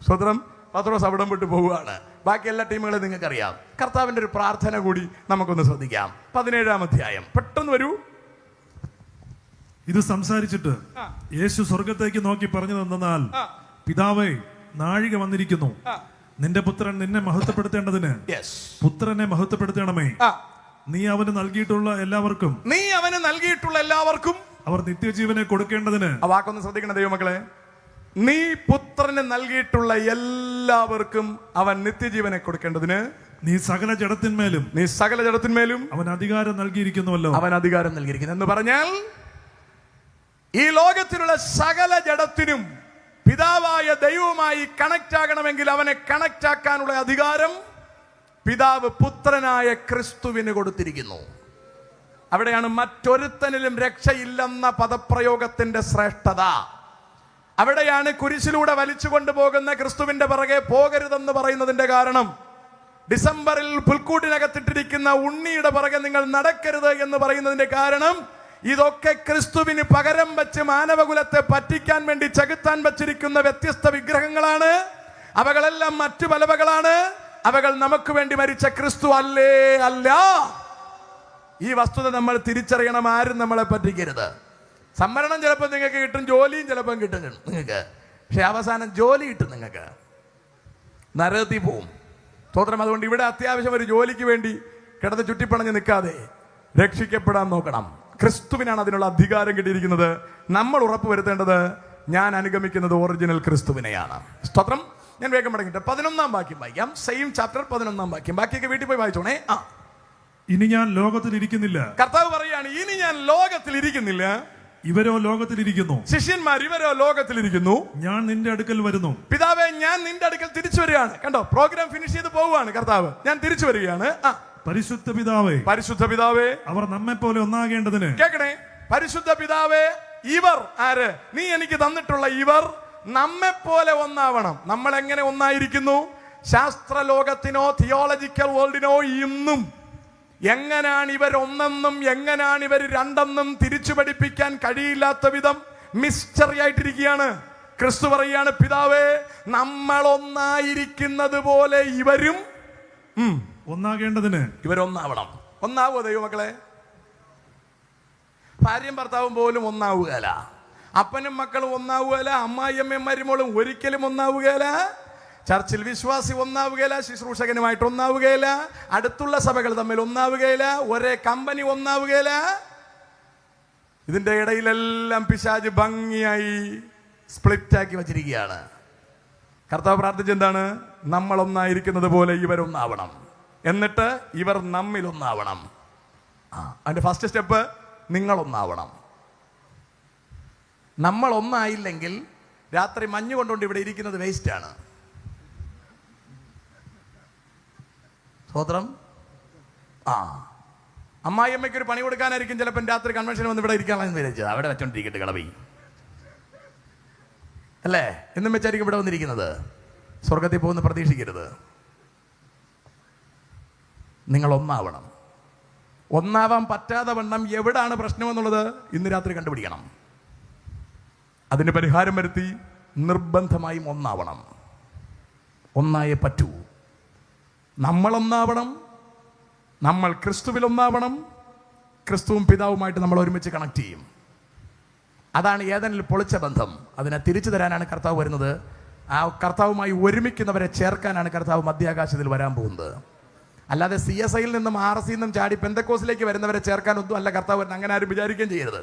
സോദരം പത്രോസ് അവിടം വിട്ട് പോവുകയാണ്. ബാക്കി എല്ലാ ടീമുകളും നിങ്ങൾക്കറിയാം. കർത്താവിന്റെ ഒരു പ്രാർത്ഥന കൂടി നമുക്കൊന്ന് ശ്രദ്ധിക്കാം. 17-ാം അധ്യായം പെട്ടെന്ന് വരൂ. ഇത് സംസാരിച്ചിട്ട് യേശു സ്വർഗത്തേക്ക് നോക്കി പറഞ്ഞു തന്നാൽ, പിതാവേ, നാഴിക വന്നിരിക്കുന്നു. നിന്റെ പുത്രൻ നിന്നെ മഹത്വപ്പെടുത്തേണ്ടതിന് പുത്രനെ മഹത്വപ്പെടുത്തണമേ. നീ അവന് നൽകിയിട്ടുള്ള എല്ലാവർക്കും അവർ നിത്യജീവനെ കൊടുക്കേണ്ടതിന്. ആ വാക്കൊന്ന് ശ്രദ്ധിക്കണം ദൈവമക്കളെ. നീ പുത്രന് നൽകിയിട്ടുള്ള എല്ലാവർക്കും അവൻ നിത്യജീവനെ കൊടുക്കേണ്ടതിന് നീ സകല ജഡത്തിന്മേലും അവൻ അധികാരം നൽകിയിരിക്കുന്നുവല്ലോ. അവൻ അധികാരം നൽകിയിരിക്കുന്നു എന്ന് പറഞ്ഞാൽ ഈ ലോകത്തിലുള്ള സകല ജഡത്തിനും പിതാവായ ദൈവവുമായി കണക്ട് ആകണമെങ്കിൽ അവനെ കണക്ട് ആക്കാനുള്ള അധികാരം പിതാവ് പുത്രനായ ക്രിസ്തുവിന് കൊടുത്തിരിക്കുന്നു. അവിടെയാണ് മറ്റൊരുത്തനിലും രക്ഷയില്ലെന്ന പദപ്രയോഗത്തിന്റെ ശ്രേഷ്ഠത. അവിടെയാണ് കുരിശിലൂടെ വലിച്ചു കൊണ്ടുപോകുന്ന ക്രിസ്തുവിന്റെ പിറകെ പോകരുതെന്ന് പറയുന്നതിന്റെ കാരണം. ഡിസംബറിൽ പുൽക്കൂട്ടിനകത്തിട്ടിരിക്കുന്ന ഉണ്ണിയുടെ പിറകെ നിങ്ങൾ നടക്കരുത് എന്ന് പറയുന്നതിന്റെ കാരണം ഇതൊക്കെ ക്രിസ്തുവിന് പകരം വെച്ച് മാനവകുലത്തെ പറ്റിക്കാൻ വേണ്ടി ചകുത്താൻ വച്ചിരിക്കുന്ന വ്യത്യസ്ത വിഗ്രഹങ്ങളാണ്. അവകളെല്ലാം മറ്റു പലവകളാണ്. അവകൾ നമുക്ക് വേണ്ടി മരിച്ച ക്രിസ്തു അല്ല. ഈ വസ്തുത നമ്മൾ തിരിച്ചറിയണം. ആരും നമ്മളെ പറ്റിക്കരുത്. സംവരണം ചിലപ്പോൾ നിങ്ങൾക്ക് കിട്ടും, ജോലിയും ചിലപ്പം കിട്ടും നിങ്ങൾക്ക്. പക്ഷെ അവസാനം ജോലി കിട്ടും നിങ്ങൾക്ക്, നരകത്തിൽ പോവും. സ്തോത്രം. അതുകൊണ്ട് ഇവിടെ അത്യാവശ്യം ഒരു ജോലിക്ക് വേണ്ടി കിടന്ന് ചുറ്റിപ്പണഞ്ഞ് നിൽക്കാതെ രക്ഷിക്കപ്പെടാൻ നോക്കണം. ക്രിസ്തുവിനാണ് അതിനുള്ള അധികാരം കിട്ടിയിരിക്കുന്നത്. നമ്മൾ ഉറപ്പ് വരുത്തേണ്ടത് ഞാൻ അനുഗമിക്കുന്നത് ഒറിജിനൽ ക്രിസ്തുവിനെയാണ്. സ്തോത്രം. ഞാൻ വേഗം മടങ്ങിട്ട് 11-ാം വാക്യം വായിക്കാം. സെയിം ചാപ്റ്റർ 11-ാം വാക്യം. ബാക്കിയൊക്കെ വീട്ടിൽ പോയി വായിച്ചോണേ. ഇനി ഞാൻ ലോകത്തിൽ ഇരിക്കുന്നില്ല. കർത്താവ് പറയാണ്, ഇനി ഞാൻ ലോകത്തിൽ ഇരിക്കുന്നില്ല, ഇവരോ ലോകത്തിലിരിക്കുന്നു. ശിഷ്യന്മാർ ഇവരോ ലോകത്തിലിരിക്കുന്നു. ഞാൻ നിന്റെ അടുക്കൽ വരുന്നു. പിതാവേ, ഞാൻ നിന്റെ അടുക്കൽ തിരിച്ചു വരികയാണ്. കണ്ടോ, പ്രോഗ്രാം ഫിനിഷ് ചെയ്ത് പോവുകയാണ് കർത്താവ്. ഞാൻ തിരിച്ചു വരികയാണ്. പരിശുദ്ധ പിതാവേ, അവർ നമ്മെ പോലെ ഒന്നാകേണ്ടതിന്. കേൾക്കണേ, പരിശുദ്ധ പിതാവേ, ഇവർ ആര്? നീ എനിക്ക് തന്നിട്ടുള്ള ഇവർ നമ്മെ പോലെ ഒന്നാവണം. നമ്മൾ എങ്ങനെ ഒന്നായിരിക്കുന്നു? ശാസ്ത്രലോകത്തിനോ തിയോളജിക്കൽ വേൾഡിനോ ഇന്നും എങ്ങനെയാണ് ഇവർ ഒന്നെന്നും എങ്ങനെയാണ് ഇവർ രണ്ടെന്നും തിരിച്ചു പഠിപ്പിക്കാൻ കഴിയില്ലാത്ത വിധം മിസ്റ്ററി ആയിട്ടിരിക്കുകയാണ്. ക്രിസ്തു പറയുകയാണ്, പിതാവേ, നമ്മൾ ഒന്നായിരിക്കുന്നത് പോലെ ഇവരും ഒന്നാകേണ്ടതിന്. ഇവരൊന്നാവണം. ഒന്നാവുക ദൈവമക്കളെ. ഭാര്യയും ഭർത്താവും പോലും ഒന്നാവുകയല്ല. അപ്പനും മക്കളും ഒന്നാവുകയല്ല. അമ്മായിയമ്മയും മരുമോളും ഒരിക്കലും ഒന്നാവുകയല്ല. ചർച്ചിൽ വിശ്വാസി ഒന്നാവുകയില്ല. ശുശ്രൂഷകനുമായിട്ട് ഒന്നാവുകയില്ല. അടുത്തുള്ള സഭകൾ തമ്മിൽ ഒന്നാവുകയില്ല. ഒരേ കമ്പനി ഒന്നാവുകയില്ല. ഇതിന്റെ ഇടയിലെല്ലാം പിശാച് ഭംഗിയായി സ്പ്ലിറ്റാക്കി വച്ചിരിക്കുകയാണ്. കർത്താവ് പ്രാർത്ഥിച്ചെന്താണ്? നമ്മൾ ഒന്നായിരിക്കുന്നത് പോലെ ഇവരൊന്നാവണം. എന്നിട്ട് ഇവർ നമ്മിൽ ഒന്നാവണം. അതിന്റെ ഫസ്റ്റ് സ്റ്റെപ്പ് നിങ്ങളൊന്നാവണം. നമ്മൾ ഒന്നായില്ലെങ്കിൽ രാത്രി മഞ്ഞ് കൊണ്ടുകൊണ്ട് ഇവിടെ ഇരിക്കുന്നത് വേസ്റ്റാണ്. സ്വതന്ത്രം. അമ്മായിയമ്മയ്ക്ക് ഒരു പണി കൊടുക്കാനായിരിക്കും ചിലപ്പോൾ രാത്രി കൺവെൻഷന് വന്ന് ഇവിടെ ഇരിക്കാനെന്ന് വിചാരിച്ചത്. അവിടെ വെച്ചോണ്ടിരിക്കട്ടെ കളവി അല്ലേ എന്നും വെച്ചായിരിക്കും ഇവിടെ വന്നിരിക്കുന്നത്. സ്വർഗത്തിൽ പോകുന്ന പ്രതീക്ഷിക്കരുത്. നിങ്ങൾ ഒന്നാവണം. ഒന്നാവാൻ പറ്റാതെ വണ്ണം എവിടാണ് പ്രശ്നമെന്നുള്ളത് ഇന്ന് രാത്രി കണ്ടുപിടിക്കണം. അതിന് പരിഹാരം വരുത്തി നിർബന്ധമായും ഒന്നാവണം. ഒന്നായേ പറ്റൂ. നമ്മളൊന്നാവണം. നമ്മൾ ക്രിസ്തുവിൽ ഒന്നാവണം. ക്രിസ്തുവും പിതാവുമായിട്ട് നമ്മൾ ഒരുമിച്ച് കണക്ട് ചെയ്യും. അതാണ് ഏതെങ്കിലും പൊളിച്ച ബന്ധം. അതിനെ തിരിച്ചു തരാനാണ് കർത്താവ് വരുന്നത്. ആ കർത്താവുമായി ഒരുമിക്കുന്നവരെ ചേർക്കാനാണ് കർത്താവ് മധ്യാകാശത്തിൽ വരാൻ പോകുന്നത്. അല്ലാതെ CSIയിൽ നിന്നും RC നിന്നും ചാടി പെന്തക്കോസിലേക്ക് വരുന്നവരെ ചേർക്കാനൊന്നും അല്ല കർത്താവ് വരുന്നത്. അങ്ങനെ ആരും വിചാരിക്കുകയും ചെയ്യരുത്.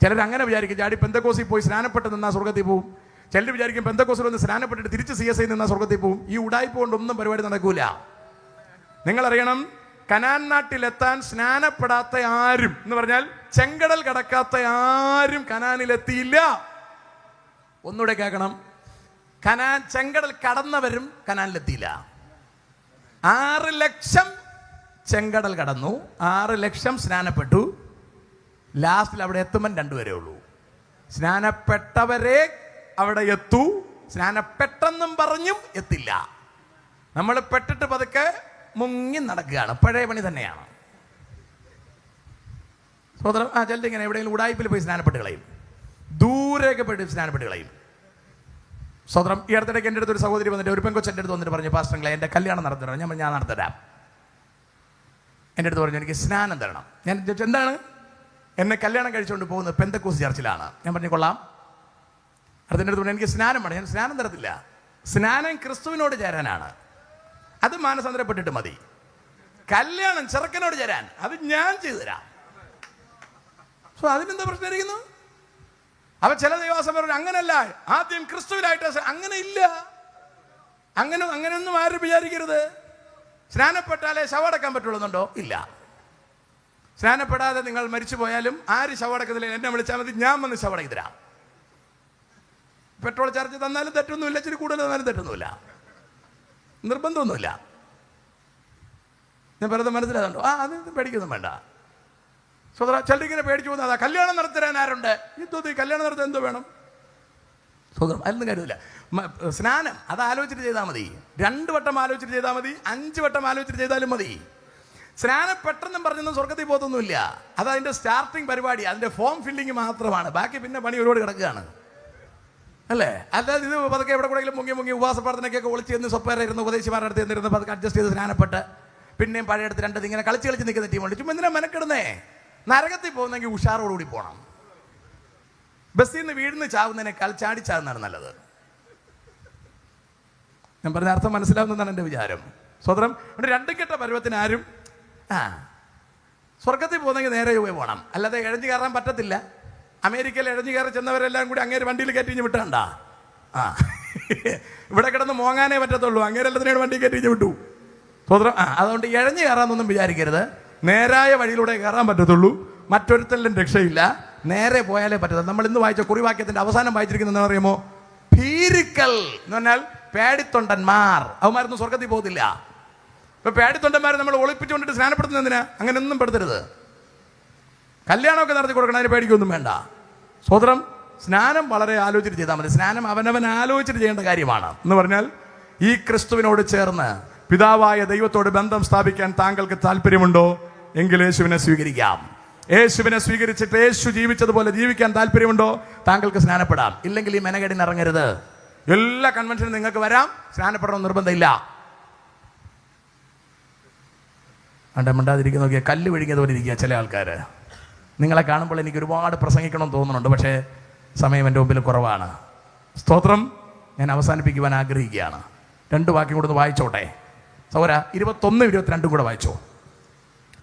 ചിലർ അങ്ങനെ വിചാരിക്കും, ചാടി പെന്തക്കോസിൽ പോയി സ്നാനപ്പെട്ട് നിന്നാൽ സ്വർഗത്തിൽ പോവും. ചിലർ വിചാരിക്കും പെന്തക്കോസിൽ ഒന്ന് സ്നാനപ്പെട്ടിട്ട് തിരിച്ച് CSI നിന്നാൽ സ്വർഗത്തിൽ പോവും. ഈ ഉടായ്പ കൊണ്ടൊന്നും പരിപാടി നടക്കൂല. നിങ്ങളറിയണം, കനാൻ നാട്ടിലെത്താൻ സ്നാനപ്പെടാത്ത ആരും എന്ന് പറഞ്ഞാൽ ചെങ്കടൽ കടക്കാത്ത ആരും കനാനിലെത്തിയില്ല. ഒന്നുകൂടെ കേൾക്കണം, ചെങ്കടൽ കടന്നവരും കനാനിലെത്തിയില്ല. 6 ലക്ഷം ചെങ്കടൽ കടന്നു, 6 ലക്ഷം സ്നാനപ്പെട്ടു. ലാസ്റ്റിൽ അവിടെ എത്തുമ്പം 2 വരെ ഉള്ളൂ. സ്നാനപ്പെട്ടവരെ അവിടെ എത്തൂ, സ്നാനപ്പെട്ടെന്നും പറഞ്ഞും എത്തില്ല. നമ്മൾ പെട്ടിട്ട് പതുക്കെ മുങ്ങി നടക്കുകയാണ്. പഴയ പണി തന്നെയാണ്. സോദരം, ചിലത് ഇങ്ങനെ എവിടെയെങ്കിലും ഉടായ്പിൽ പോയി സ്നാനപ്പെട്ട് കളയും, ദൂരേക്ക് പോയിട്ട് സ്നാനപ്പെട്ട് കളയും. സോദരം, ഈ അടുത്തിടയ്ക്ക് എൻ്റെ അടുത്ത് ഒരു സഹോദരി വന്നിട്ട്, ഒരു പെങ്കൊച്ചെൻ്റെ അടുത്ത് വന്നിട്ട് പറഞ്ഞു, പാസ്റ്ററിങ്ങളെ എൻ്റെ കല്യാണം നടത്തണം. ഞാൻ നടത്തരാം. എൻ്റെ അടുത്ത് പറഞ്ഞു, എനിക്ക് സ്നാനം തരണം. ഞാൻ ചോദിച്ചു, എന്താണ്? എന്നെ കല്യാണം കഴിച്ചുകൊണ്ട് പോകുന്നത് പെന്തക്കോസ് ചർച്ചിലാണ്. ഞാൻ പറഞ്ഞു, കൊള്ളാം. അടുത്തിൻ്റെ അടുത്ത് പറഞ്ഞു, എനിക്ക് സ്നാനം വേണം. ഞാൻ സ്നാനം തരത്തില്ല. സ്നാനം ക്രിസ്തുവിനോട് ചേരാനാണ്. അത് മാനസാന്തരപ്പെട്ടിട്ട് മതി. കല്യാണം ചെറുക്കനോട് ചേരാൻ അത് ഞാൻ ചെയ്തു തരാം. അതിനെന്താ പ്രശ്നം ഇരിക്കുന്നു? അവ ചില ദൈവാസം പറഞ്ഞു, അങ്ങനല്ല, ആദ്യം ക്രിസ്തുവിനായിട്ട്. അങ്ങനെ ഇല്ല. അങ്ങനെയൊന്നും ആരും വിചാരിക്കരുത്. സ്നാനപ്പെട്ടാലേ ശവടക്കാൻ പറ്റുള്ളൂന്നുണ്ടോ? ഇല്ല. സ്നാനപ്പെടാതെ നിങ്ങൾ മരിച്ചു പോയാലും ആര് ശവടക്കത്തില്ല, എന്നെ വിളിച്ചാൽ മതി, ഞാൻ വന്ന് ശവടക്കി തരാം. പെട്രോൾ ചാർജ് തന്നാലും തെറ്റൊന്നുമില്ല, ഇച്ചിരി കൂടുതൽ തന്നാലും തെറ്റൊന്നുമില്ല, നിർബന്ധമൊന്നുമില്ല. ഞാൻ വെറുതെ മനസ്സിലാകുന്നുണ്ടോ? അത് പേടിക്കൊന്നും വേണ്ട. സ്വതന്ത്ര ചിലരിങ്ങനെ പേടിച്ചു പോകുന്നത്, അതാ കല്യാണം നടത്തരാൻ ആരുണ്ട്? ഈ കല്യാണം നടത്താൻ എന്തോ വേണം? സ്വതന്ത്രം അതൊന്നും കാര്യമില്ല. സ്നാനം അത് ആലോചിച്ചിട്ട് ചെയ്താൽ മതി. 2 വട്ടം ആലോചിച്ചിട്ട് ചെയ്താൽ മതി, 5 വട്ടം ആലോചിച്ചിട്ട് ചെയ്താലും മതി. സ്നാനം പെട്ടെന്നും പറഞ്ഞൊന്നും സ്വർഗത്തിൽ പോകത്തൊന്നുമില്ല. അത് അതിൻ്റെ സ്റ്റാർട്ടിങ് പരിപാടി, അതിൻ്റെ ഫോം ഫില്ലിങ് മാത്രമാണ്. ബാക്കി പിന്നെ പണി ഒരുപാട് കിടക്കുകയാണ്, അല്ലേ? അല്ലാതെ ഇത് പതുക്കെ എവിടെ കൂടെങ്കിലും മുങ്ങി ഉപവാസ പ്രാർത്ഥനയ്ക്കൊക്കെ ഒളിച്ച് ചെന്ന് സ്വപ്പേരായിരുന്നു ഉപദേശിമാരുടെ അടുത്ത് എന്നിരുന്ന് പതുക്കെ അഡ്ജസ്റ്റ് ചെയ്ത് സ്നാനപ്പെട്ട് പിന്നെയും പഴയ അടുത്ത് 2 ഇങ്ങനെ കളിച്ച് നിൽക്കുന്ന ടീമുണ്ട്. ചുമ്മാ എന്തിനാ മെനക്കിടുന്നേ? നരകത്തിൽ പോകുന്നെങ്കിൽ ഉഷാറോടുകൂടി പോകണം. ബസ്സിൽ നിന്ന് വീഴുന്ന് ചാവുന്നതിനേക്കാൾ ചാടി ചാവുന്നതാണ് നല്ലത്. ഞാൻ പറഞ്ഞ അർത്ഥം മനസ്സിലാവുന്നതാണ് എൻ്റെ വിചാരം. സ്വതന്ത്രം 2 കെട്ട പരുവത്തിന് ആരും സ്വർഗത്തിൽ പോകുന്നെങ്കിൽ നേരെ പോയി പോകണം. അല്ലാതെ ഇഴഞ്ഞു കയറാൻ പറ്റത്തില്ല. അമേരിക്കയിൽ ഇഴഞ്ഞു കയറി ചെന്നവരെല്ലാം കൂടി അങ്ങേര് വണ്ടിയിൽ കയറ്റിഞ്ഞ് വിട്ടണ്ട. ഇവിടെ കിടന്ന് മോങ്ങാനേ പറ്റത്തുള്ളൂ. അങ്ങേരെല്ലാത്തിനും വണ്ടി കയറ്റിഞ്ഞ് വിട്ടു. സ്വതന്ത്രം അതുകൊണ്ട് ഇഴഞ്ഞു കയറാന്നൊന്നും വിചാരിക്കരുത്. നേരായ വഴിയിലൂടെ കയറാൻ പറ്റത്തുള്ളൂ. മറ്റൊരുത്തലും രക്ഷയില്ല. നേരെ പോയാലേ പറ്റത്തുള്ളൂ. നമ്മൾ ഇന്ന് വായിച്ച കുറിവാക്യത്തിന്റെ അവസാനം വായിച്ചിരിക്കുന്നത് എന്താ അറിയുമോ? ഭീരുക്കൾ എന്ന് പറഞ്ഞാൽ പേടിത്തൊണ്ടന്മാർ. അവന്മാരൊന്നും സ്വർഗത്തിൽ പോകത്തില്ല. ഇപ്പൊ പേടിത്തൊണ്ടന്മാരെ നമ്മൾ ഒളിപ്പിച്ചുകൊണ്ടിട്ട് സ്നാനപ്പെടുത്തുന്നതിന് അങ്ങനെ ഒന്നും പെടുത്തരുത്. കല്യാണമൊക്കെ നടത്തി കൊടുക്കണം, അതിന് പേടിക്കൊന്നും വേണ്ട. സ്വതന്ത്രം സ്നാനം വളരെ ആലോചിച്ചിട്ട് ചെയ്താൽ മതി. സ്നാനം അവനവൻ ആലോചിച്ചിട്ട് ചെയ്യേണ്ട കാര്യമാണ്. എന്ന് പറഞ്ഞാൽ ഈ ക്രിസ്തുവിനോട് ചേർന്ന് പിതാവായ ദൈവത്തോട് ബന്ധം സ്ഥാപിക്കാൻ താങ്കൾക്ക് താല്പര്യമുണ്ടോ? എങ്കിൽ യേശുവിനെ സ്വീകരിക്കാം. യേശുവിനെ സ്വീകരിച്ചിട്ട് യേശു ജീവിച്ചതുപോലെ ജീവിക്കാൻ താല്പര്യമുണ്ടോ? താങ്കൾക്ക് സ്നാനപ്പെടാം. ഇല്ലെങ്കിൽ ഈ മെനകേടിന് ഇറങ്ങരുത്. എല്ലാ കൺവെൻഷനും നിങ്ങൾക്ക് വരാം, സ്നാനപ്പെടണം നിർബന്ധമില്ല. മിണ്ടാതിരിക്കുന്ന നോക്കിയാൽ കല്ല് വിഴുങ്ങിയതുപോലെ ഇരിക്കുക ചില ആൾക്കാർ. നിങ്ങളെ കാണുമ്പോൾ എനിക്ക് ഒരുപാട് പ്രസംഗിക്കണം തോന്നുന്നുണ്ട്, പക്ഷേ സമയം എൻ്റെ മുമ്പിൽ കുറവാണ്. സ്തോത്രം. ഞാൻ അവസാനിപ്പിക്കുവാൻ ആഗ്രഹിക്കുകയാണ്. 2 വാക്യം കൂടെ ഒന്ന് വായിച്ചോട്ടെ സൗര. 21, 22 കൂടെ വായിച്ചോ.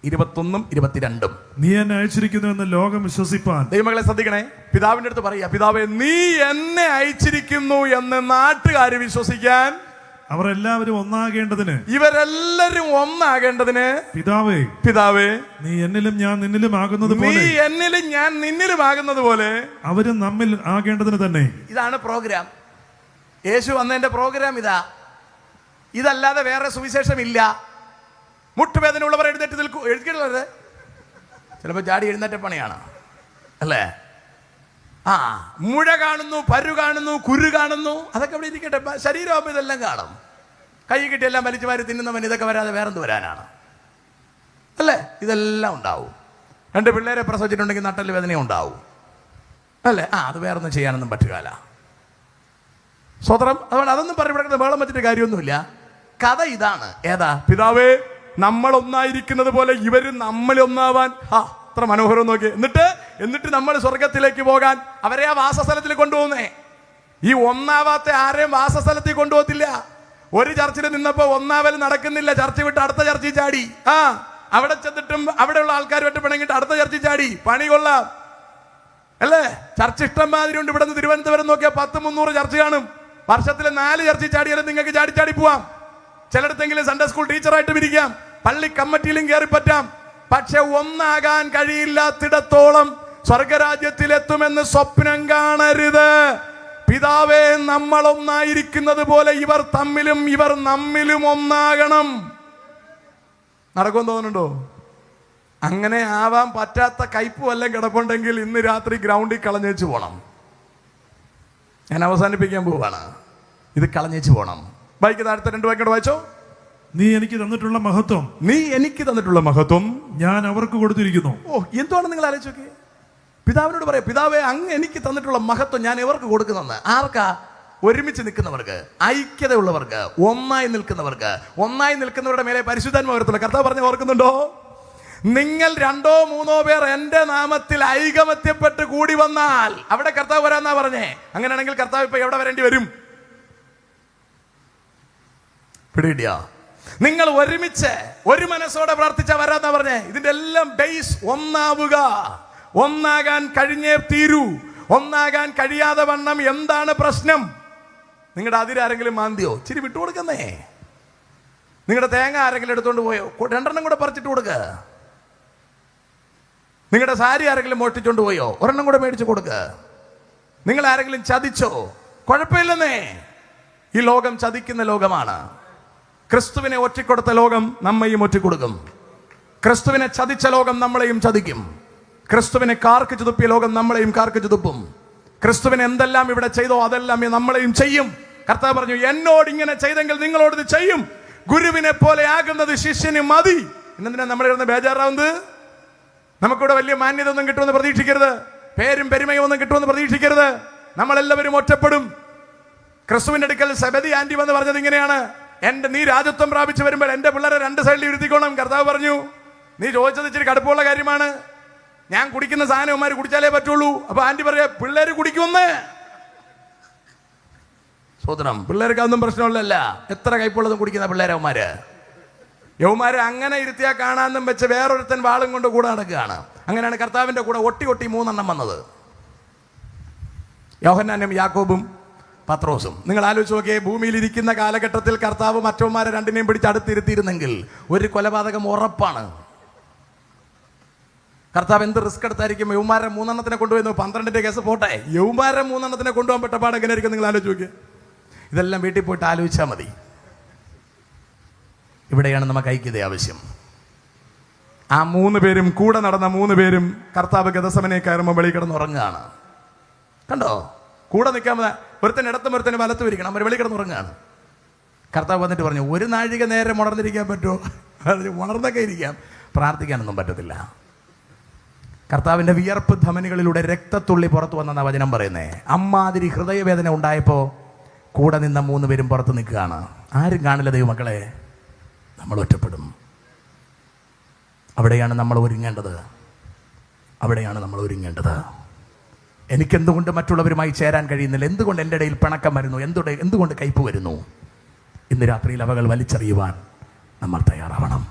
21, 22. നീ എന്നെ അയച്ചിരിക്കുന്നു എന്ന് ലോകം വിശ്വസിപ്പാൻ. ദൈവമകളെ ശ്രദ്ധിക്കണേ. പിതാവിന്റെ അടുത്ത് പറയാ, പിതാവേ നീ എന്നെ അയച്ചിരിക്കുന്നു എന്ന് നാട്ടുകാർ വിശ്വസിക്കാൻ അവർ എല്ലാവരും ഒന്നാകേണ്ടതിന് ഇവരെല്ലാരും ഒന്നാകേണ്ടതിന് പിതാവേ നീ എന്നിലും ഞാൻ നിന്നിലും ആകുന്നത് പോലെ നീ എന്നിലും ഞാൻ നിന്നിലും ആകുന്നത് പോലെ അവരും നമ്മിൽ ആകേണ്ടതിന് തന്നെ. ഇതാണ് പ്രോഗ്രാം. യേശു വന്നതിന്റെ പ്രോഗ്രാം ഇതല്ലാതെ വേറെ സുവിശേഷം ഇല്ല. മുട്ടുവേദന ഉള്ളവർ എഴുന്നേറ്റ് നിൽക്കൂ. എഴുതിയിട്ടുള്ളത് ചിലപ്പോൾ ചാടി എഴുന്നേറ്റ പണിയാണ് അല്ലേ? മുഴ കാണുന്നു, പരു കാണുന്നു, കുരു കാണുന്നു, അതൊക്കെ അവിടെ ഇരിക്കട്ടെ. ശരീരമാകുമ്പോൾ ഇതെല്ലാം കാണും. കൈ കിട്ടിയെല്ലാം വലിച്ചു വാരി തിന്നുന്നവൻ ഇതൊക്കെ വരാതെ വേറെന്ത് വരാനാണ് അല്ലേ? ഇതെല്ലാം ഉണ്ടാവും. 2 പിള്ളേരെ പ്രസവിച്ചിട്ടുണ്ടെങ്കിൽ നട്ടല് വേദന ഉണ്ടാവും അല്ലേ? അത് വേറൊന്നും ചെയ്യാനൊന്നും പറ്റുകയില്ല. സ്വതന്ത്രം. അതുകൊണ്ട് അതൊന്നും പറയുമ്പോൾ വേളം വെച്ചിട്ട് കാര്യമൊന്നുമില്ല. കഥ ഇതാണ്. ഏതാ? പിതാവേ നമ്മൾ ഒന്നായിരിക്കുന്നത് പോലെ ഇവരും നമ്മൾ ഒന്നാവാൻ. അത്ര മനോഹരം നോക്കി. എന്നിട്ട് നമ്മൾ സ്വർഗത്തിലേക്ക് പോകാൻ അവരെ ആ വാസസ്ഥലത്തിൽ കൊണ്ടുപോകുന്നേ. ഈ ഒന്നാവാത്ത ആരെയും വാസസ്ഥലത്തിൽ കൊണ്ടുപോകത്തില്ല. ഒരു ചർച്ചിൽ നിന്നപ്പോ ഒന്നാവൽ നടക്കുന്നില്ല. ചർച്ച വിട്ട് അടുത്ത ചർച്ചിൽ ചാടി. അവിടെ ചെന്നിട്ടും അവിടെയുള്ള ആൾക്കാരുമായിട്ട് പിണങ്ങിട്ട് അടുത്ത ചർച്ചിൽ ചാടി. പണി കൊള്ളാം അല്ലേ? ചർച്ച ഇഷ്ടം മാതിരി ഉണ്ട്. ഇവിടെ നിന്ന് തിരുവനന്തപുരം നോക്കിയാൽ 100-300 ചർച്ച കാണും. വർഷത്തിലെ 4 ചർച്ചിൽ ചാടിയാലും നിങ്ങൾക്ക് ചാടി പോവാം. ചിലയിടത്തെങ്കിലും സൺഡേ സ്കൂൾ ടീച്ചറായിട്ട് ഇരിക്കാം, പള്ളി കമ്മിറ്റിയിലും കയറി പറ്റാം. പക്ഷെ ഒന്നാകാൻ കഴിയില്ലാത്തിടത്തോളം സ്വർഗരാജ്യത്തിലെത്തുമെന്ന് സ്വപ്നം കാണരുത്. പിതാവേ നമ്മൾ ഒന്നായിരിക്കുന്നത് പോലെ ഇവർ തമ്മിലും ഇവർ നമ്മിലും ഒന്നാകണം. നടക്കുമെന്ന് തോന്നുന്നുണ്ടോ? അങ്ങനെ ആവാൻ പറ്റാത്ത കയ്പ് വല്ലതും കിടപ്പുണ്ടെങ്കിൽ ഇന്ന് രാത്രി ഗ്രൗണ്ടിൽ കളഞ്ഞേച്ച് പോണം. ഞാൻ അവസാനിപ്പിക്കാൻ പോവാണ്. ഇത് കളഞ്ഞേച്ച് പോണം. വായിക്കുന്ന അടുത്ത 2 വാക്യം വായിച്ചോ. നീ എനിക്ക് തന്നിട്ടുള്ള മഹത്വം ഞാൻ അവർക്ക് കൊടുത്തിരിക്കുന്നു. എന്തുവാണ് നിങ്ങൾ ആലോചിച്ച് നോക്കി. പിതാവിനോട് പറയാം, പിതാവേ അങ്ങ് എനിക്ക് തന്നിട്ടുള്ള മഹത്വം ഞാൻ ഇവർക്ക് കൊടുക്കുന്നെന്ന്. ആർക്കാ? ഒരുമിച്ച് നിൽക്കുന്നവർക്ക്, ഐക്യതയുള്ളവർക്ക്, ഒന്നായി നിൽക്കുന്നവരുടെ മേലെ പരിശുദ്ധാത്മാവ് വരത്തില്ല. കർത്താവ് പറഞ്ഞ് ഓർക്കുന്നുണ്ടോ? നിങ്ങൾ 2-3 പേർ എന്റെ നാമത്തിൽ ഐകമത്യപ്പെട്ട് കൂടി വന്നാൽ അവിടെ കർത്താവ് വരാന്നാ പറഞ്ഞേ. അങ്ങനെയാണെങ്കിൽ കർത്താവ് ഇപ്പൊ എവിടെ വരേണ്ടി വരും? പിടിയിടിയ. നിങ്ങൾ ഒരുമിച്ച് ഒരു മനസ്സോടെ പ്രാർത്ഥിച്ച വരാന്നാ പറഞ്ഞേ. ഇതിന്റെ എല്ലാം ബേസ് ഒന്നാവുക. ഒന്നാകാൻ കഴിഞ്ഞേ തീരൂ. ഒന്നാകാൻ കഴിയാതെ വണ്ണം എന്താണ് പ്രശ്നം? നിങ്ങളുടെ അതിരാരെങ്കിലും മാന്തിയോ? ഇച്ചിരി വിട്ടുകൊടുക്കുന്നേ. നിങ്ങളുടെ തേങ്ങ ആരെങ്കിലും എടുത്തോണ്ട് പോയോ? 2 കൂടെ പറിച്ചിട്ട് കൊടുക്കുക. നിങ്ങളുടെ സാരി ആരെങ്കിലും മോഷ്ടിച്ചോണ്ട് പോയോ? 1 കൂടെ മേടിച്ചു കൊടുക്കുക. നിങ്ങൾ ആരെങ്കിലും ചതിച്ചോ? കുഴപ്പമില്ലെന്നേ. ഈ ലോകം ചതിക്കുന്ന ലോകമാണ്. ക്രിസ്തുവിനെ ഒറ്റിക്കൊടുത്ത ലോകം നമ്മയും ഒറ്റിക്കൊടുക്കും. ക്രിസ്തുവിനെ ചതിച്ച ലോകം നമ്മളെയും ചതിക്കും. ക്രിസ്തുവിനെ കാർക്ക് ചുതുപ്പിയ ലോകം നമ്മളെയും കാർക്ക് ചുതുപ്പും. ക്രിസ്തുവിനെ എന്തെല്ലാം ഇവിടെ ചെയ്തോ അതെല്ലാം നമ്മളെയും ചെയ്യും. കർത്താവ് പറഞ്ഞു, എന്നോട് ഇങ്ങനെ ചെയ്തെങ്കിൽ നിങ്ങളോട് ഇത് ചെയ്യും. ഗുരുവിനെ പോലെ ആകുന്നത് ശിഷ്യന് മതി. എന്തിനാ നമ്മൾ ഇരുന്ന് ബേജാറാവുന്നത്? നമുക്കിവിടെ വലിയ മാന്യത ഒന്നും കിട്ടുമെന്ന് പ്രതീക്ഷിക്കരുത്. പേരും പെരുമയും ഒന്നും കിട്ടുമെന്ന് പ്രതീക്ഷിക്കരുത്. നമ്മളെല്ലാവരും ഒറ്റപ്പെടും. ക്രിസ്തുവിന്റെ അടുക്കൽ സെബദി ആന്റി വന്ന് പറഞ്ഞത് ഇങ്ങനെയാണ്, നീ രാജ്യത്വം പ്രാപിച്ചു വരുമ്പോൾ എന്റെ പിള്ളേരെ 2 സൈഡിൽ ഇരുത്തിക്കോണം. കർത്താവ് പറഞ്ഞു, നീ ചോദിച്ചത് ഇച്ചിരി കടുപ്പമുള്ള കാര്യമാണ്. ഞാൻ കുടിക്കുന്ന സാധനവന്മാർ കുടിച്ചാലേ പറ്റുള്ളൂ. അപ്പൊ ആന്റി പറയാ, പിള്ളേര് കുടിക്കുമെന്ന്. സ്വതന്ത്രം. പിള്ളേർക്ക് അതൊന്നും പ്രശ്നമുള്ളല്ല. എത്ര കയ്പുള്ളതും കുടിക്കുന്ന പിള്ളേരവന്മാര്. യവന്മാരെ അങ്ങനെ ഇരുത്തിയാൽ കാണാന്നും വെച്ച് വേറൊരുത്തൻ വാളും കൊണ്ട് കൂടെ നടക്കുകയാണ്. അങ്ങനെയാണ് കർത്താവിന്റെ കൂടെ ഒട്ടി 3 വന്നത്. യോഹന്നാനും യാക്കോബും പത്രോസും. നിങ്ങൾ ആലോചിച്ച് നോക്കിയേ, ഭൂമിയിൽ ഇരിക്കുന്ന കാലഘട്ടത്തിൽ കർത്താവ് മറ്റവന്മാരെ 2 പിടിച്ച് അടുത്തിരുത്തിയിരുന്നെങ്കിൽ ഒരു കൊലപാതകം ഉറപ്പാണ്. കർത്താവ് എന്ത് റിസ്ക് എടുത്തായിരിക്കും യൗമാരെ 3 കൊണ്ടുപോയി. 12 കേസ് പോട്ടെ, യൗമാരെ 3 കൊണ്ടുപോകാൻ പെട്ടപ്പാട് എങ്ങനെയായിരിക്കും? നിങ്ങൾ ആലോചിച്ച് നോക്കിയേ. ഇതെല്ലാം വീട്ടിൽ പോയിട്ട് ആലോചിച്ചാൽ മതി. ഇവിടെയാണ് നമുക്ക് ഐക്യത ആവശ്യം. ആ 3 പേരും കൂടെ നടന്ന 3 പേരും കർത്താവ് ഗതസമനെ കയറുമ്പോൾ വെളി കിടന്ന് ഉറങ്ങുകയാണ്. കണ്ടോ? കൂടെ നിൽക്കാൻ ഒരുത്തൻ ഇടത്തും ഒരുത്തന് വലത്തും ഇരിക്കണം. അവർ വെളി കിടന്ന് ഉറങ്ങുകയാണ്. കർത്താവ് വന്നിട്ട് പറഞ്ഞു, 1 നാഴിക നേരം ഉണർന്നിരിക്കാൻ പറ്റുമോ? ഉണർന്നൊക്കെ ഇരിക്കാം, പ്രാർത്ഥിക്കാനൊന്നും പറ്റത്തില്ല. കർത്താവിന്റെ വിയർപ്പ് ധമനികളിലൂടെ രക്തത്തുള്ളി പുറത്തു വന്ന വചനം പറയുന്നേ. അമ്മാതിരി ഹൃദയവേദന ഉണ്ടായപ്പോ കൂടെ നിന്ന 3 പേരും പുറത്ത് നിൽക്കുകയാണ്. ആരും കാണില്ല ദൈവമക്കളെ. നമ്മൾ ഒറ്റപ്പെടും. അവിടെയാണ് നമ്മൾ ഒരുങ്ങേണ്ടത്. എനിക്കെന്തുകൊണ്ട് മറ്റുള്ളവരുമായി ചേരാൻ കഴിയുന്നില്ല? എന്തുകൊണ്ട് എൻ്റെ ഇടയിൽ പിണക്കം വരുന്നു? എന്തുകൊണ്ട് കയ്പ് വരുന്നു? ഇന്ന് രാത്രിയിൽ അവകൾ വലിച്ചെറിയുവാൻ നമ്മൾ തയ്യാറാവണം.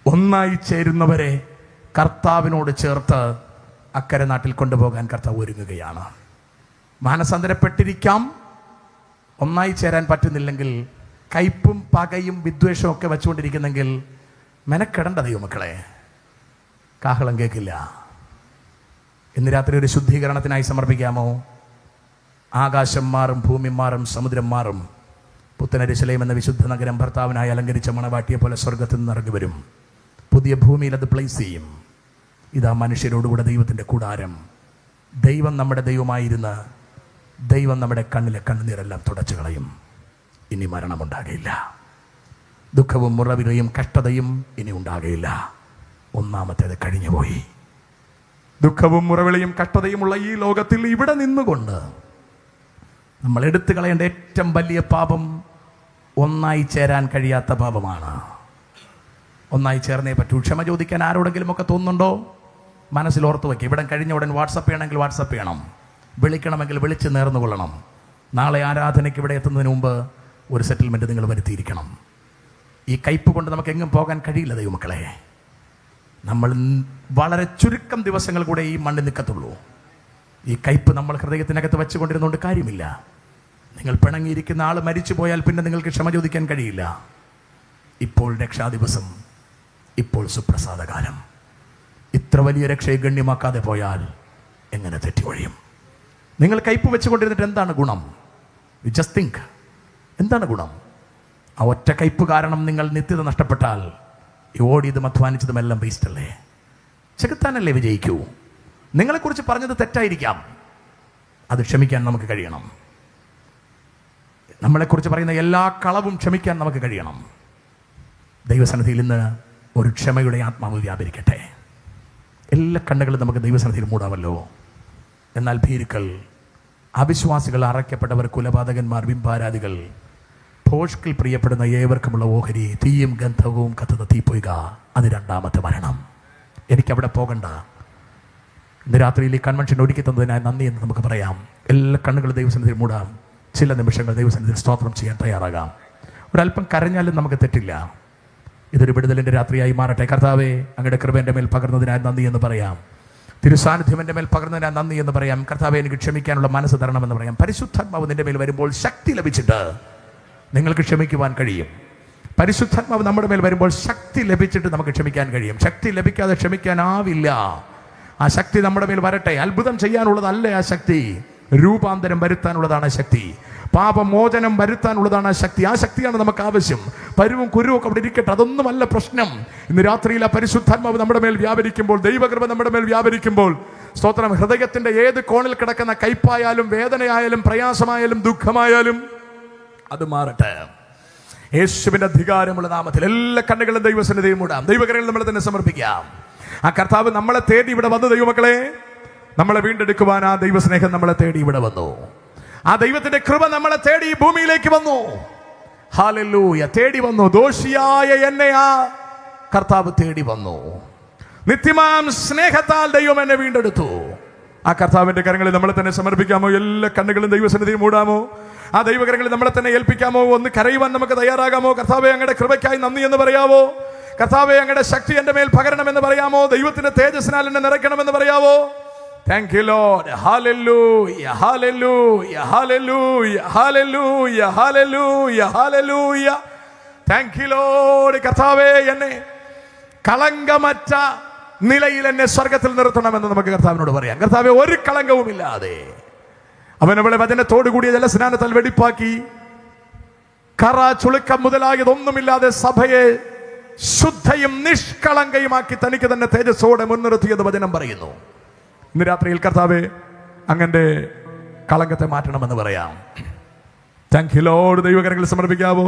ഒന്നായി ചേരുന്നവരെ കർത്താവിനോട് ചേർത്ത് അക്കരെ നാട്ടിൽ കൊണ്ടുപോകാൻ കർത്താവ് ഒരുങ്ങുകയാണ്. മാനസാന്തരപ്പെട്ടിരിക്കാം. ഒന്നായി ചേരാൻ പറ്റുന്നില്ലെങ്കിൽ കയ്പും പകയും വിദ്വേഷവും ഒക്കെ വെച്ചുകൊണ്ടിരിക്കുന്നെങ്കിൽ മെനക്കെടേണ്ട ദൈവമക്കളെ, കാഹളം കേൾക്കില്ല. ഇന്ന് രാത്രി ഒരു ശുദ്ധീകരണത്തിനായി സമർപ്പിക്കാമോ? ആകാശം മാറും, ഭൂമി മാറും, സമുദ്രം മാറും. പുത്തനരിശലേം എന്ന വിശുദ്ധ നഗരം ഭർത്താവിനായി അലങ്കരിച്ച മണവാട്ടിയെ പോലെ സ്വർഗത്തിൽ നിന്ന് ഇറങ്ങി വരും. പുതിയ ഭൂമിയിൽ അത് പ്ലേസ് ചെയ്യും. ഇതാ മനുഷ്യരോടുകൂടെ ദൈവത്തിൻ്റെ കൂടാരം. ദൈവം നമ്മുടെ ദൈവമായിരുന്ന് ദൈവം നമ്മുടെ കണ്ണിലെ കണ്ണുനീരെല്ലാം തുടച്ചു കളയും. ഇനി മരണമുണ്ടാകയില്ല. ദുഃഖവും മുറവിലയും കഷ്ടതയും ഇനി ഉണ്ടാകയില്ല. ഒന്നാമത്തേത് കഴിഞ്ഞുപോയി. ദുഃഖവും മുറവിളിയും കഷ്ടതയുമുള്ള ഈ ലോകത്തിൽ ഇവിടെ നിന്നുകൊണ്ട് നമ്മൾ എടുത്തു കളയേണ്ട ഏറ്റവും വലിയ പാപം ഒന്നായി ചേരാൻ കഴിയാത്ത പാപമാണ്. ഒന്നായി ചേർന്നേ പറ്റൂ. ക്ഷമ ചോദിക്കാൻ ആരോടെങ്കിലും ഒക്കെ തോന്നുന്നുണ്ടോ? മനസ്സിൽ ഓർത്ത് വയ്ക്കുക. ഇവിടെ കഴിഞ്ഞ ഉടൻ വാട്സപ്പ് ചെയ്യണമെങ്കിൽ വാട്സപ്പ് ചെയ്യണം, വിളിക്കണമെങ്കിൽ വിളിച്ച് നേർന്നു കൊള്ളണം. നാളെ ആരാധനയ്ക്ക് ഇവിടെ എത്തുന്നതിന് മുമ്പ് ഒരു സെറ്റിൽമെൻറ്റ് നിങ്ങൾ വരുത്തിയിരിക്കണം. ഈ കയ്പ് കൊണ്ട് നമുക്ക് എങ്ങും പോകാൻ കഴിയില്ല ദൈവമക്കളെ. നമ്മൾ വളരെ ചുരുക്കം ദിവസങ്ങൾ കൂടെ ഈ മണ്ണിൽ നിൽക്കത്തുള്ളൂ. ഈ കയ്പ് നമ്മൾ ഹൃദയത്തിനകത്ത് വെച്ചുകൊണ്ടിരുന്നുകൊണ്ട് കാര്യമില്ല. നിങ്ങൾ പിണങ്ങിയിരിക്കുന്ന ആൾ മരിച്ചു പോയാൽ പിന്നെ നിങ്ങൾക്ക് ക്ഷമ ചോദിക്കാൻ കഴിയില്ല. ഇപ്പോൾ രക്ഷാദിവസം, ഇപ്പോൾ സുപ്രസാദകാലം. ഇത്ര വലിയ രക്ഷയെ ഗണ്യമാക്കാതെ പോയാൽ എങ്ങനെ തെറ്റിവഴിയും? നിങ്ങൾ കയ്പ് വെച്ചുകൊണ്ടിരുന്നിട്ട് എന്താണ് ഗുണം? യു ജസ്റ്റ് തിങ്ക്, എന്താണ് ഗുണം? ആ ഒറ്റ കയ്പ് കാരണം നിങ്ങൾ നിത്യത നഷ്ടപ്പെട്ടാൽ ഈ ഓടിയതും അധ്വാനിച്ചതും എല്ലാം വേസ്റ്റ് അല്ലേ? ചെകുത്താനല്ലേ വിജയിക്കൂ? നിങ്ങളെക്കുറിച്ച് പറഞ്ഞത് തെറ്റായിരിക്കാം, അത് ക്ഷമിക്കാൻ നമുക്ക് കഴിയണം. നമ്മളെക്കുറിച്ച് പറയുന്ന എല്ലാ കളവും ക്ഷമിക്കാൻ നമുക്ക് കഴിയണം. ദൈവസന്നിധിയിൽ ഇന്ന് ഒരു ക്ഷമയുടെ ആത്മാവ് വ്യാപരിക്കട്ടെ. എല്ലാ കണ്ണുകളും നമുക്ക് ദൈവസന്നിധിയിൽ മൂടാമല്ലോ. എന്നാൽ ഭീരുക്കൾ, അവിശ്വാസികൾ, അറയ്ക്കപ്പെട്ടവർ, കുലപാതകന്മാർ, ബിംബാരാധികൾ, ഭോഷ്കിൽ പ്രിയപ്പെടുന്ന ഏവർക്കുമുള്ള ഓഹരി, തീയും ഗന്ധവും കത്തുന്ന തീപ്പൊയ്ക, അത് രണ്ടാമത്തെ മരണം. എനിക്കവിടെ പോകണ്ട. ഇന്ന് രാത്രിയിൽ ഈ കൺവെൻഷൻ ഒരുക്കി തന്നതിനായി നന്ദി എന്ന് നമുക്ക് പറയാം. എല്ലാ കണ്ണുകളും ദൈവസന്നിധിയിൽ മൂടാം. ചില നിമിഷങ്ങൾ ദൈവസന്നിധിയിൽ സ്തോത്രം ചെയ്യാൻ തയ്യാറാകാം. ഒരല്പം കരഞ്ഞാലും നമുക്ക് തെറ്റില്ല. ഇതൊരു വിടുതലിൻ്റെ രാത്രിയായി മാറട്ടെ. കർത്താവേ, അങ്ങയുടെ കൃപ എൻ്റെ മേൽ പകർന്നതിനായി നന്ദി എന്ന് പറയാം. തിരുസാന്നിധ്യം എൻ്റെ മേൽ പകർന്നതിനായി നന്ദി എന്ന് പറയാം. കർത്താവേ, എനിക്ക് ക്ഷമിക്കാനുള്ള മനസ്സ് തരണമെന്ന് പറയാം. പരിശുദ്ധാത്മാവ് നിൻ്റെ മേൽ വരുമ്പോൾ ശക്തി ലഭിച്ചിട്ട് നിങ്ങൾക്ക് ക്ഷമിക്കുവാൻ കഴിയും. പരിശുദ്ധാത്മാവ് നമ്മുടെ മേൽ വരുമ്പോൾ ശക്തി ലഭിച്ചിട്ട് നമുക്ക് ക്ഷമിക്കാൻ കഴിയും. ശക്തി ലഭിക്കാതെ ക്ഷമിക്കാനാവില്ല. ആ ശക്തി നമ്മുടെ മേൽ വരട്ടെ. അത്ഭുതം ചെയ്യാനുള്ളതല്ല ആ ശക്തി, രൂപാന്തരം വരുത്താനുള്ളതാണ് ശക്തി, പാപമോചനം വരുത്താനുള്ളതാണ് ആ ശക്തി. ആ ശക്തിയാണ് നമുക്ക് ആവശ്യം. പരുവും കുരുവും ഒക്കെ അവിടെ ഇരിക്കട്ടെ, അതൊന്നുമല്ല പ്രശ്നം. ഇന്ന് രാത്രിയിൽ ആ പരിശുദ്ധാത്മാവ് നമ്മുടെ മേൽ വ്യാപരിക്കുമ്പോൾ, ദൈവകൃപ നമ്മുടെ മേൽ വ്യാപരിക്കുമ്പോൾ, സ്തോത്രം, ഹൃദയത്തിന്റെ ഏത് കോണിൽ കിടക്കുന്ന കയ്പായാലും വേദനയായാലും പ്രയാസമായാലും ദുഃഖമായാലും അത് മാറട്ടെ. യേശുവിന്റെ അധികാരമുള്ള നാമത്തിൽ എല്ലാ കണ്ണുകളും ദൈവസന്നിധിയിൽ മൂടാം. ദൈവകരങ്ങളിൽ നമ്മളെ തന്നെ സമർപ്പിക്കാം. ആ കർത്താവ് നമ്മളെ തേടി ഇവിടെ വന്നു. ദൈവമക്കളെ, നമ്മളെ വീണ്ടെടുക്കുവാൻ ആ ദൈവസ്നേഹം നമ്മളെ തേടി ഇവിടെ വന്നു. ആ ദൈവത്തിന്റെ കൃപ നമ്മളെ തേടി ഈ ഭൂമിയിലേക്ക് വന്നു. ഹല്ലേലൂയ. തേടി വന്നു. ദോഷിയായ എന്നെ ആ കർത്താവ് തേടി വന്നു. നിത്യമാം സ്നേഹത്താൽ ദൈവം എന്നെ വീണ്ടെടുത്തു. ആ കർത്താവിന്റെ കരങ്ങളിൽ നമ്മളെ തന്നെ സമർപ്പിക്കാമോ? എല്ലാ കണ്ണുകളും ദൈവസന്നിധിയിൽ മൂടാമോ? ആ ദൈവകരങ്ങളിൽ നമ്മളെ തന്നെ ഏൽപ്പിക്കാമോ? ഒന്ന് കരയുവാൻ നമുക്ക് തയ്യാറാകാമോ? കർത്താവേ, അങ്ങയുടെ കൃപയ്ക്കായി നന്ദി എന്ന് പറയാവോ? കർത്താവേ, അങ്ങയുടെ ശക്തി എൻ്റെ മേൽ പകരണമെന്ന് പറയാമോ? ദൈവത്തിന്റെ തേജസ്സിനാൽ എന്നെ നിറയ്ക്കണമെന്ന് പറയാവോ? Thank you, Lord. Hallelujah, hallelujah, hallelujah, hallelujah, hallelujah, hallelujah. Thank you, Lord. കർത്താവേ, എന്നെ കളങ്കമറ്റ നിലയിൽ എന്നെ സ്വർഗത്തിൽ നിർത്തണമെന്ന് നമുക്ക് കർത്താവിനോട് പറയാം. കർത്താവേ, ഒരു കളങ്കവുമില്ലാതെ അവൻ അവളെ വചനത്തോടു കൂടിയ ജലസ്നാനത്താൽ വെടിപ്പാക്കി കറ ചുളുക്കം മുതലായതൊന്നുമില്ലാതെ സഭയെ ശുദ്ധയും നിഷ്കളങ്കയുമാക്കി തനിക്ക് തന്നെ തേജസ്സോടെ മുൻനിർത്തിയത് വചനം പറയുന്നു. ഇന്ന് രാത്രിയിൽ കർത്താവേ, അങ്ങന്റെ കളങ്കത്തെ മാറ്റണമെന്ന് പറയാം. Thank you Lord. ദൈവകരങ്ങളിൽ സമർപ്പിക്കാവോ?